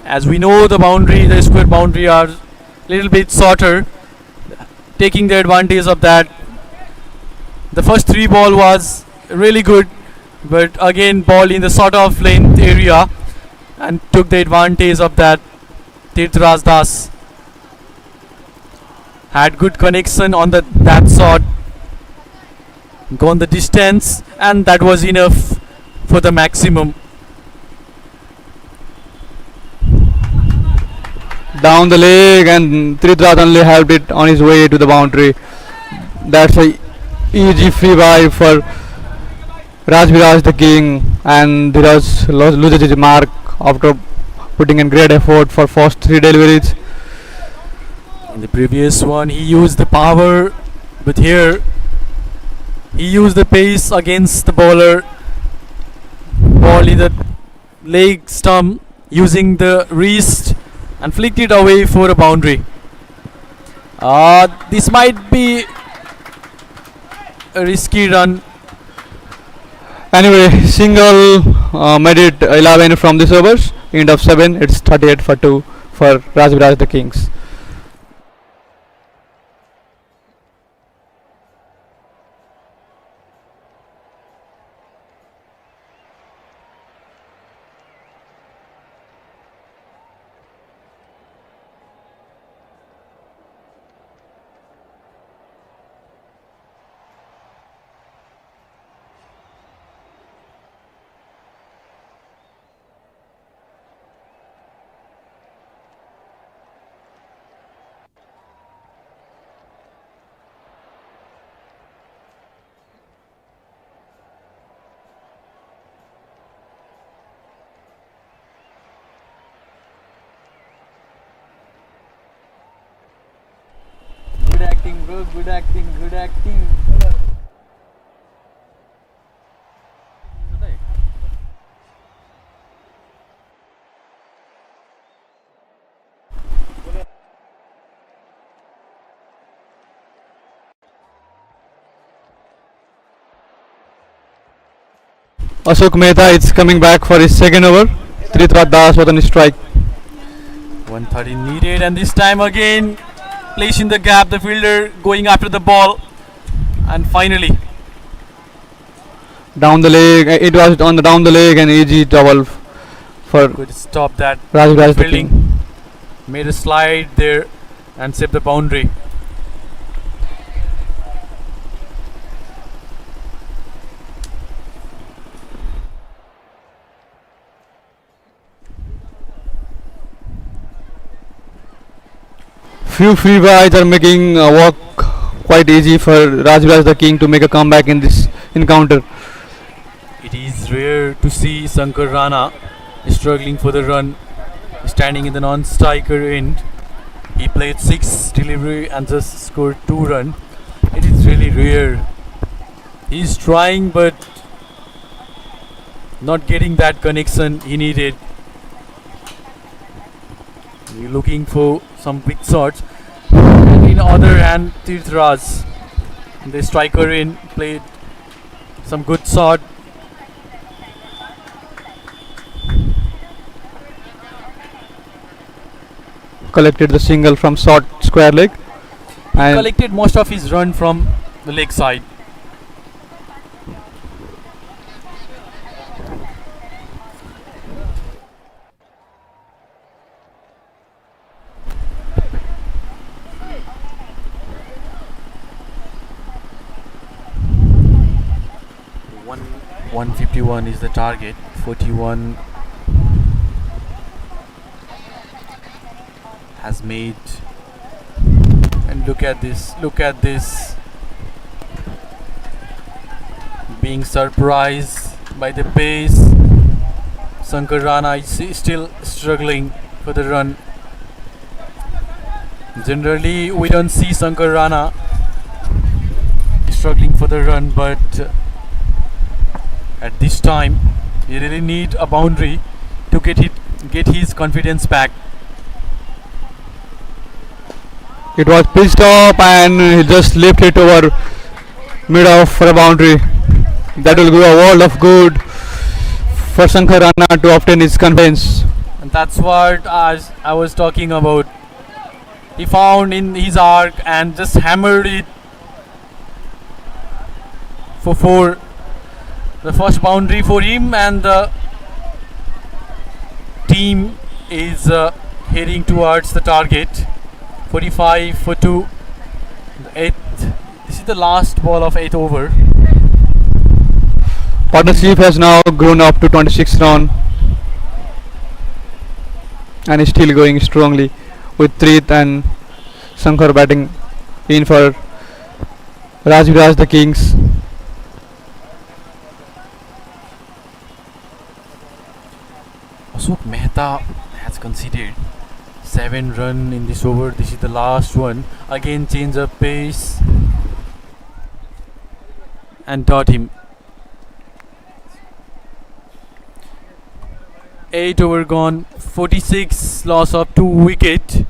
As we know, the square boundary are little bit shorter, taking the advantage of that. The first 3 ball was really good, but again ball in the sort of length area and took the advantage of that. Tirthraj Das had good connection on that shot, gone the distance, and that was enough for the maximum. Down the leg, and Tirthraj only helped it on his way to the boundary. That's a easy free bye for Rajbiraj the King, and Dheeraj loses his mark after putting in great effort for first 3 deliveries. In the previous one he used the power, but here he used the pace against the bowler. Ball in the leg stump, using the wrist and flicked it away for a boundary. This might be a risky run. Anyway, single made it 11 from this overs. End of 7, it's 38 for 2 for Rajbiraj the Kings. Good acting, bro. Good acting. Good acting. Ashok Mehta is coming back for his second over. Tirthraj Das was on strike. 130 needed, and this time again place in the gap, the fielder going after the ball, and finally Down the leg, it was on the down the leg, and easy double for could stop that Rajbiraj the fielding. King. Made a slide there and saved the boundary. Few free byes are making work quite easy for Rajbiraj the King to make a comeback in this encounter. It is rare to see Shankar Rana struggling for the run, standing in the non-striker end. He played 6 delivery and just scored 2 runs. It is really rare. He is trying but not getting that connection he needed. We're looking for some big shots. And in other hand, Tirthraj, the striker in, played some good shot. Collected the single from short square leg, and Collected most of his run from the leg side. 151 is the target. 41 has made. And look at this. Look at this. Being surprised by the pace. Shankar Rana is still struggling for the run. Generally, we don't see Shankar Rana struggling for the run, but at this time, he really need a boundary to get his confidence back. It was pitched up and he just left it over mid off for a boundary. That will give a world of good for Shankar Rana to obtain his confidence. And that's what I was talking about. He found in his arc and just hammered it for 4. The first boundary for him, and the team is heading towards the target. 45 for 2. The 8th. This is the last ball of 8th over. Partnership has now grown up to 26 runs and is still going strongly with Treat and Shankar batting in for Rajbiraj the Kings. Ashok Mehta has conceded 7 runs in this over. This is the last one. Again change of pace and dot him. 8 over gone. 46 loss of 2 wicket.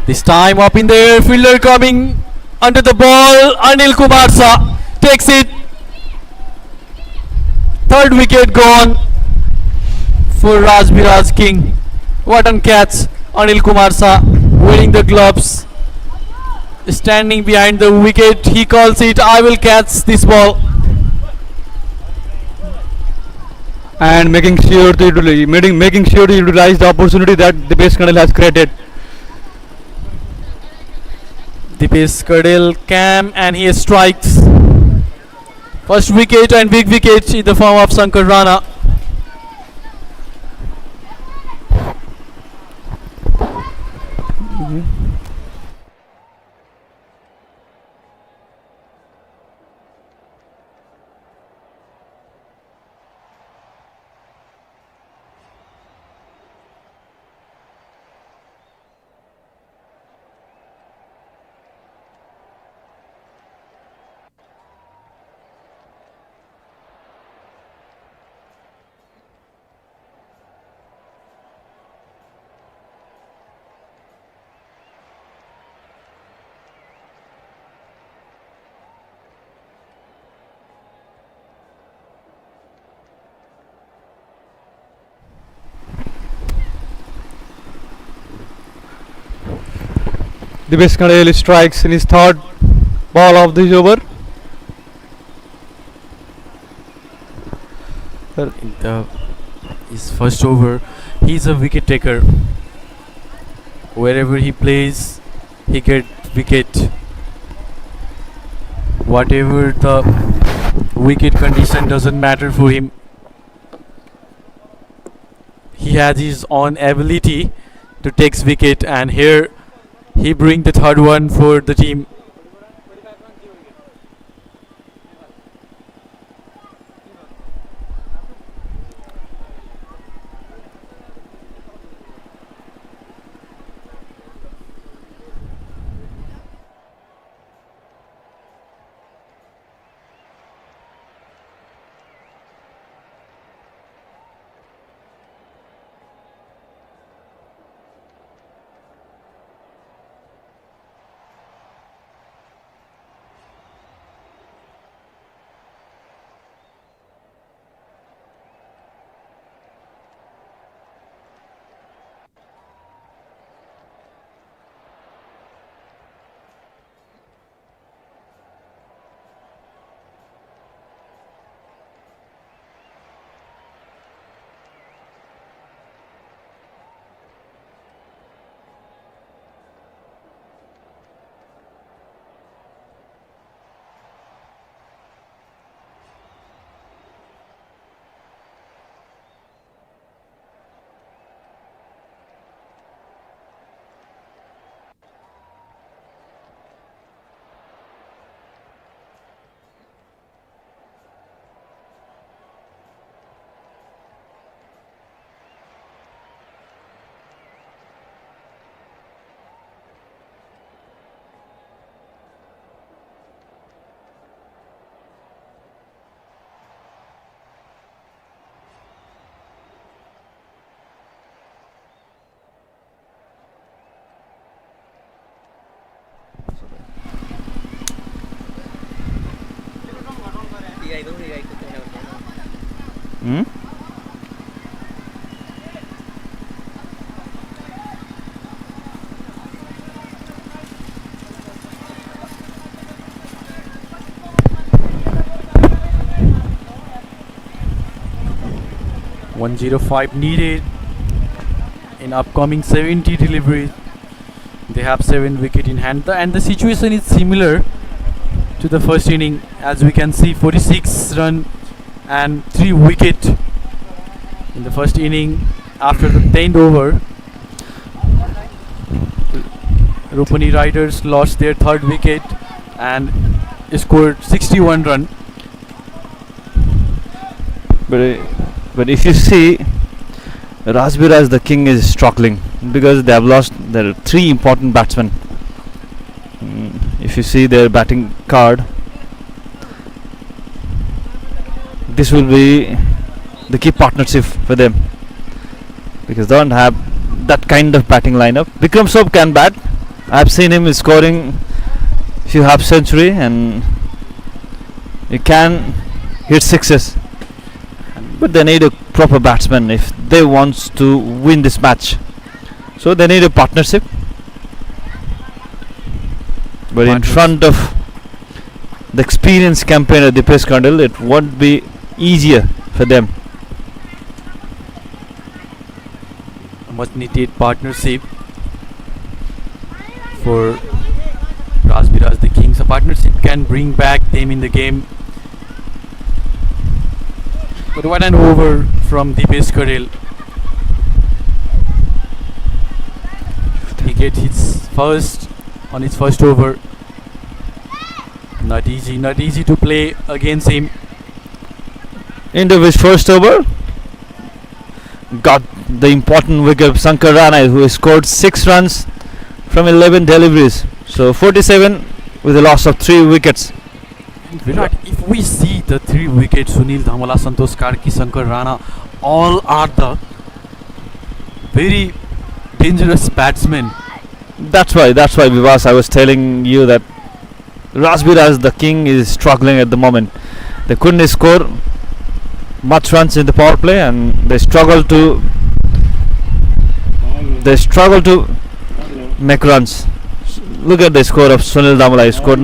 This time up in the air, fielder coming under the ball. Anil Kumar Shah takes it. 3rd wicket gone for Rajbiraj King. What a catch! Anil Kumar Shah wearing the gloves, standing behind the wicket. He calls it, I will catch this ball. And making sure to utilize the opportunity that the base Colonel has created. Dipesh Kadel cam and he strikes. First wicket and big wicket in the form of Shankar Rana. Dipesh Kandel strikes in his third ball of this over. In his first over, he's a wicket taker. Wherever he plays, he gets wicket. Whatever the wicket condition doesn't matter for him. He has his own ability to take wicket, and here he bring the third one for the team. Hmm? .105 needed in upcoming 70 deliveries. They have 7 wicket in hand, and the situation is similar to the first inning. As we can see, 46 run and 3 wicket in the first inning. After the 10th over, Rupani Riders lost their 3rd wicket and scored 61 run. But if you see, Rajbiraj the king is struggling because they have lost their 3 important batsmen. If you see their batting card, this will be the key partnership for them because they don't have that kind of batting lineup. Vikram Soap can bat. I've seen him scoring few half century and he can hit sixes. But they need a proper batsman if they want to win this match. So they need a partnership. But in front of the experienced campaigner Dipesh Kandel, it won't be easier for them. A much needed partnership for Rajbiraj the Kings. A partnership can bring back them in the game. But what an over from Dipesh Kandel. He gets his first on his first over. Not easy to play against him. Into his first over, got the important wicket of Shankar Rana, who scored 6 runs from 11 deliveries. So 47 with a loss of 3 wickets. Virat, if we see the 3 wickets, Sunil Dhamala, Santosh Karki, Shankar Rana, all are the very dangerous batsmen. That's why Vivas, I was telling you that Rajbiraj the king is struggling at the moment. They couldn't score much runs in the power play and they struggle to make runs. Look at the score of Sunil Damla. He scored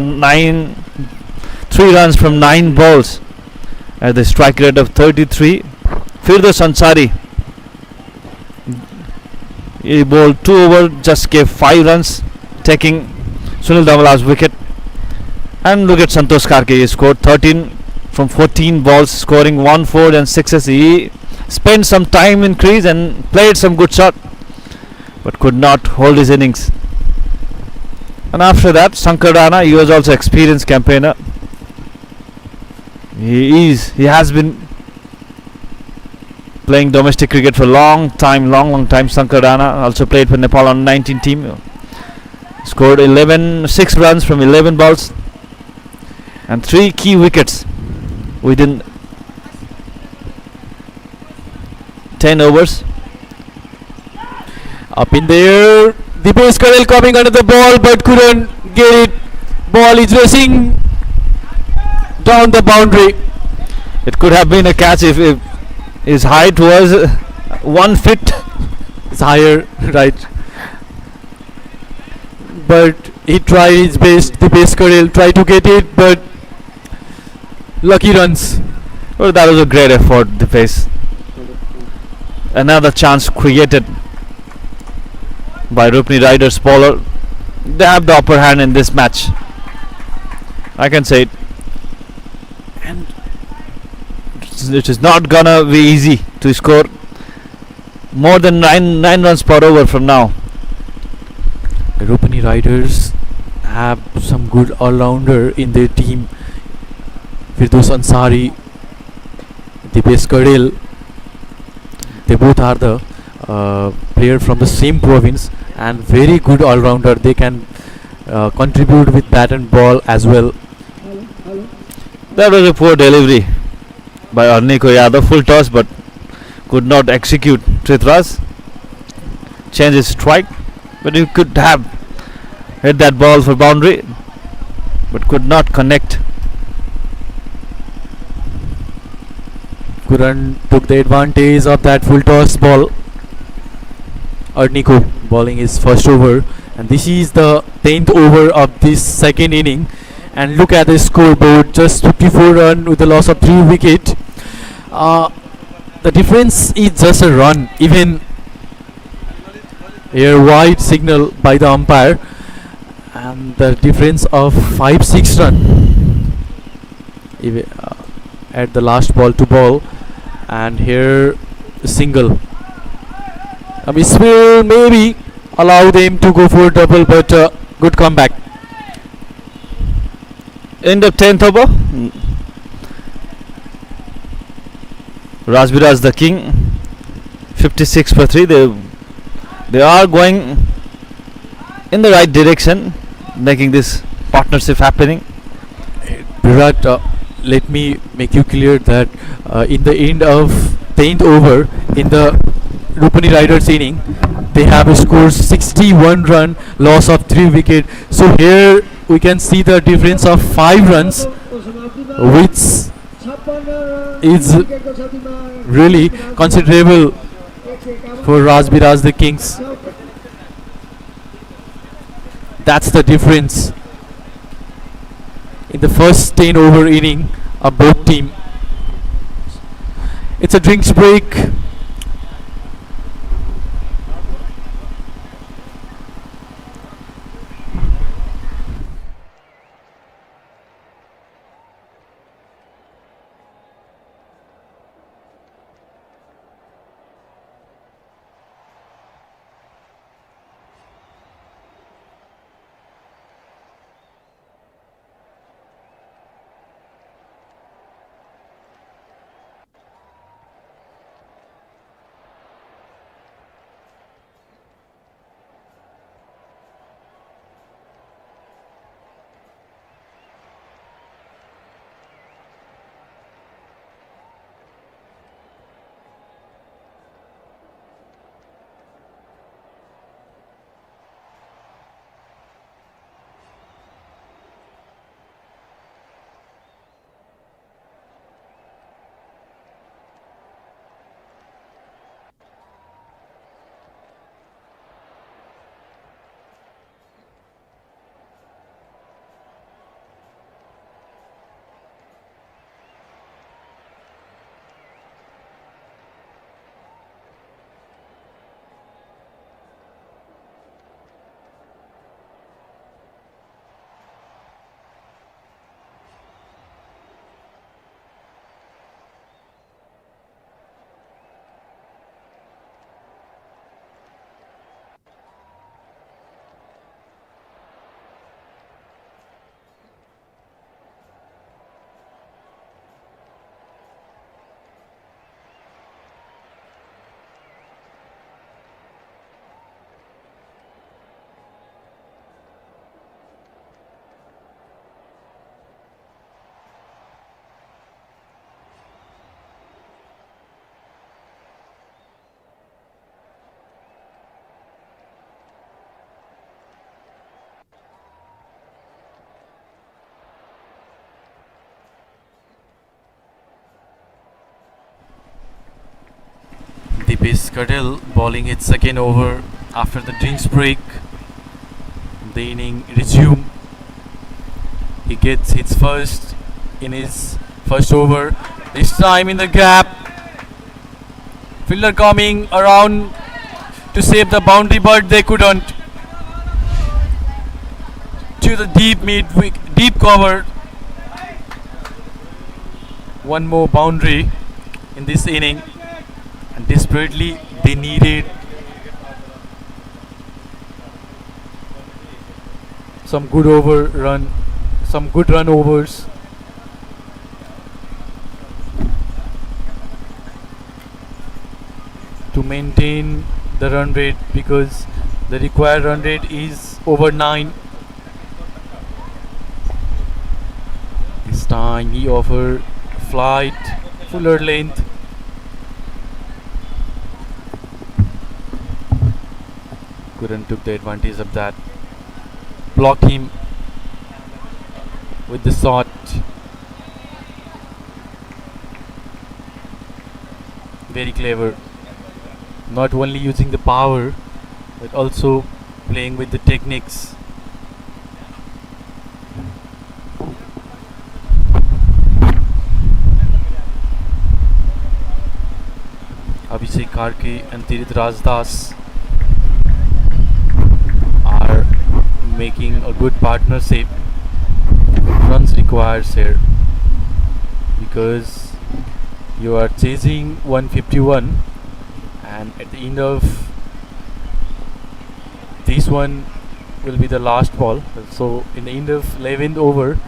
3 runs from 9 balls at the strike rate of 33. Firdaus Ansari, he bowled 2 over, just gave 5 runs, taking Sunil Damla's wicket. And look at Santosh Karke. He scored 13 from 14 balls, scoring 1 4 and 6s. He spent some time in crease and played some good shot, but could not hold his innings. And after that, Shankar Rana, he was also experienced campaigner. He has been playing domestic cricket for a long time. Shankar Rana also played for Nepal on 19 team. Scored 6 runs from 11 balls and 3 key wickets within 10 overs. Up in there, Dipesh Karel coming under the ball but couldn't get it. Ball is racing down the boundary. It could have been a catch if his height was 1 foot. It's higher, right? But he tried his best. Dipesh Karel tried to get it, but lucky runs. Well, that was a great effort, Dipesh. Another chance created by Rupani Riders bowler. They have the upper hand in this match, I can say it. And it is not gonna be easy to score more than 9 runs per over from now. The Rupani Riders have some good all-rounder in their team. Firdaus Ansari, Dipesh Karel, they both are the player from the same province and very good all-rounder. They can contribute with bat and ball as well. That was a poor delivery by Arniko Yadav. Full toss but could not execute. Trithras changed his strike, but he could have hit that ball for boundary but could not connect. Kuran took the advantage of that full toss ball. Arniko bowling his first over, and this is the 10th over of this second inning. And look at the scoreboard, just 54 run with a loss of 3 wicket. The difference is just a run. Even here wide signal by the umpire, and the difference of 5-6 run at the last ball to ball. And here single. This will maybe allow them to go for double, but good comeback. End of 10th over. Rajbiraj the king, 56 for 3. They are going in the right direction, making this partnership happening. Virat, let me make you clear that in the end of 10th over in the Rupani Riders inning, they have scored 61 run, loss of 3 wicket. So here we can see the difference of 5 runs, which is really considerable for Rajbiraj the Kings. That's the difference in the first 10 over inning of both team. It's a drinks break. Deepesh Patel bowling his second over after the drinks break. The inning resume. He gets his first in his first over. This time in the gap. Fielder coming around to save the boundary, but they couldn't. To the deep cover. One more boundary in this inning, and desperately they needed some good run overs. To maintain the run rate, because the required run rate is over 9. This time he offered flight, fuller length. Couldn't took the advantage of that. Blocked him with the shot. Very clever. Not only using the power, but also playing with the techniques. Abhishek Karke and Tirith Rajdas are making a good partnership. Runs required here, because you are chasing 151, and at the end of this one will be the last ball. So in the end of 11th over,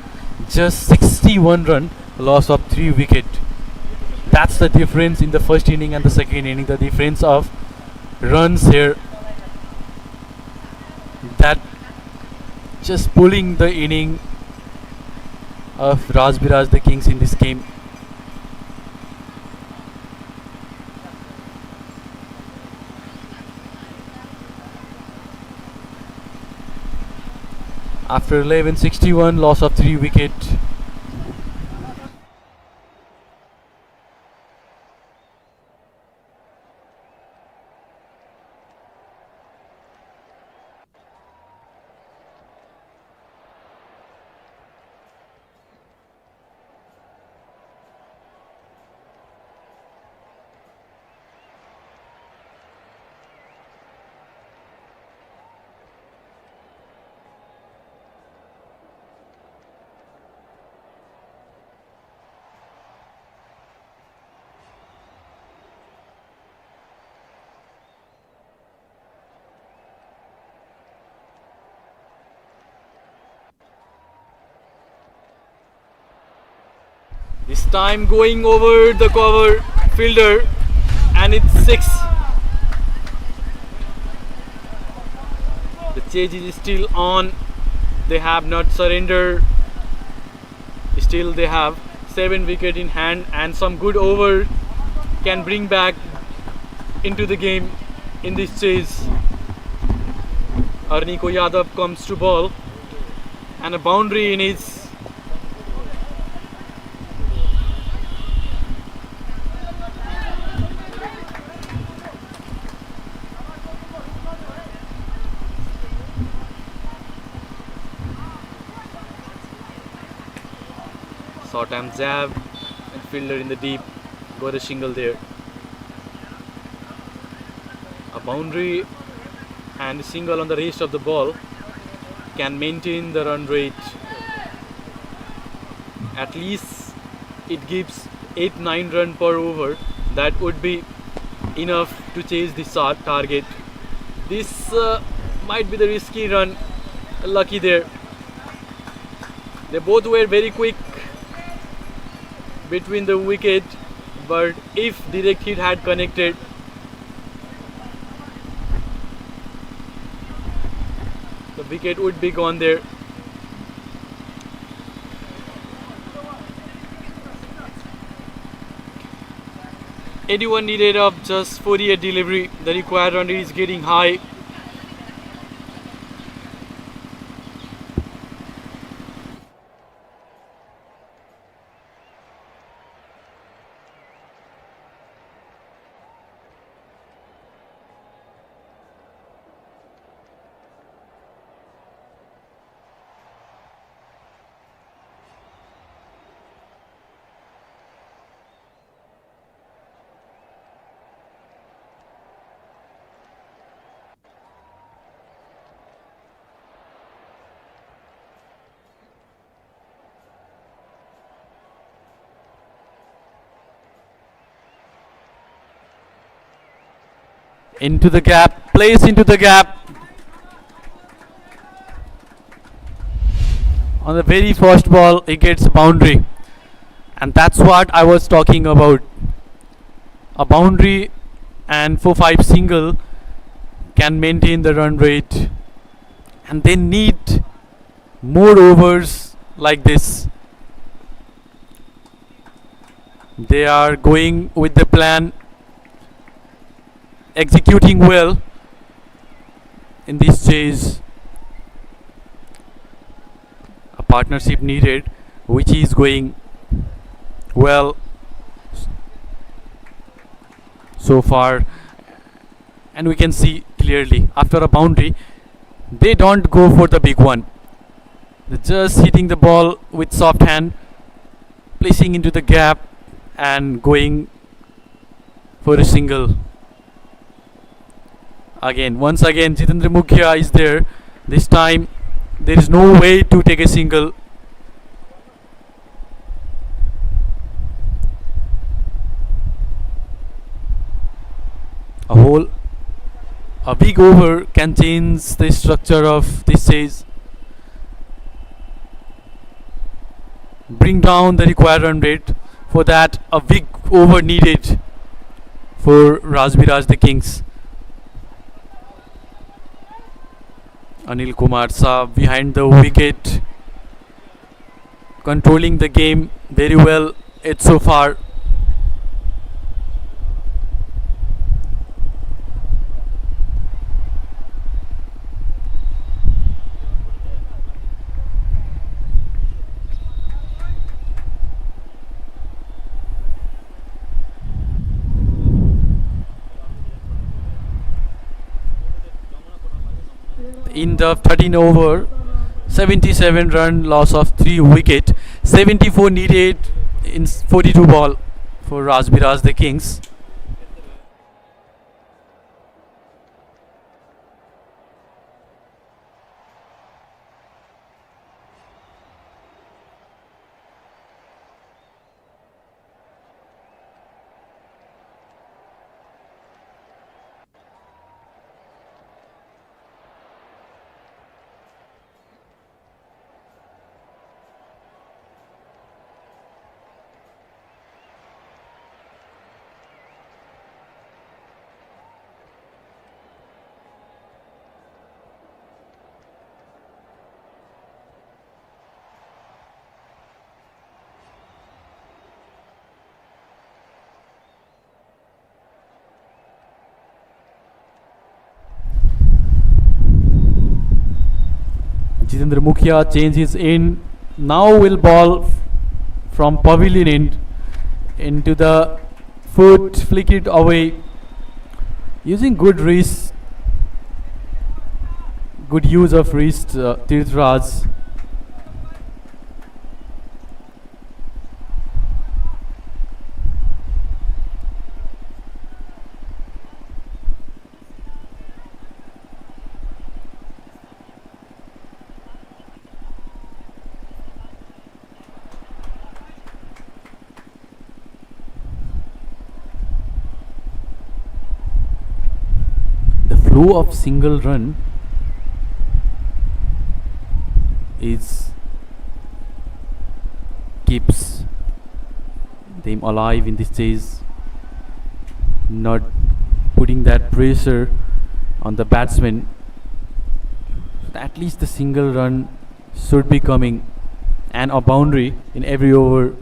just 61 run, loss of 3 wicket. That's the difference in the first inning and the second inning. The difference of runs here, that just pulling the inning of Rajbiraj the Kings in this game. After 11:61, loss of 3 wicket. This time going over the cover fielder, and it's 6. The chase is still on. They have not surrendered. Still they have 7 wicket in hand, and some good over can bring back into the game in this chase. Arniko Yadav comes to ball, and a boundary in his short arm jab, and fielder in the deep got a shingle there. A boundary and a single on the rest of the ball can maintain the run rate. At least it gives 8-9 run per over. That would be enough to chase the shot target. This might be the risky run. Lucky there. They both were very quick between the wicket, but if direct hit had connected, the wicket would be gone there. Anyone needed of just 48 delivery. The required run rate is getting high. Into the gap, plays into the gap. On the very first ball, he gets a boundary. And that's what I was talking about. A boundary and 4-5 single can maintain the run rate. And they need more overs like this. They are going with the plan, executing well in this chase. A partnership needed, which is going well so far, and we can see clearly after a boundary they don't go for the big one. They're just hitting the ball with soft hand, placing into the gap and going for a single. Once again Jitendra Mukhya is there. This time there is no way to take a single. A big over can change the structure of this chase, bring down the required run rate. For that, a big over needed for Rajbiraj the Kings. Anil Kumar Saab behind the wicket, controlling the game very well. It's so far. In the 13 over, 77 run, loss of 3 wicket, 74 needed in 42 ball for Rajbiraj the Kings. Jitendra Mukhya changes in. Now will ball from pavilion end into the foot, flick it away. Using good wrist, good use of wrist, Tirthraj. Flow of single run is keeps them alive in this chase, not putting that pressure on the batsman. At least the single run should be coming and a boundary in every over.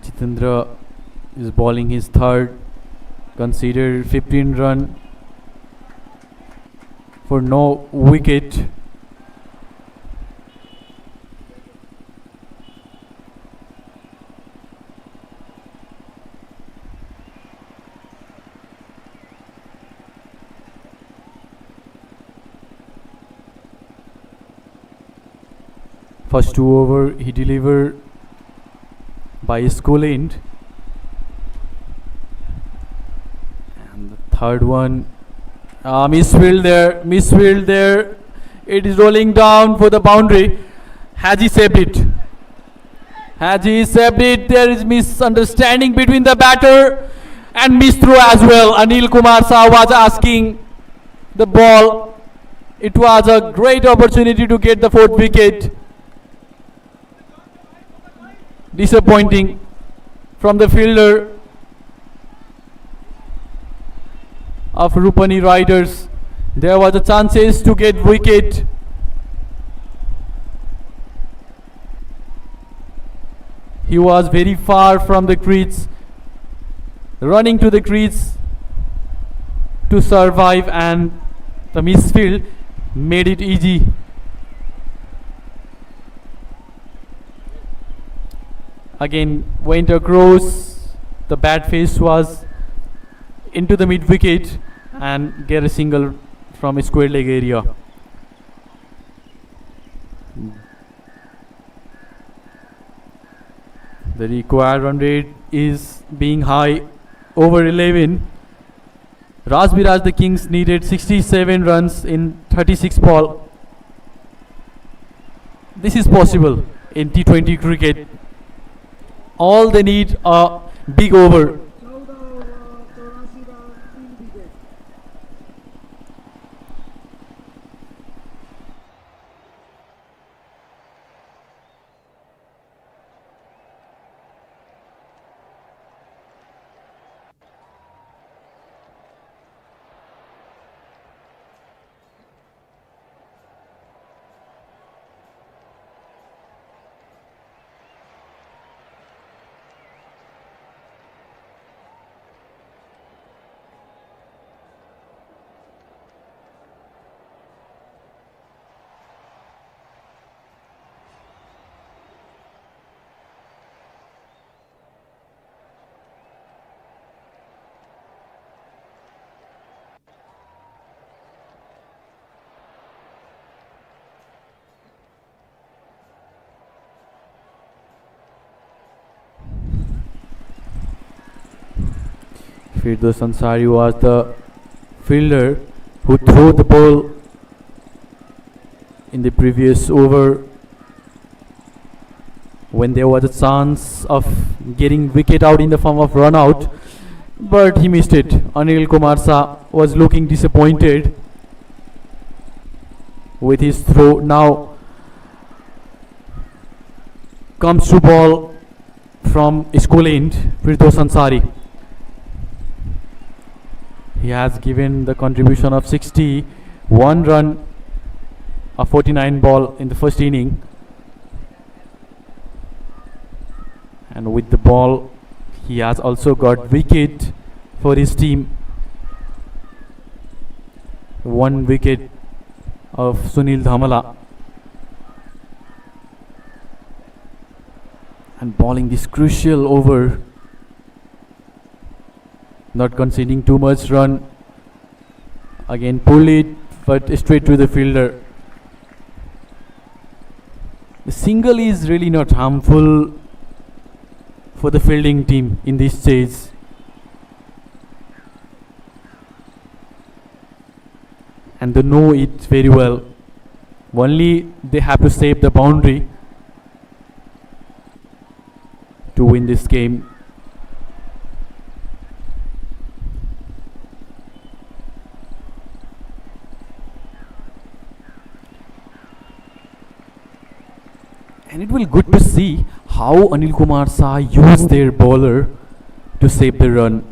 Jitendra is bowling his third, considered 15 run for no wicket. First 2 over he delivered by his school end. And the third one, misfield there. It is rolling down for the boundary. Haji saved it. There is misunderstanding between the batter and miss throw as well. Anil Kumar Saha was asking the ball. It was a great opportunity to get the 4th wicket. Disappointing from the fielder of Rupani Riders. There was a chances to get wicket. He was very far from the crease, running to the crease to survive, and the misfield made it easy. Again went across, the bat face was into the mid wicket and get a single from a square leg area. The required run rate is being high, over 11. Rajbiraj the Kings needed 67 runs in 36 ball. This is possible in T20 cricket. All they need a big over. Firdaus Ansari was the fielder who threw the ball in the previous over when there was a chance of getting wicket out in the form of run out, but he missed it. Anil Kumar Saha was looking disappointed with his throw. Now comes to ball from school end, Firdaus Ansari. He has given the contribution of 61 run of 49 ball in the first inning, and with the ball he has also got wicket for his team. 1 wicket of Sunil Dhamala, and bowling this crucial over, not conceding too much run. Again pull it, but straight to the fielder. The single is really not harmful for the fielding team in this stage. And they know it very well. Only they have to save the boundary to win this game. And it will be good to see how Anil Kumar Saha used their bowler to save the run.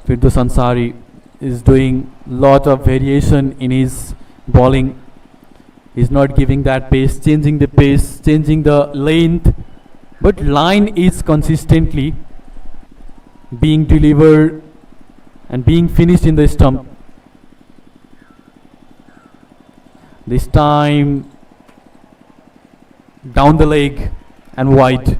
Firdaus Ansari is doing lot of variation in his bowling. He's not giving that pace, changing the length, but line is consistently being delivered and being finished in the stump. This time down the leg and wide.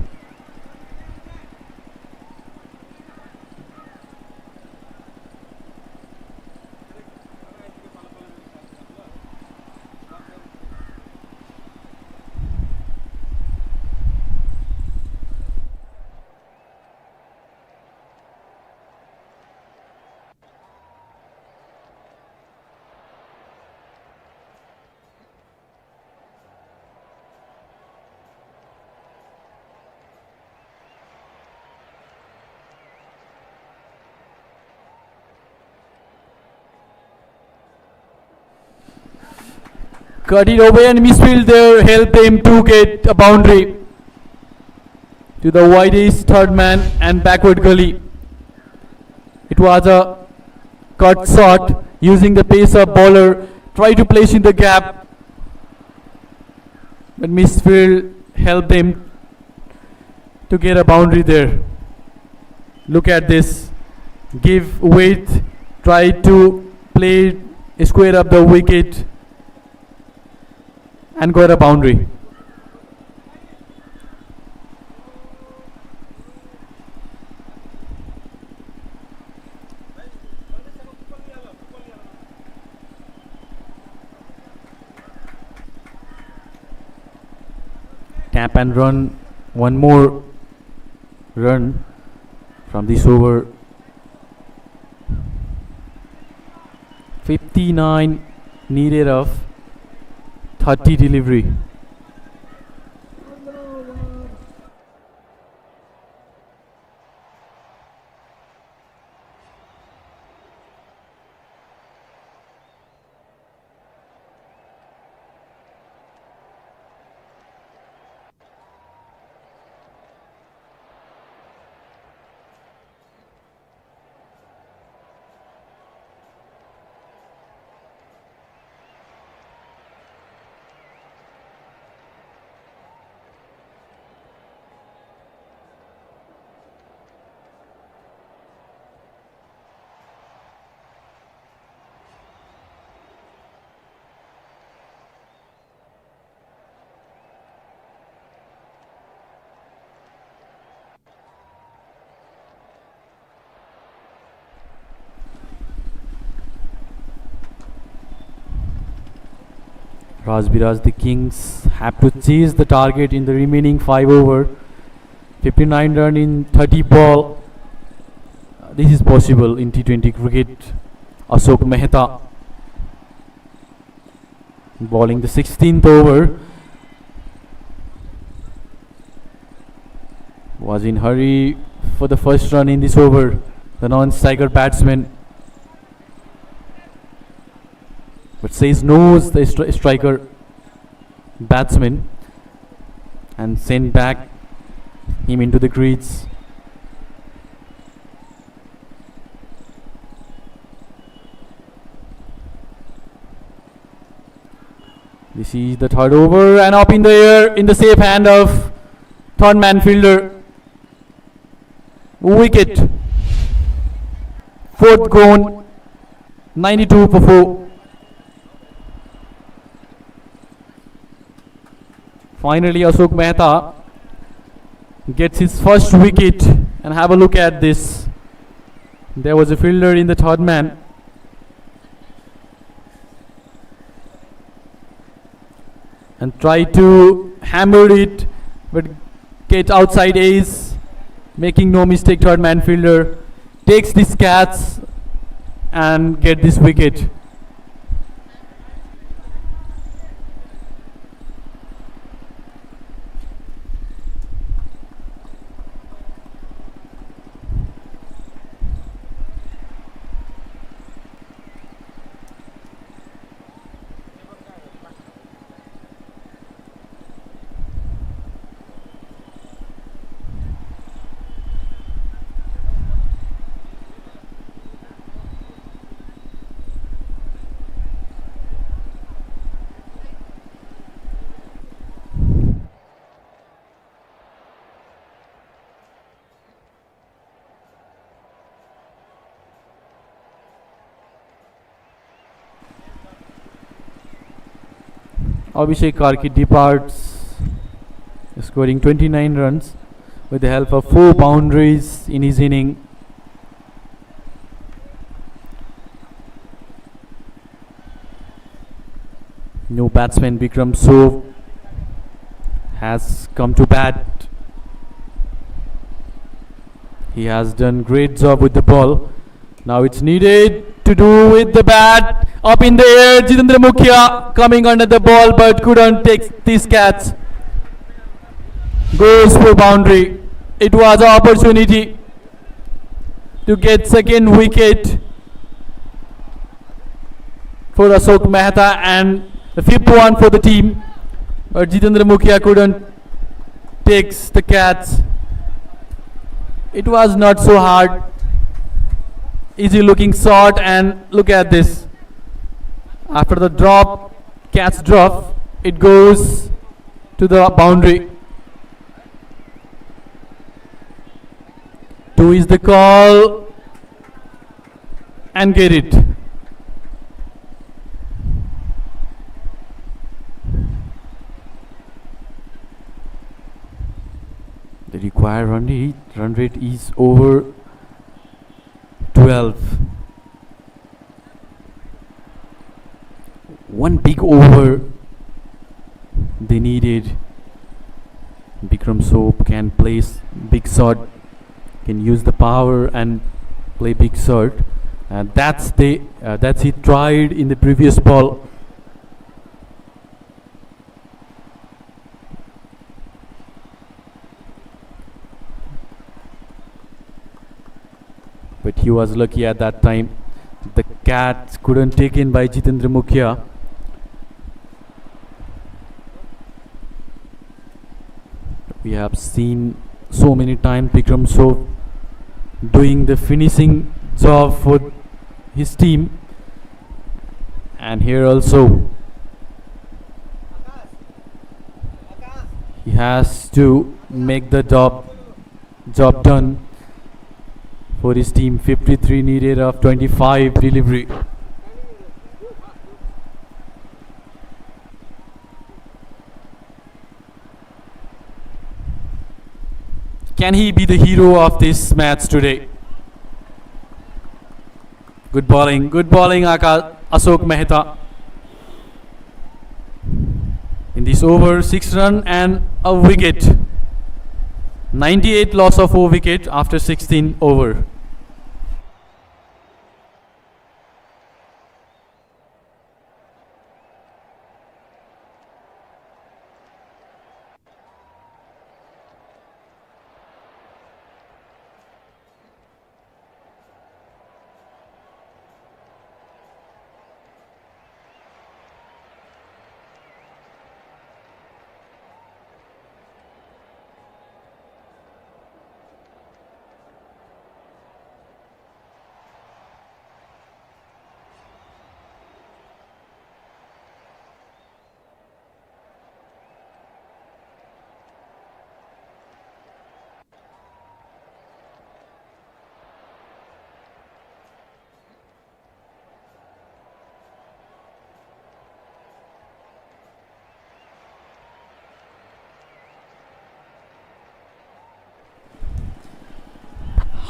cut it away, and misfield there helped him to get a boundary to the widest third man and backward gully. It was a cut shot using the pace of bowler, try to place in the gap, but misfield helped him to get a boundary there. Look at this, give weight, try to play square up the wicket and got a boundary. Tap and run, one more run from this over. 59 needed of 30 delivery. Rajbiraj, the Kings have to chase the target in the remaining 5 over. 59 run in 30 ball. This is possible in T20 cricket. Ashok Mehta bowling the 16th over. Was in hurry for the first run in this over. The non-striker batsman, but says no the striker batsman and sent back him into the crease. This is the third over and up in the air in the safe hand of third man fielder. Wicket. Fourth gone. 92 for 4. Finally, Ashok Mehta gets his first wicket, and have a look at this. There was a fielder in the third man. And try to hammer it, but get outside ace, making no mistake. Third man fielder takes this catch and get this wicket. Abhishek Karki departs, scoring 29 runs with the help of 4 boundaries in his inning. New batsman Bikram Sov has come to bat. He has done great job with the ball. Now it's needed to do with the bat. Up in the air, Jitendra Mukhya coming under the ball but couldn't take this catch. Goes for boundary. It was an opportunity to get second wicket for Ashok Mehta, and The fifth one for the team, but Jitendra Mukhia couldn't takes the catch. It was not so hard. Easy looking shot, and look at this. After the drop, catch drop, it goes to the boundary. 2 is the call, and get it. The required run rate is over 12. One big over they needed. Bikram Soap can place big shot, can use the power and play big shot. That's he tried in the previous ball. But he was lucky at that time. The catch couldn't take in by Jitendra Mukhia. We have seen so many times Bikram Soap doing the finishing job for his team, and here also he has to make the job done for his team. 53 needed of 25 delivery. Can he be the hero of this match today? Good bowling, Ashok Mehta. In this over, 6 runs and a wicket. 98 loss of 4 wickets after 16 over.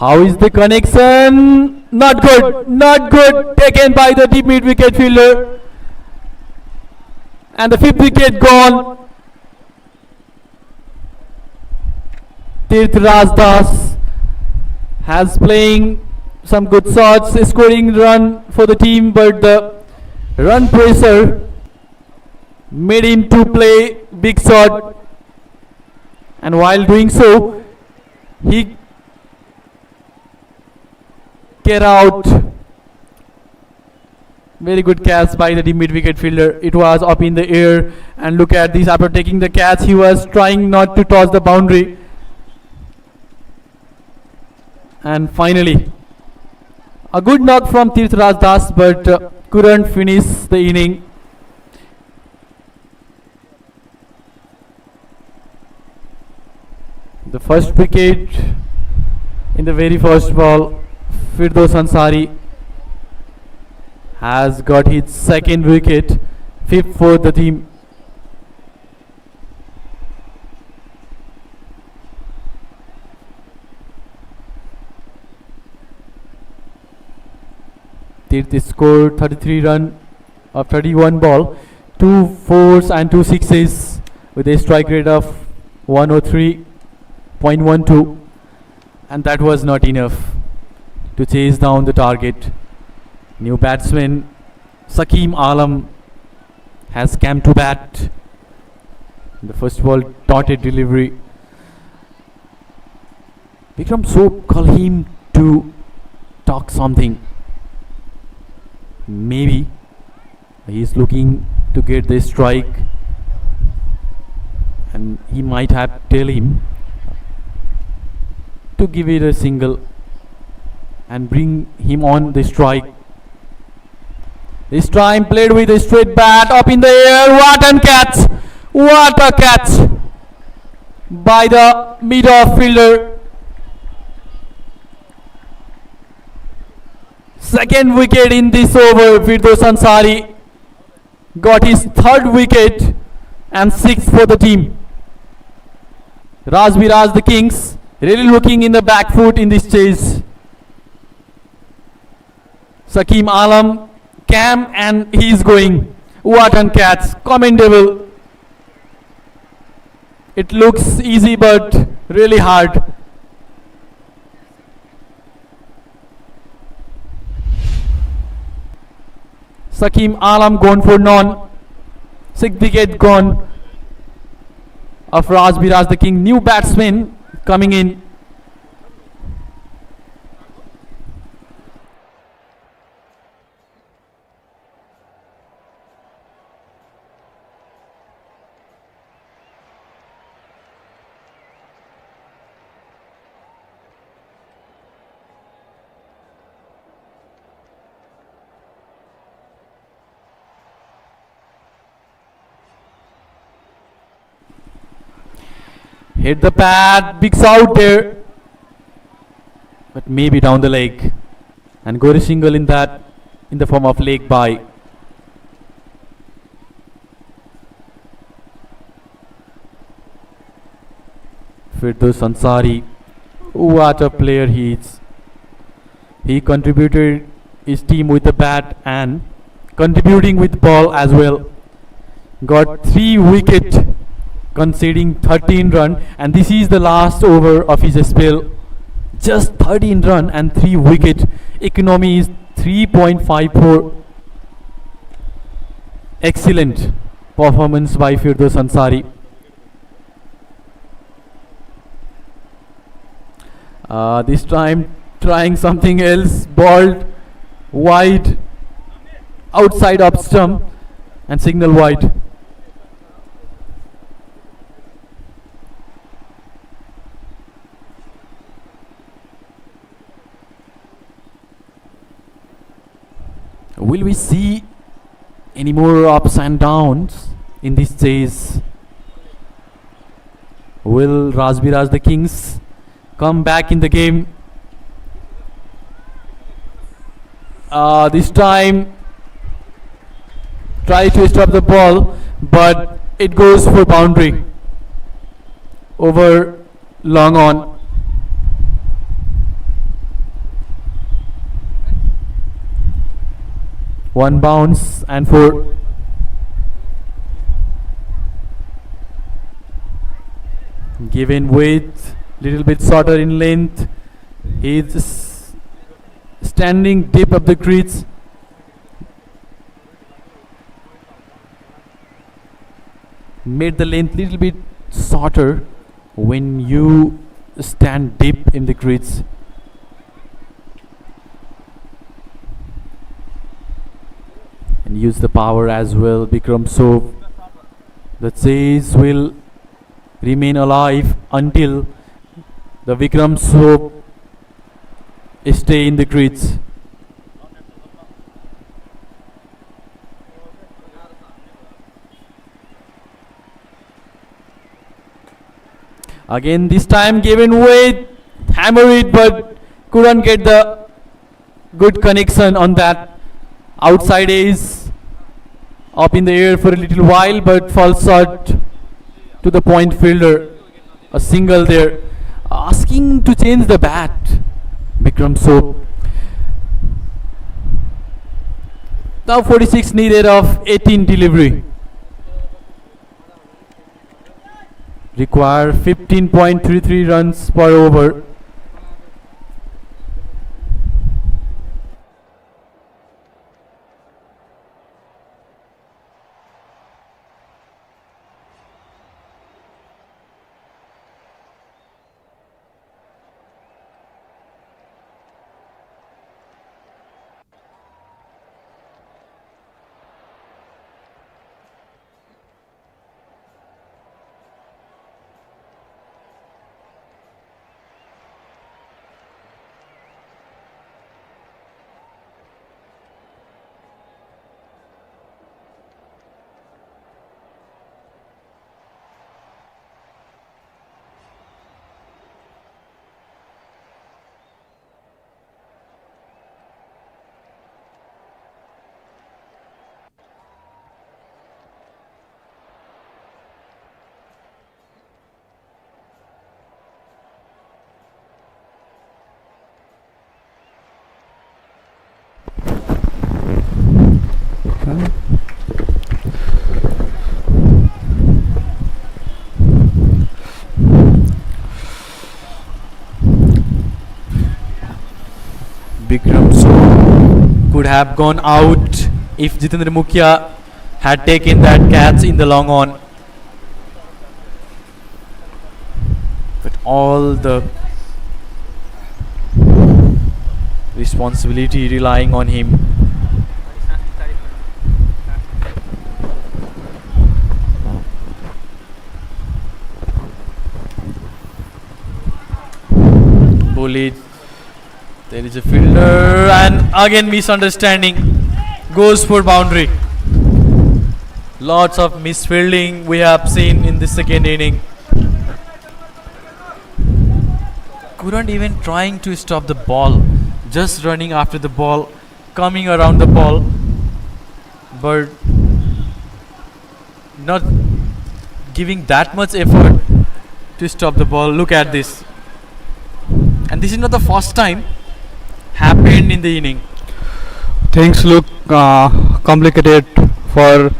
How is the connection? Not good, not good. Taken by the deep mid wicket fielder. And the 5th wicket gone. Tirthraj Das has playing some good shots, scoring run for the team, but the run pressure made him to play big shot. And while doing so, he get out. Very good catch by the mid wicket fielder. It was up in the air, and look at this. After taking the catch, he was trying not to toss the boundary, and finally a good knock from Tirthraj Das, but couldn't finish the inning. The first wicket in the very first ball, Firdaus Ansari has got his 2nd wicket, 5th for the team. Tirth scored 33 runs of 31 ball, 2 fours and 2 sixes with a strike rate of 103.12, and that was not enough to chase down the target. New batsman Sakim Alam has come to bat. The first ball dotted delivery. Bikram Soap call him to talk something. Maybe he is looking to get the strike, and he might have tell him to give it a single and bring him on the strike. This time played with a straight bat up in the air. What a catch! What a catch by the mid-off fielder. Second wicket in this over. Firdaus Ansari got his third wicket and sixth for the team. Rajbiraj, the Kings, really looking in the back foot in this chase. Sakim Alam, Cam, and he is going. What a catch! Commendable. It looks easy but really hard. Sakim Alam gone for none. Sixth wicket gone of Rajbiraj, the King. New batsman coming in. Hit the pad, bigs out there, but maybe down the leg, and got a single in that, in the form of leg by. Firdaus Ansari, what a player he is. He contributed his team with the bat and contributing with ball as well. Got 3 wickets, conceding 13 run, and this is the last over of his spell. Just 13 run and 3 wicket. Economy is 3.54. Excellent performance by Firdaus Ansari. This time trying something else. Balled wide, outside up stump, and signal wide. Will we see any more ups and downs in this chase? Will Rajbiraj, the Kings, come back in the game? This time try to stop the ball, but it goes for boundary. Over long on. One bounce and 4. Given width, little bit shorter in length. He's standing deep up the crease. Made the length little bit shorter when you stand deep in the crease. And use the power as well, Bikram. So the chase will remain alive until the Vikram Soap stay in the crease. Again, this time given weight, hammer it, but couldn't get the good connection on that. Outside is up in the air for a little while, but falls short to the point fielder. A single there. Asking to change the bat, Bikram Soap. Now 46 needed of 18 delivery. Require 15.33 runs per over. Bikram so could have gone out if Jitendra Mukhya had taken that catch in the long on. But all the responsibility relying on him. Bullied. There is a fielder and again misunderstanding. Goes for boundary. Lots of misfielding we have seen in the second inning. Couldn't even trying to stop the ball. Just running after the ball. Coming around the ball. But not giving that much effort to stop the ball. Look at this. And this is not the first time happened in the inning. Things look complicated for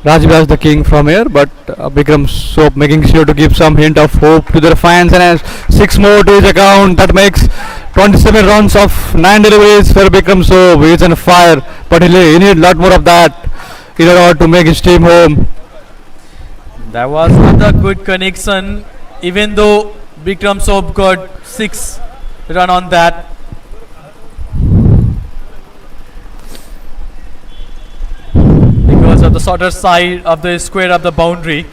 Rajbiraj the king from here, but Bikram Soap making sure to give some hint of hope to their fans, and has 6 more to his account. That makes 27 runs of 9 deliveries for Bikram Soap. He's on fire, but he need a lot more of that in order to make his team home. That was not a good connection, even though Bikram Soap got 6 run on that. Because of the shorter side of the square of the boundary,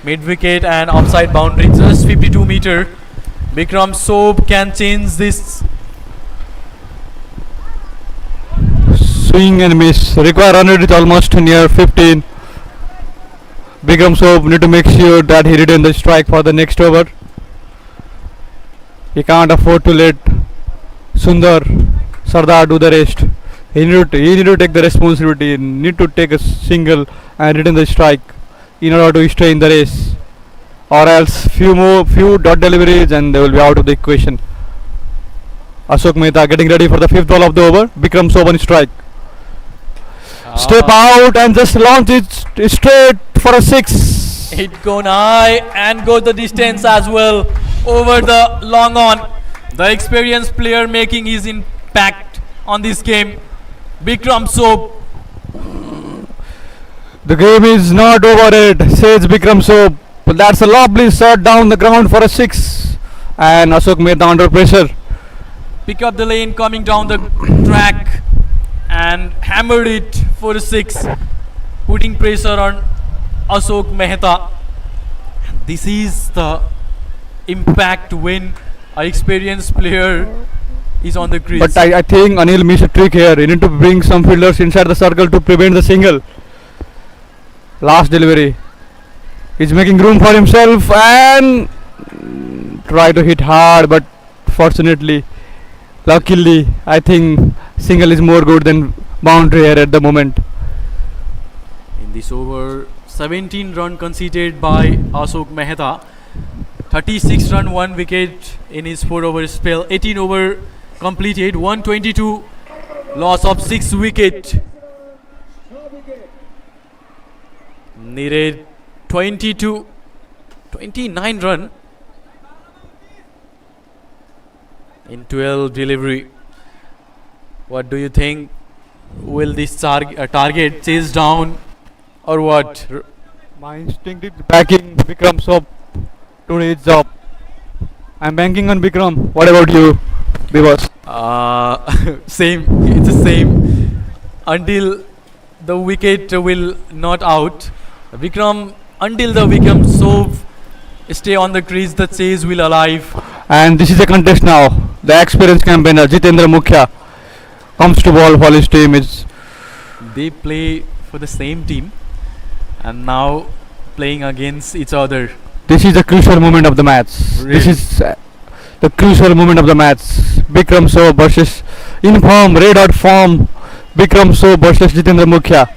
mid wicket and offside boundary, just 52 meter. Bikram Soap can change this. Swing and miss. Require run rate is almost near 15. Bikram Soap need to make sure that he retain the strike for the next over. He can't afford to let Sundar Sardar do the rest. He need to take the responsibility. Need to take a single and retain the strike in order to stay in the race, or else few dot deliveries and they will be out of the equation. Ashok Mehta getting ready for the 5th ball of the over. Bikram Soap on strike. Step out and just launch it straight for a 6. It gone high and go the distance as well over the long on. The experienced player making his impact on this game. Bikram Soap. The game is not over yet, says Bikram Soap. But that's a lovely shot down the ground for a 6. And Ashok Mehta under pressure. Pick up the lane coming down the track and hammered it for a 6. Putting pressure on Ashok Mehta. This is the impact when an experienced player is on the crease. But I think Anil missed a trick here. He need to bring some fielders inside the circle to prevent the single. Last delivery. He's making room for himself and try to hit hard, but fortunately, luckily, I think single is more good than boundary here at the moment. In this over, 17 run conceded by Ashok Mehta. 36 run, 1 wicket in his 4 over spell. 18 over completed, 122, loss of 6 wicket. Needed 29 run in 12 delivery. What do you think? Will this target chase down or what? My instinct is backing Bikram Soap to his job. I'm banking on Bikram. What about you, Bivas? Same. It's the same. Until the wicket will not out, Bikram. Until the Bikram Soap stay on the crease, the chase will alive. And this is a contest now. The experienced campaigner Jitendra Mukhya comes to ball for his team. They play for the same team and now playing against each other. This is the crucial moment of the match. Really? This is the crucial moment of the match. Bikram Soap versus in form, red hot form. Bikram Soap versus Jitendra Mukhya.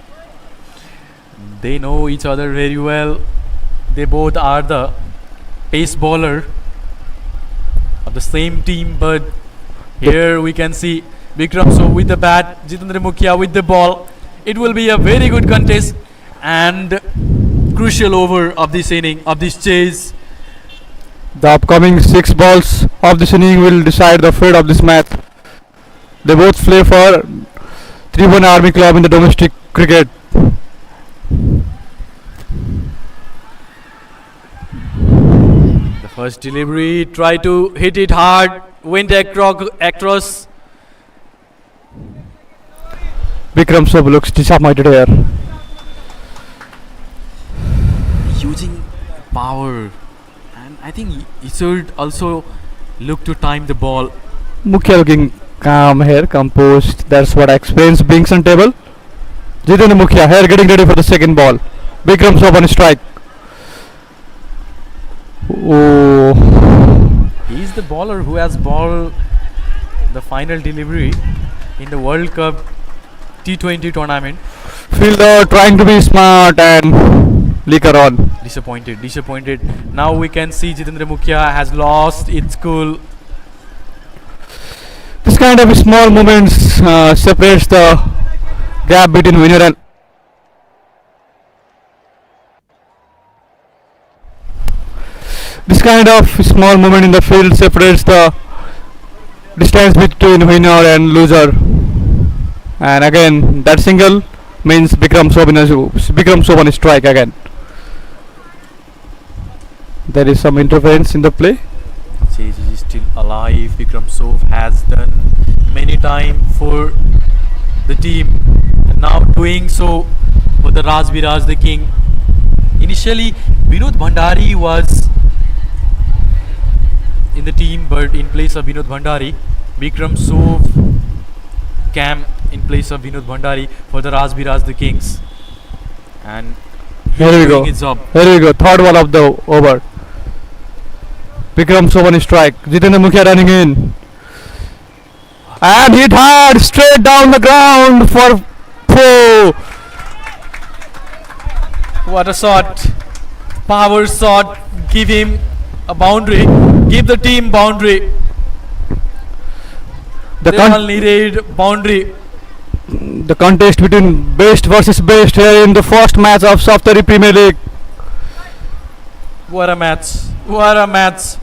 They know each other very well. They both are the pace bowler of the same team, but here we can see Bikram Soap with the bat, Jitendra Mukhya with the ball. It will be a very good contest and crucial over of this inning, of this chase. The upcoming 6 balls of this inning will decide the fate of this match. They both play for Tribhuvan Army Club in the domestic cricket. The first delivery, try to hit it hard, went across. Vikram Sob looks disappointed here. Using power, and I think he should also look to time the ball. Mukhya looking calm here, composed. That's what experience brings on table. Jitendra Mukhya here getting ready for the second ball. Vikram Sob on strike. Oh, He is the bowler who has bowled the final delivery in the World Cup T20 tournament. fielder trying to be smart and liquor on. Disappointed. Now we can see Jitendra Mukhya has lost its cool. This kind of small moments separates the gap between winner and this kind of small moment in the field separates the distance between winner and loser. And again, that single means Vikram Sob on strike again. There is some interference in the play. Chase is still alive. Vikram Sob has done many times for the team, and now doing so for the Rajbiraj, the king. Initially, Vinod Bhandari was in the team, but in place of Vinod Bhandari, Vikram Sob came in place of Vinod Bhandari for the Rajbiraj, the kings. And Here we go. doing his job. Here we go. Third ball of the over. Vikram Sob on strike. Jitendra Mukhya running in. And hit hard straight down the ground for 4. What a shot! Power shot. Give him a boundary. Give the team boundary. The, They con- all needed boundary. the contest between best versus best here in the first match of Saptari Premier League. What a match! What a match!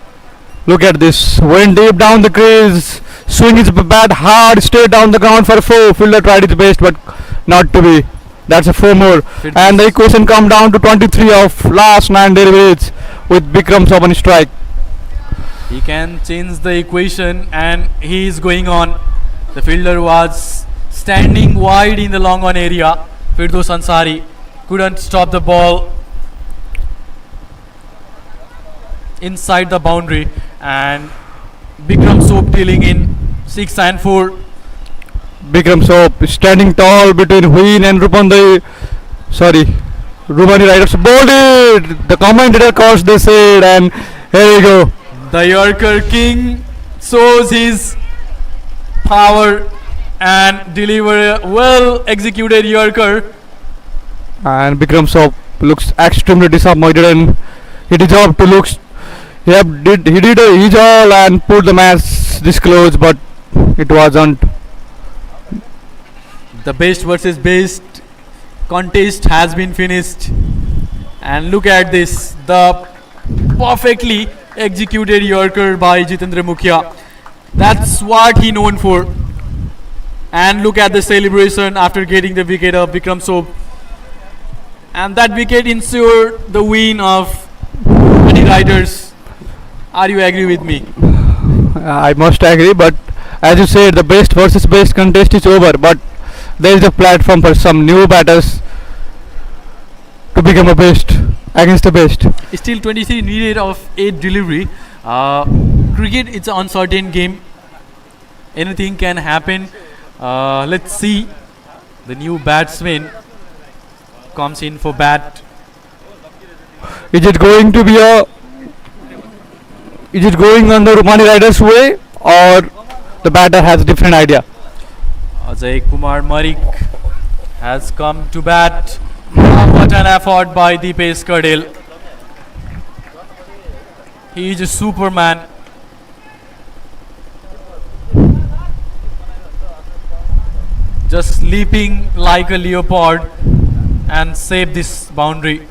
Look at this. Went deep down the crease. Swing his bat hard straight down the ground for 4. Fielder tried his best but not to be. That's a 4 more. And the equation come down to 23 of last 9 deliveries with Vikram Sob on strike. He can change the equation and he is going on. The fielder was standing wide in the long on area. Firdos Ansari couldn't stop the ball inside the boundary, and Vikram Sob dealing in 6 and 4. Vikram Sob standing tall between Win and Rupani Riders. Bowled it. The commentator calls the shade, and here we go. The Yorker King shows his power and deliver a well executed Yorker. And Vikram Sob looks extremely disappointed and he deserved to look. He did his all and put the match this close, but it wasn't. The best versus best contest has been finished, and look at this, the perfectly executed Yorker by Jitendra Mukhya. That's what he known for. And look at the celebration after getting the wicket of Vikram Sob, and that wicket ensured the win of Rupani Riders. Are you agree with me? I must agree, but as you said, the best versus best contest is over, but there is a platform for some new batters to become a best against the best. Still 23 needed of 8 delivery. Cricket, it's an uncertain game. Anything can happen. Let's see. The new batsman comes in for bat. Is it going to be is it going on the Rupani Riders way, or the batter has a different idea? Ajay Kumar Marik has come to bat. What an effort by Deepesh Kadel. He is a superman. just leaping like a leopard and save this boundary.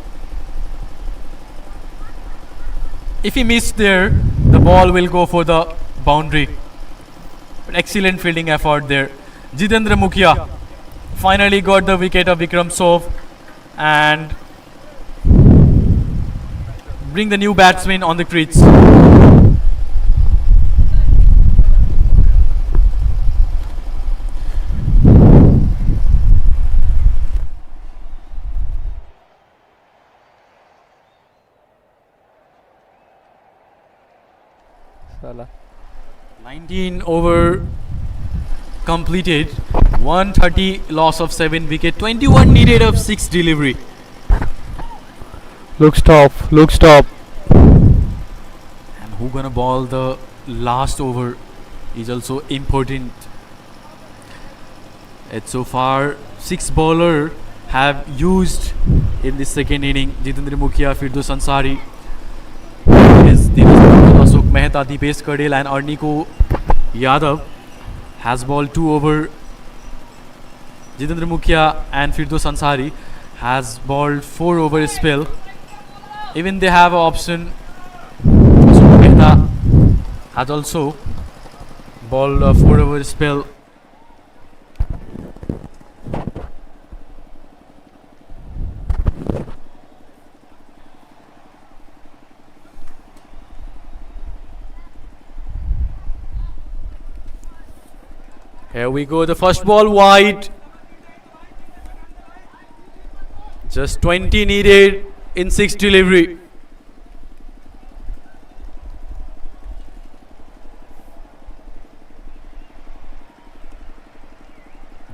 If he missed there, the ball will go for the boundary. But excellent fielding effort there. Jitendra Mukhia finally got the wicket of Vikram Sov and bring the new batsman on the crease. Salah. 19 over completed, 130 loss of 7 wicket, 21 needed of 6 delivery. Looks tough. Looks tough. And who gonna ball the last over is also important. And so far 6 bowler have used in the second inning. Jitendra Mukhia, Firdaus Ansari, Ashok Mehta, Dipesh Kadel and Arniko Yadav has bowled 2 over. Jitendra Mukhia and Firdaus Ansari has bowled 4 over spell. Even they have an option. Ashok Mehta has also bowled a 4 over spell. Here we go, the first ball wide. Just 20 needed in 6 delivery.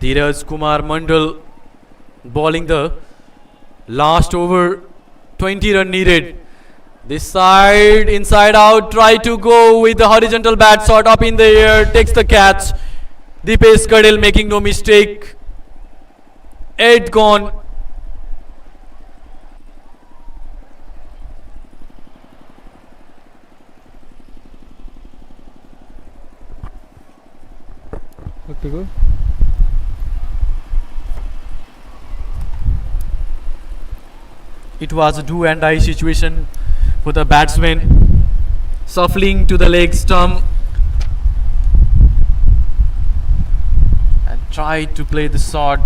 Dheeraj Kumar Mandal bowling the last over, 20 run needed. This side, inside out, try to go with the horizontal bat shot up in the air, takes the catch. Dipesh Kadel making no mistake. 8 gone. Okay, go. It was a do and die situation for the batsman. Shuffling to the leg stump and tried to play the shot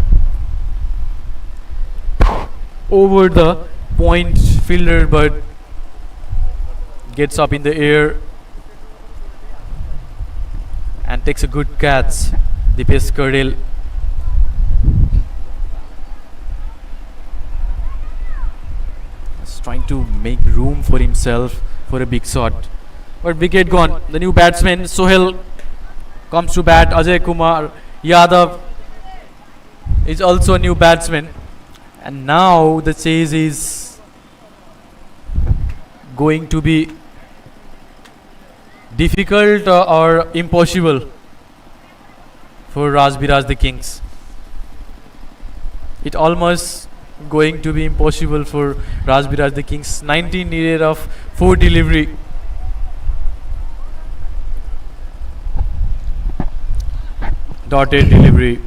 over the point fielder, but gets up in the air and takes a good catch. Dipesh Kadel. Trying to make room for himself for a big shot, but wicket gone. The new batsman Sohail comes to bat. Ajay Kumar Yadav is also a new batsman, and now the chase is going to be difficult or impossible for Rajbiraj the Kings. It almost going to be impossible for Rajbiraj the Kings. 19 needed of 4 delivery. Dotted delivery.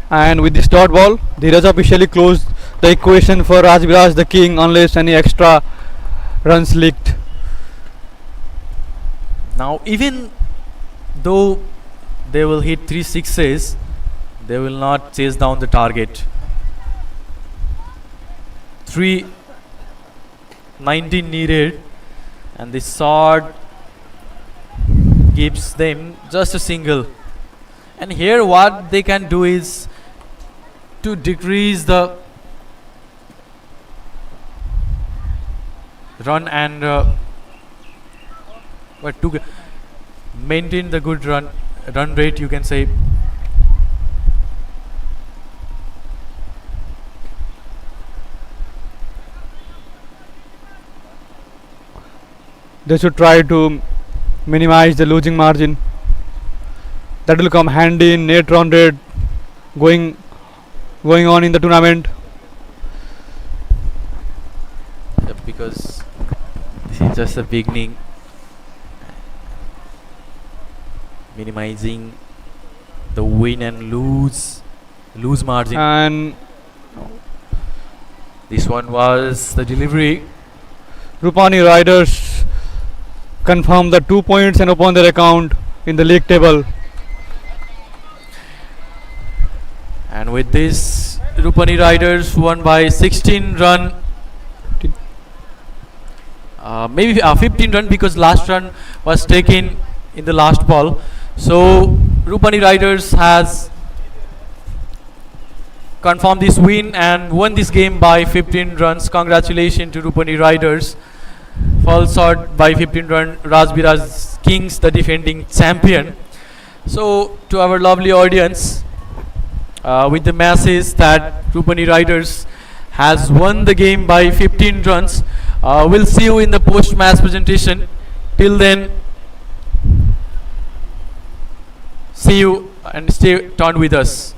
And with this dot ball, Dheeraj officially closed the equation for Rajbiraj the King unless any extra runs leaked. Now even though they will hit 3 sixes, they will not chase down the target. 19 needed, and this shot gives them just a single. And here what they can do is to decrease the run and but to maintain the good run rate, you can say. They should try to minimize the losing margin. That will come handy in net run rate going on in the tournament. Because this is just the beginning. Minimizing the win and lose loose margin. And This one was the delivery. Rupani Riders confirm the 2 points and upon their account in the league table. And with this, Rupani Riders won by 16 run. Maybe 15 run, because last run was taken in the last ball. So Rupani Riders has confirmed this win and won this game by 15 runs. Congratulations to Rupani Riders. Fall short by 15 run. Rajbiraj Kings, the defending champion. So to our lovely audience, with the message that Rupani Riders has won the game by 15 runs. We'll see you in the post-match presentation. Till then, see you and stay tuned with us.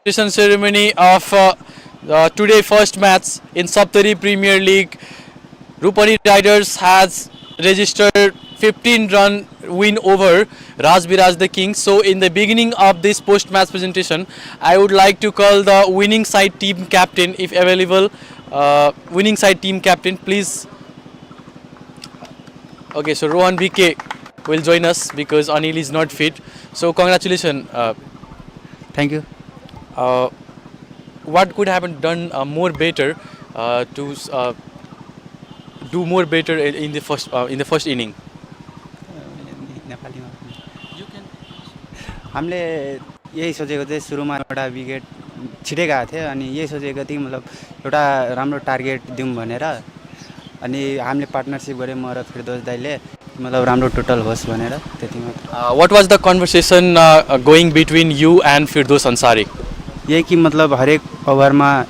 presentation ceremony of today first match in Saptari Premier League. Rupani Riders has registered 15-run win over Rajbiraj the King. So in the beginning of this post-match presentation, I would like to call the winning side team captain, if available. Winning side team captain, please. Okay, so Rohan BK will join us because Anil is not fit. So congratulations. Thank you. What could have been done more better to do more better in the first inning? हामीले यही सोचेको थिए सुरुमा एउटा wicket छिटै गएको थियो अनि यही सोचेको थिए मतलब एउटा राम्रो टार्गेट दिउँ भनेर अनि हामीले पार्टनरशिप गरे म र फिरदोस दाइले मतलब राम्रो टोटल होस् भनेर त्यति मात्र. What was the conversation going between you and Firdaus Ansari? यही कि मतलब हरेक ओभरमा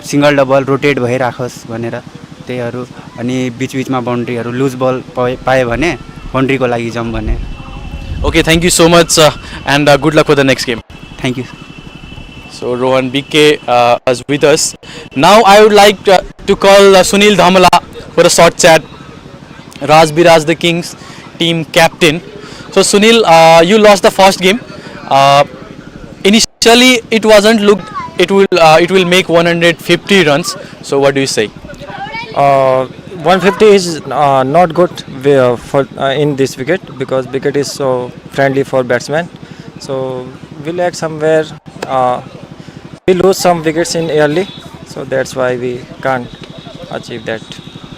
सिंगल डबल रोटेट भइराखोस् भनेर त्यहीहरु अनि बीच-बीचमा बाउन्ड्रीहरु लुज बल पाए भने बाउन्ड्रीको लागि जाम भने. Okay, thank you so much and good luck for the next game. Thank you. So Rohan BK is with us. Now I would like to call Sunil Dhamala for a short chat. Rajbiraj the Kings team captain. So Sunil, you lost the first game. Initially it wasn't looked it will make 150 runs. So what do you say? 150 is not good for in this wicket because wicket is so friendly for batsmen. So we lack somewhere. We lose some wickets in early, so that's why we can't achieve that.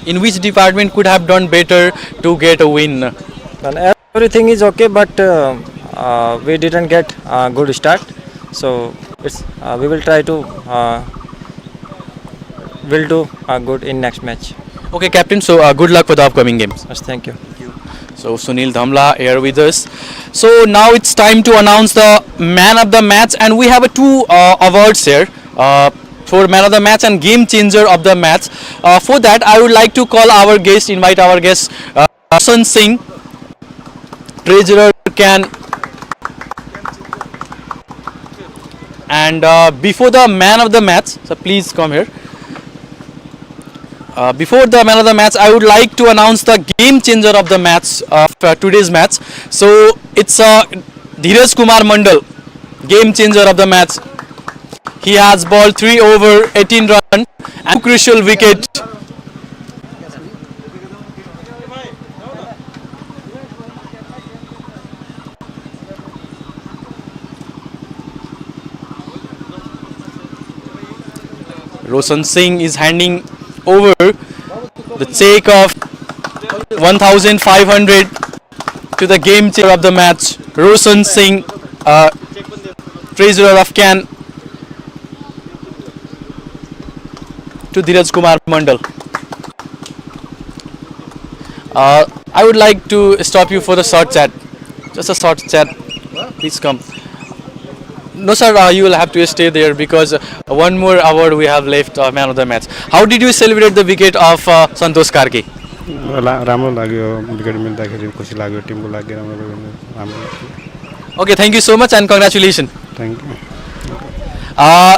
In which department could have done better to get a win? And everything is okay, but we didn't get a good start. So it's we will try to will do good in next match. Okay, captain. So good luck for the upcoming games. Yes, thank you. So Sunil Dhamla here with us. So now it's time to announce the man of the match, and we have two awards here for man of the match and game changer of the match. For that, I would like to call our guest, invite our guest, Roshan Singh, treasurer can. And before the man of the match, so please come here. Before the man of the match, I would like to announce the game changer of the match of today's match. So it's Dheeraj Kumar Mandal, game changer of the match. He has balled 3 over 18 runs and crucial wicket. Roshan Singh is handing over the check of 1,500 to the game changer of the match, Roshan Singh, treasurer of Can, to Dheeraj Kumar Mandal. I would like to stop you for the short chat. Just a short chat. Please come. No sir, you will have to stay there because one more award we have left, man of the match. How did you celebrate the wicket of Santosh Karki? राम्रो लाग्यो wicket मिल्दाखेरि खुसी लाग्यो Timko लागि राम्रो. Okay, thank you so much and congratulations. Thank you.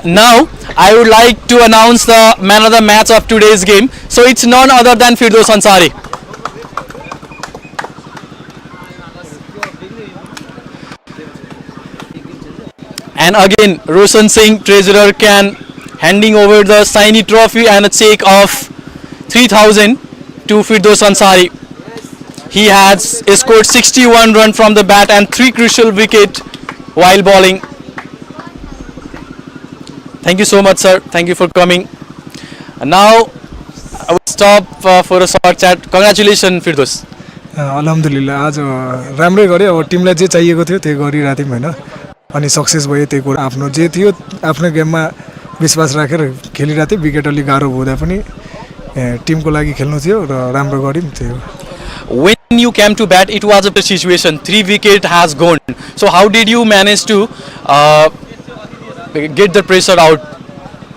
Now I would like to announce the man of the match of today's game. So it's none other than Firdaus Ansari. And again, Roshan Singh, treasurer, can handing over the shiny trophy and a check of 3,000 to Firdaus Ansari. He has scored 61 runs from the bat and 3 crucial wickets while bowling. Thank you so much, sir. Thank you for coming. And now I will stop for a short chat. Congratulations, Firdaus. अल्हम्दुलिल्लाह आज राम्रै गरे अब टिमलाई जे चाहिएको थियो त्यो गरिरहेको थियौँ हैन अनि सक्सेस भयो त्यही कुरा आफ्नो जे थियो आफ्नो गेममा विश्वास राखेर खेलिरहेको थियौँ विकेट अलि गाह्रो हुँदा पनि टिमको लागि खेल्नु थियो र राम्रो गर्यौँ त्यही हो. When you came to bat, it was a situation. 3 wicket has gone. So how did you manage to get the pressure out?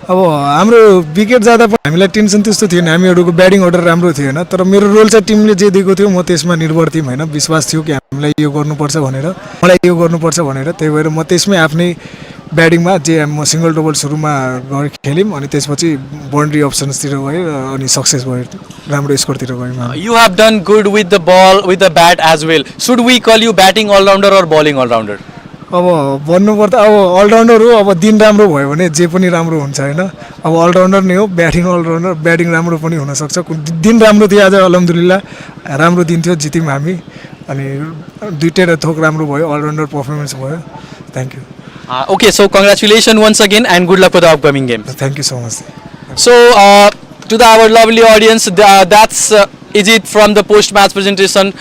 अब हाम्रो विकेट जाँदा पनि हामीलाई टेन्सन त्यस्तो थिएन हामीहरुको ब्याटिङ अर्डर राम्रो थियो हैन तर मेरो रोल चाहिँ टिमले जे दिएको थियो म त्यसमा निर्भर थिएँ हैन विश्वास थियो कि हामीलाई यो गर्नुपर्छ भनेर मलाई यो गर्नुपर्छ भनेर त्यही भएर म त्यसमै आफ्नै ब्याटिङमा जे म सिङ्गल डबल सुरुमा खेल्यौँ अनि त्यसपछि बाउन्ड्री अप्सन्सतिर गयो अनि सक्सेस भयो राम्रो स्कोरतिर गयौँ You have done good with the ball, with the bat as well. Should we call you batting all-rounder or bowling all-rounder? अब भन्नुपर्दा अब अलराउन्डर हो अब दिन राम्रो भयो भने जे पनि राम्रो हुन्छ होइन अब अलराउन्डर नै हो ब्याटिङ अलराउन्डर ब्याटिङ राम्रो पनि हुनसक्छ दिन राम्रो थियो आज अल्हम्दुलिल्लाह राम्रो दिन थियो जित्यौँ हामी अनि दुईवटा थोक राम्रो भयो अलराउन्डर पर्फर्मेन्स भयो thank you Okay, so congratulations once again and good luck for the upcoming games. Thank you so much. So, to our lovely audience, that's is it from the post-match presentation.